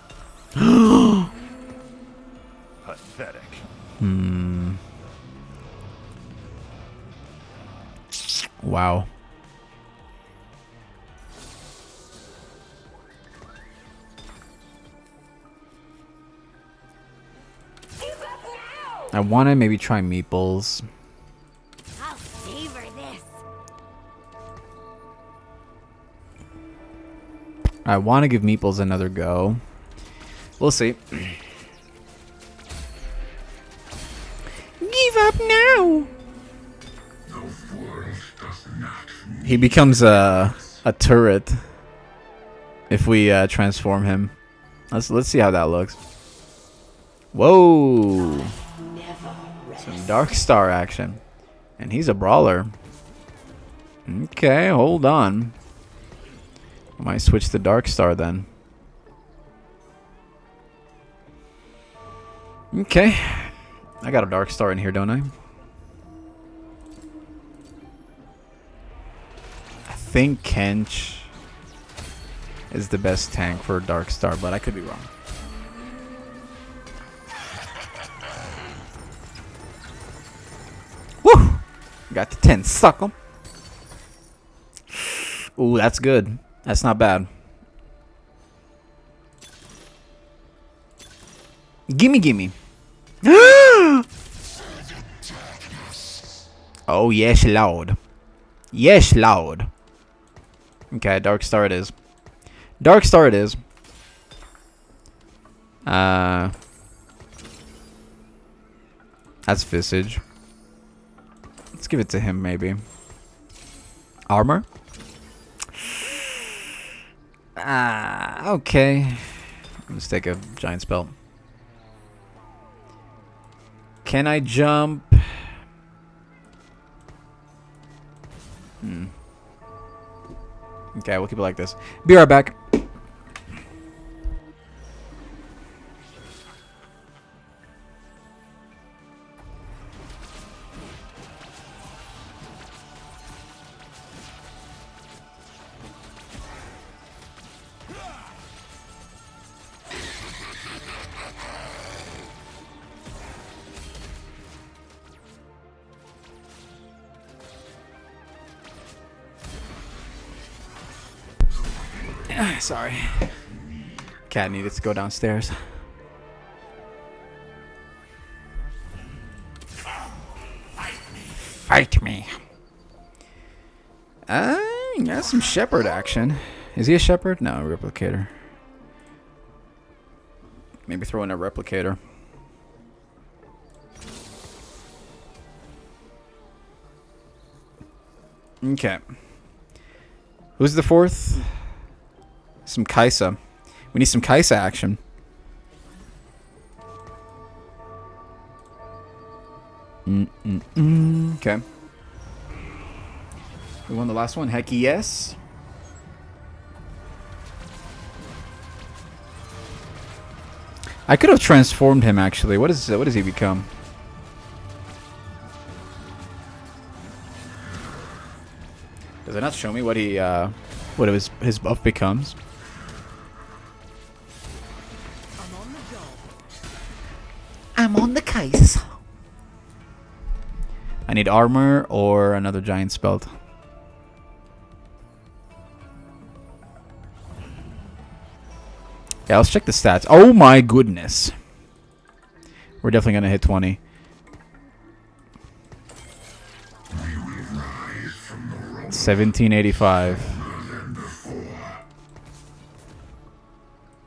Pathetic. Wow. I want to maybe try meatballs. I'll savor this. I want to give Meeples another go. We'll see. Give up now. He becomes a turret if we transform him. Let's see how that looks. Whoa! Some Dark Star action, and he's a brawler. Okay, hold on. I might switch to Dark Star then. Okay, I got a Dark Star in here, don't I? I think Kench is the best tank for Dark Star, but I could be wrong. Woo! Got the 10. Suck 'em. Ooh, that's good. That's not bad. Gimme, gimme. Oh, yes, Lord. Yes, Lord. Okay, Dark Star it is. Dark Star it is. That's Visage. Let's give it to him, maybe. Armor? Okay. Let's take a giant spell. Can I jump? Okay, we'll keep it like this. Be right back. Sorry. Cat needed to go downstairs. Fight me. Got some shepherd action. Is he a shepherd? No, a replicator. Maybe throw in a replicator. Okay. Who's the fourth? Some Kaisa. We need some Kaisa action. Okay. We won the last one. Heck yes. I could have transformed him actually. What does he become? Does it not show me what he what his buff becomes? I'm on the case. I need armor or another giant spell. Yeah, let's check the stats. Oh my goodness. We're definitely going to hit 20. $17.85.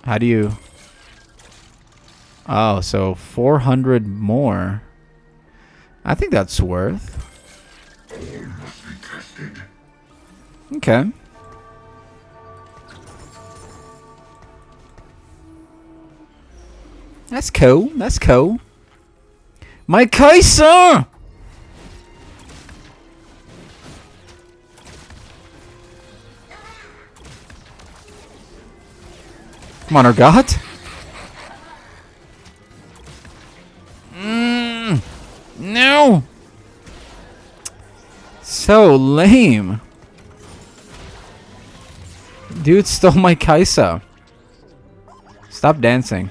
How do you... Oh, so 400 more. I think that's worth. Okay. That's cool. That's cool. My Kaisa! Come on, Urgot. No! So lame. Dude stole my Kaisa. Stop dancing.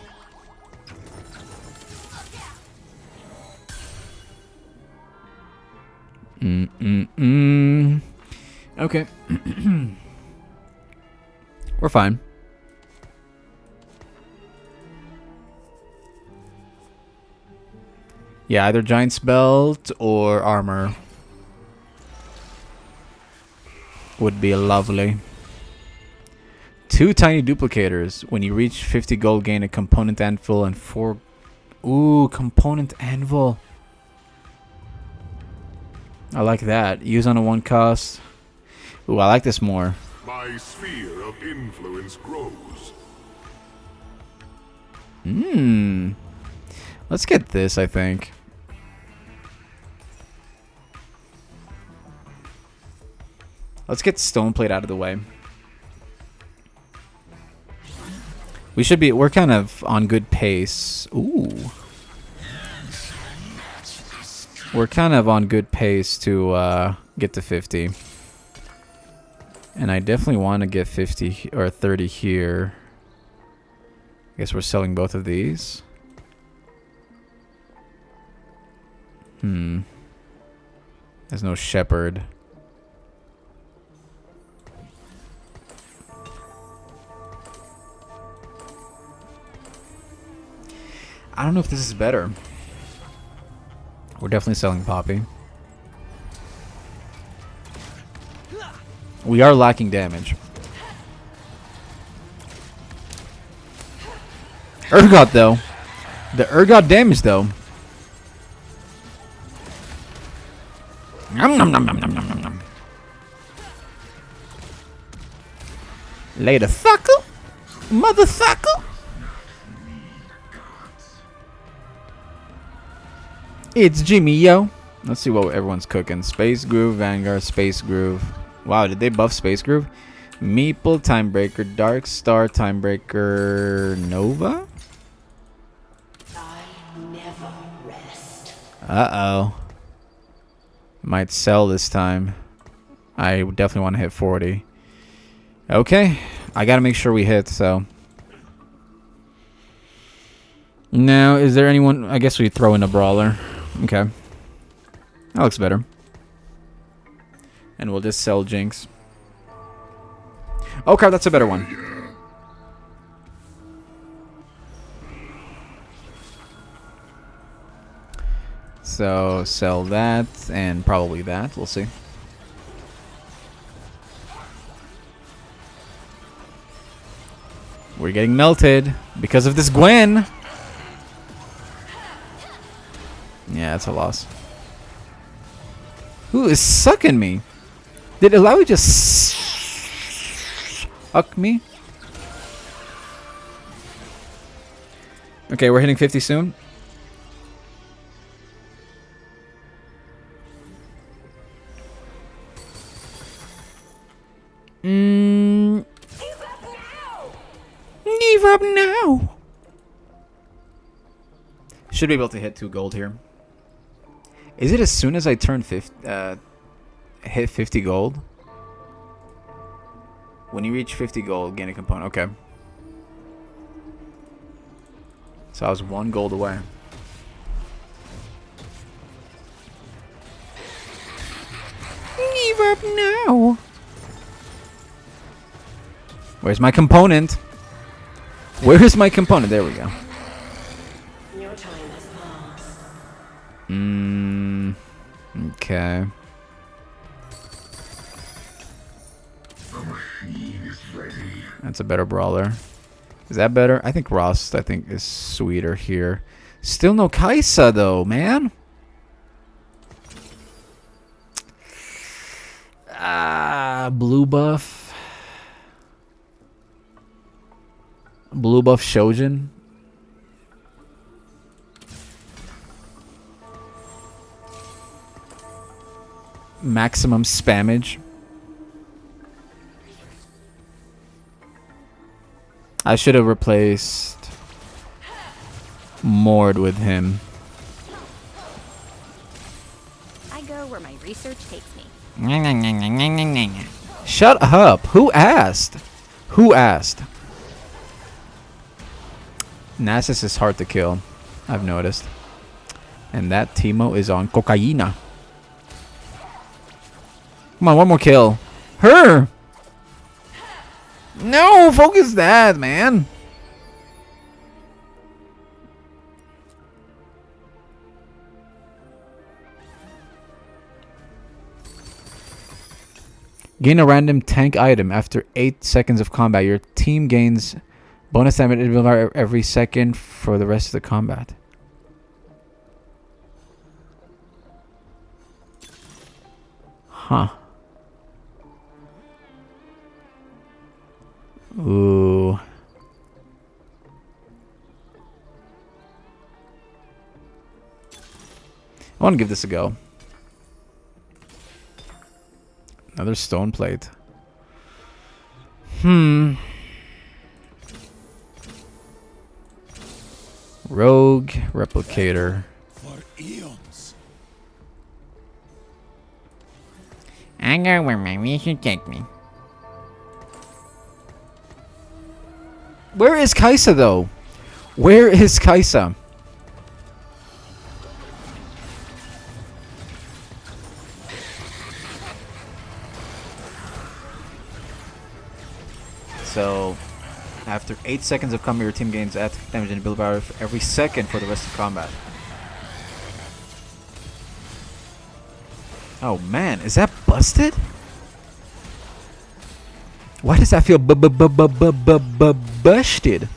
Okay. We're fine. Yeah, either Giant's Belt or armor would be lovely. 2 tiny duplicators. When you reach 50 gold, gain a component anvil and 4... Ooh, component anvil. I like that. Use on a 1 cost. Ooh, I like this more. My sphere of influence grows. Let's get this, I think. Let's get Stoneplate out of the way. We're kind of on good pace. Ooh. We're kind of on good pace to get to 50. And I definitely want to get 50 or 30 here. I guess we're selling both of these. There's no shepherd. I don't know if this is better. We're definitely selling Poppy. We are lacking damage. Urgot though. The Urgot damage though. Nom nom nom nom nom nom nom nom. Later, sucker. Motherfucker. It's Jimmy, yo. Let's see what everyone's cooking. Space Groove, Vanguard, Space Groove. Wow, did they buff Space Groove? Meeple, Timebreaker, Dark Star, Timebreaker, Nova? I never rest. Uh-oh. Might sell this time. I definitely want to hit 40. Okay. I gotta make sure we hit, so. Now, is there anyone... I guess we throw in a Brawler. Okay. That looks better. And we'll just sell Jinx. Oh crap, that's a better one. So, sell that, and probably that. We'll see. We're getting melted because of this Gwen. Yeah, that's a loss. Who is sucking me? Did Ilawi just suck me? Okay, we're hitting 50 soon. Give up now. Should be able to hit 2 gold here. Is it as soon as I turn hit 50 gold? When you reach 50 gold, gain a component. Okay. So I was 1 gold away. Give up now. Where's my component? Where is my component? There we go. Your time has passed. Okay. That's a better brawler. Is that better? I think Ross, is sweeter here. Still no Kaisa though, man. Blue buff. Blue buff Shojin. Maximum spammage. I should have replaced Mord with him. I go where my research takes me. Shut up. Who asked? Who asked? Nasus is hard to kill, I've noticed. And that Teemo is on cocaina. Come on, one more kill. Her! No, focus that, man. Gain a random tank item after 8 seconds of combat. Your team gains bonus damage every second for the rest of the combat. Huh. Ooh. I want to give this a go. Another stone plate. Rogue replicator. For eons. I go where my mission take me. Where is Kaisa though? Where is Kaisa? So, after 8 seconds of combat, your team gains attack damage and ability power every second for the rest of combat. Oh man, is that busted? Why does that feel busted?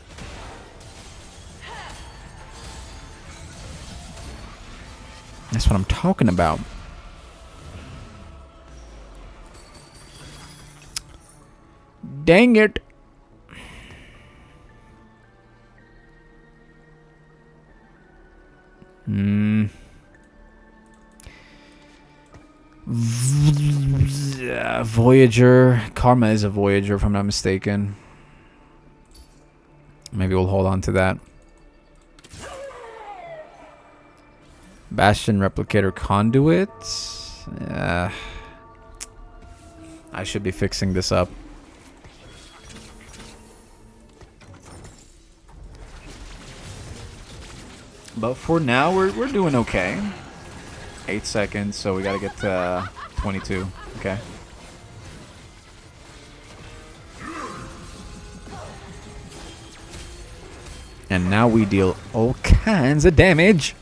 That's what I'm talking about. Dang it. Voyager. Karma is a Voyager, if I'm not mistaken. Maybe we'll hold on to that. Bastion Replicator Conduit. I should be fixing this up. But for now, we're doing okay. 8 seconds, so we gotta get to 22. Okay. And now we deal all kinds of damage.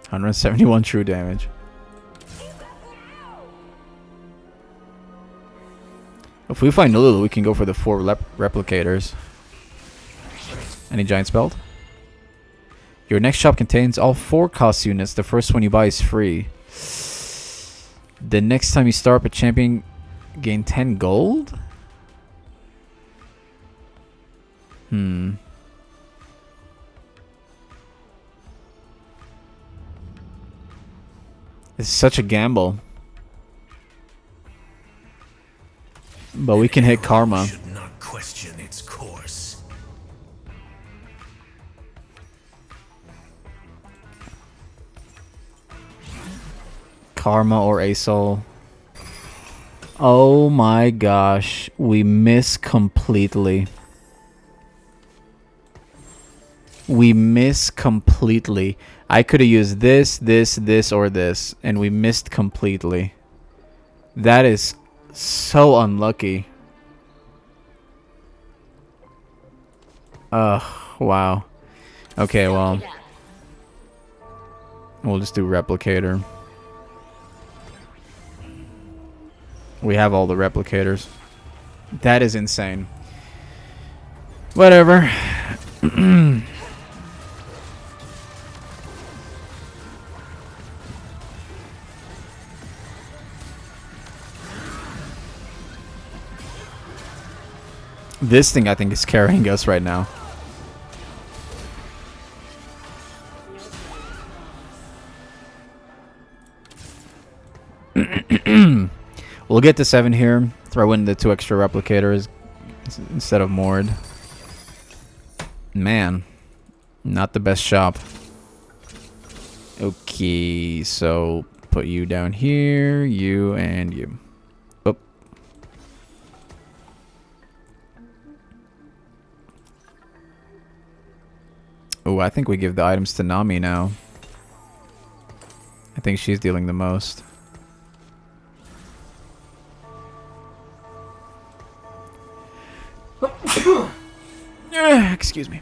$171 true damage. If we find Lulu, we can go for the 4 replicators. Any giant spelled? Your next shop contains all 4 cost units. The first one you buy is free. The next time you start up a champion, gain 10 gold? It's such a gamble. But we can hit Karma. Should not question its course. Karma or Asol. Oh my gosh. We miss completely. We miss completely. I could have used this, or this. And we missed completely. That is so unlucky. Wow. Okay, well. We'll just do Replicator. We have all the replicators. That is insane. Whatever. This thing, I think, is carrying us right now. We'll get to 7 here. Throw in the 2 extra replicators instead of Mord. Man, not the best shop. Okay, so put you down here, you and you. Oh. Oh, I think we give the items to Nami now. I think she's dealing the most. Excuse me.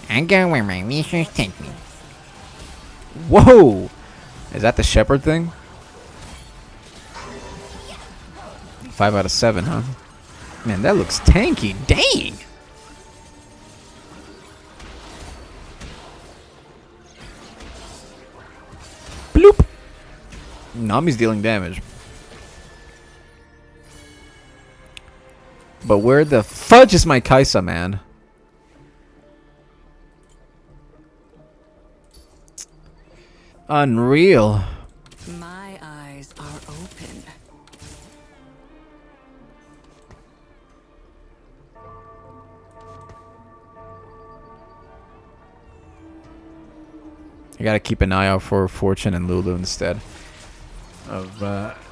I go where my research take me. Whoa! Is that the shepherd thing? 5 out of 7, huh? Man, that looks tanky. Dang! Bloop! Nami's dealing damage. But where the fudge is my Kaisa, man? Unreal. My eyes are open. I gotta keep an eye out for Fortune and Lulu instead of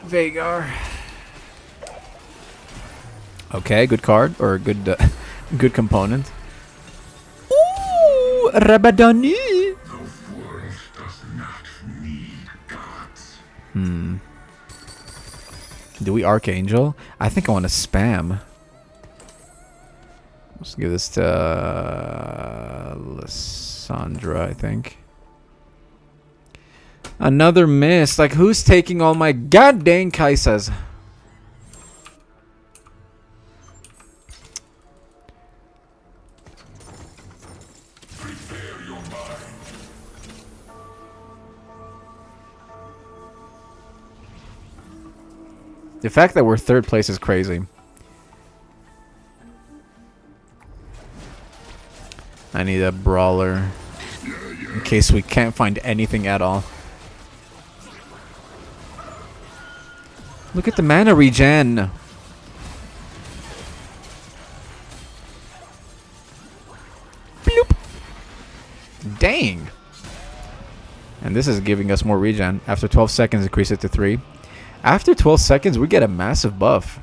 Vagar. Okay, good card or good good component. Ooh, Rabadani. Do we Archangel? I think I want to spam. Let's give this to Lysandra, I think. Another miss. Like, who's taking all my goddamn Kaisas? The fact that we're third place is crazy. I need a brawler in case we can't find anything at all. Look at the mana regen. Bloop. Dang. And this is giving us more regen. After 12 seconds, increase it to 3. After 12 seconds, we get a massive buff.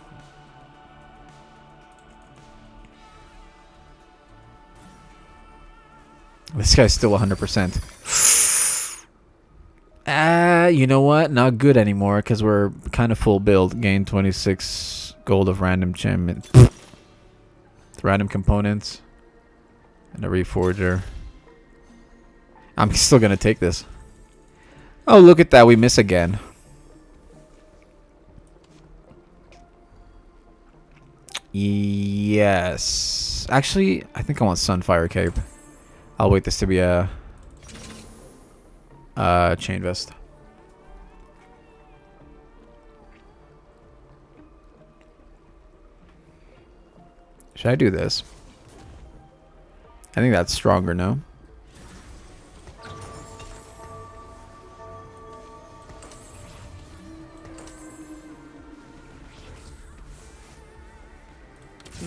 This guy's still 100%. You know what? Not good anymore because we're kind of full build. Gain 26 gold of random enchantment. Random components. And a reforger. I'm still going to take this. Oh, look at that. We miss again. Yes. Actually, I think I want Sunfire Cape. I'll wait this to be a chain vest. Should I do this? I think that's stronger, no?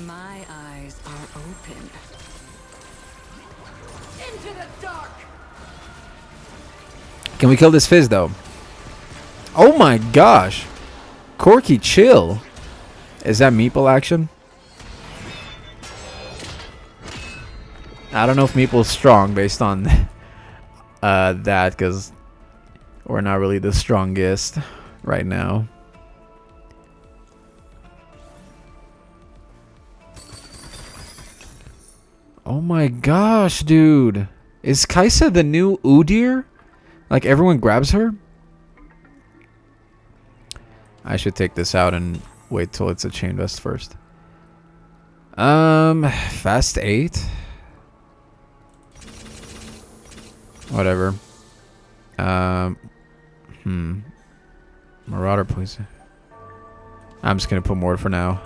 My eyes are open. Into the dark! Can we kill this Fizz, though? Oh my gosh! Corky, chill! Is that Meeple action? I don't know if Meeple's strong based on that, because we're not really the strongest right now. Oh my gosh, dude. Is Kaisa the new Udyr? Like, everyone grabs her? I should take this out and wait till it's a chain vest first. Fast 8? Whatever. Marauder, please. I'm just gonna put more for now.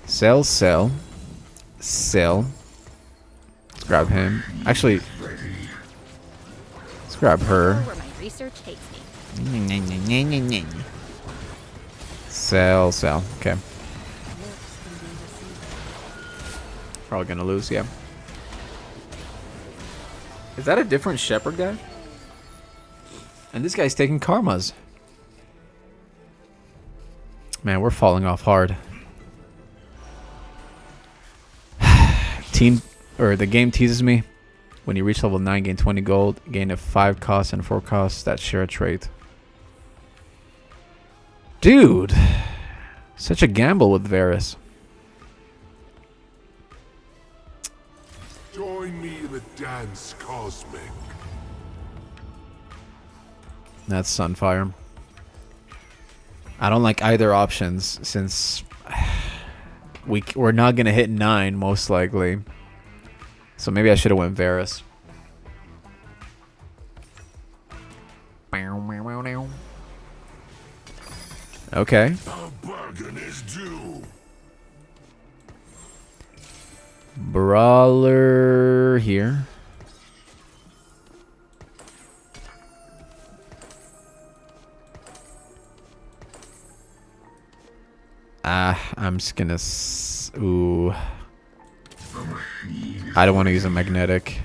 Sell. Let's grab him. Actually, let's grab her. Where my research takes me. Sell. Okay. Probably gonna lose, yeah. Is that a different shepherd guy? And this guy's taking karmas. Man, we're falling off hard. The game teases me. When you reach level 9, gain 20 gold. Gain a 5 cost and 4 cost that share a trait. Dude. Such a gamble with Varus. the dance cosmic. That's Sunfire. I don't like either options since we're not gonna hit 9 most likely. So maybe I should have went Varus. Okay. A bargain is due. Brawler here. I'm just gonna. Ooh. I don't want to use a magnetic.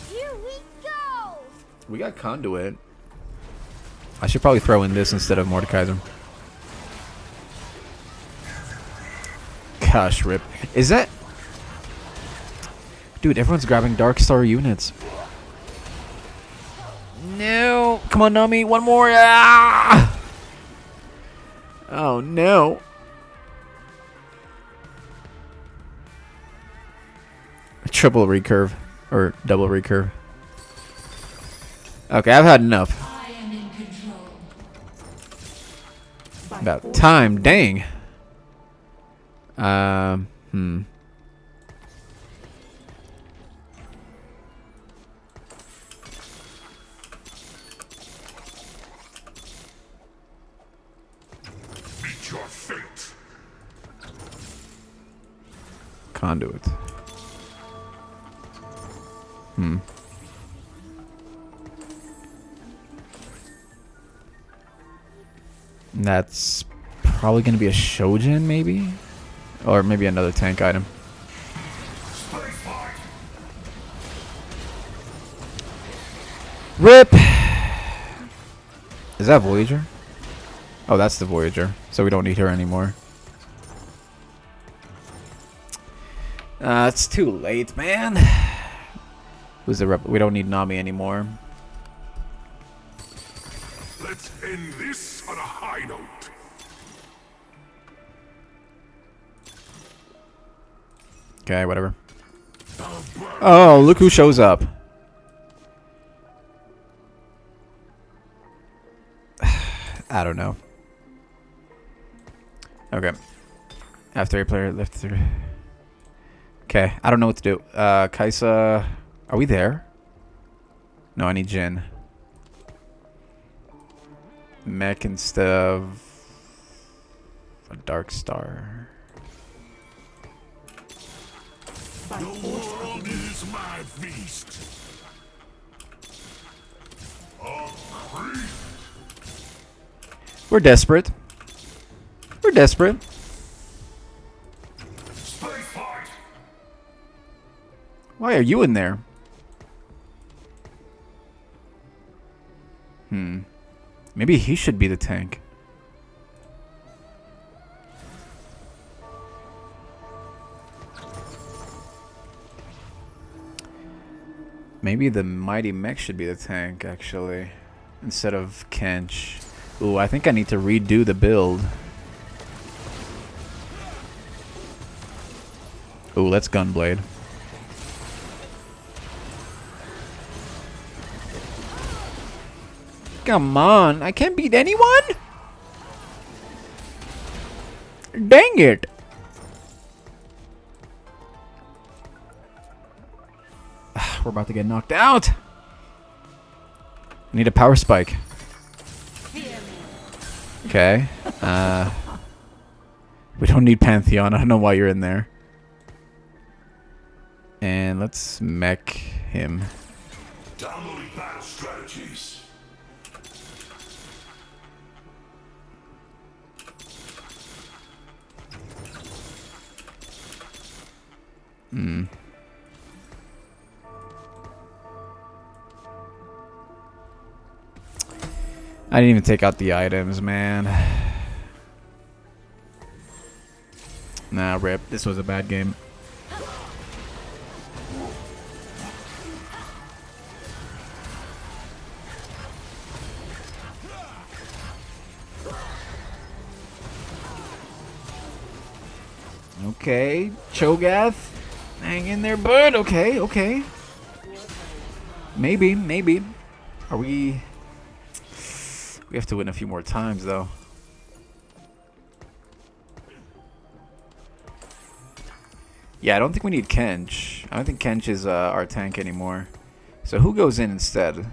Here we go! We got conduit. I should probably throw in this instead of Mordekaiser. Gosh, rip. Is that... Dude, everyone's grabbing Dark Star units. No. Come on, Nami. One more. Ah! Oh, no. Triple recurve. Or double recurve. Okay, I've had enough. About time. Dang. Meet your fate. Conduit. That's probably going to be a Shojin, maybe? Or maybe another tank item. RIP! Is that Voyager? Oh, that's the Voyager. So we don't need her anymore. It's too late, man. Who's the rep? We don't need Nami anymore. Let's end this on a high note. Okay, whatever. Oh, look who shows up. I don't know. Okay. After a player left through. Okay, I don't know what to do. Kaisa, are we there? No, I need Jin. Mech instead of a Dark Star. The world is my feast. We're desperate. We're desperate. Why are you in there? Maybe he should be the tank. Maybe the Mighty Mech should be the tank, actually. Instead of Kench. Ooh, I think I need to redo the build. Ooh, let's Gunblade. Come on, I can't beat anyone? Dang it. We're about to get knocked out. Need a power spike. Okay. We don't need Pantheon. I don't know why you're in there. And let's mech him. Downloading battle strategies. I didn't even take out the items, man. Nah, rip. This was a bad game. Okay, Cho'Gath, hang in there, bud. Okay, okay. Maybe, maybe. Are we? We have to win a few more times, though. Yeah, I don't think we need Kench. I don't think Kench is our tank anymore. So who goes in instead?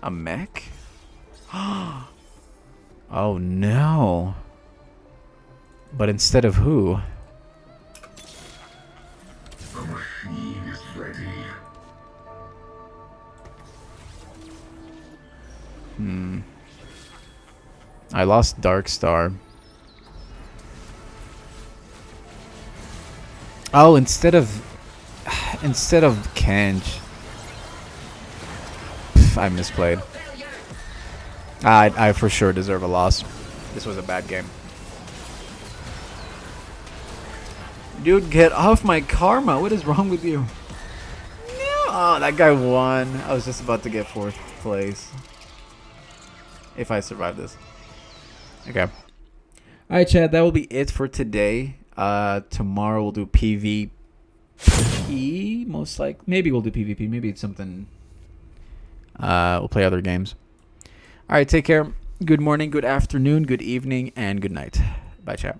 A mech? Oh no. But instead of who? The machine is ready. I lost Darkstar. Oh, instead of Kench. I misplayed. I for sure deserve a loss. This was a bad game. Dude, get off my karma. What is wrong with you? No. Oh, that guy won. I was just about to get 4th place. If I survive this. Okay. Alright, Chad. That will be it for today. Tomorrow we'll do PvP. Most likely. Maybe we'll do PvP. Maybe it's something... we'll play other games. Alright, take care. Good morning, good afternoon, good evening, and good night. Bye, chat.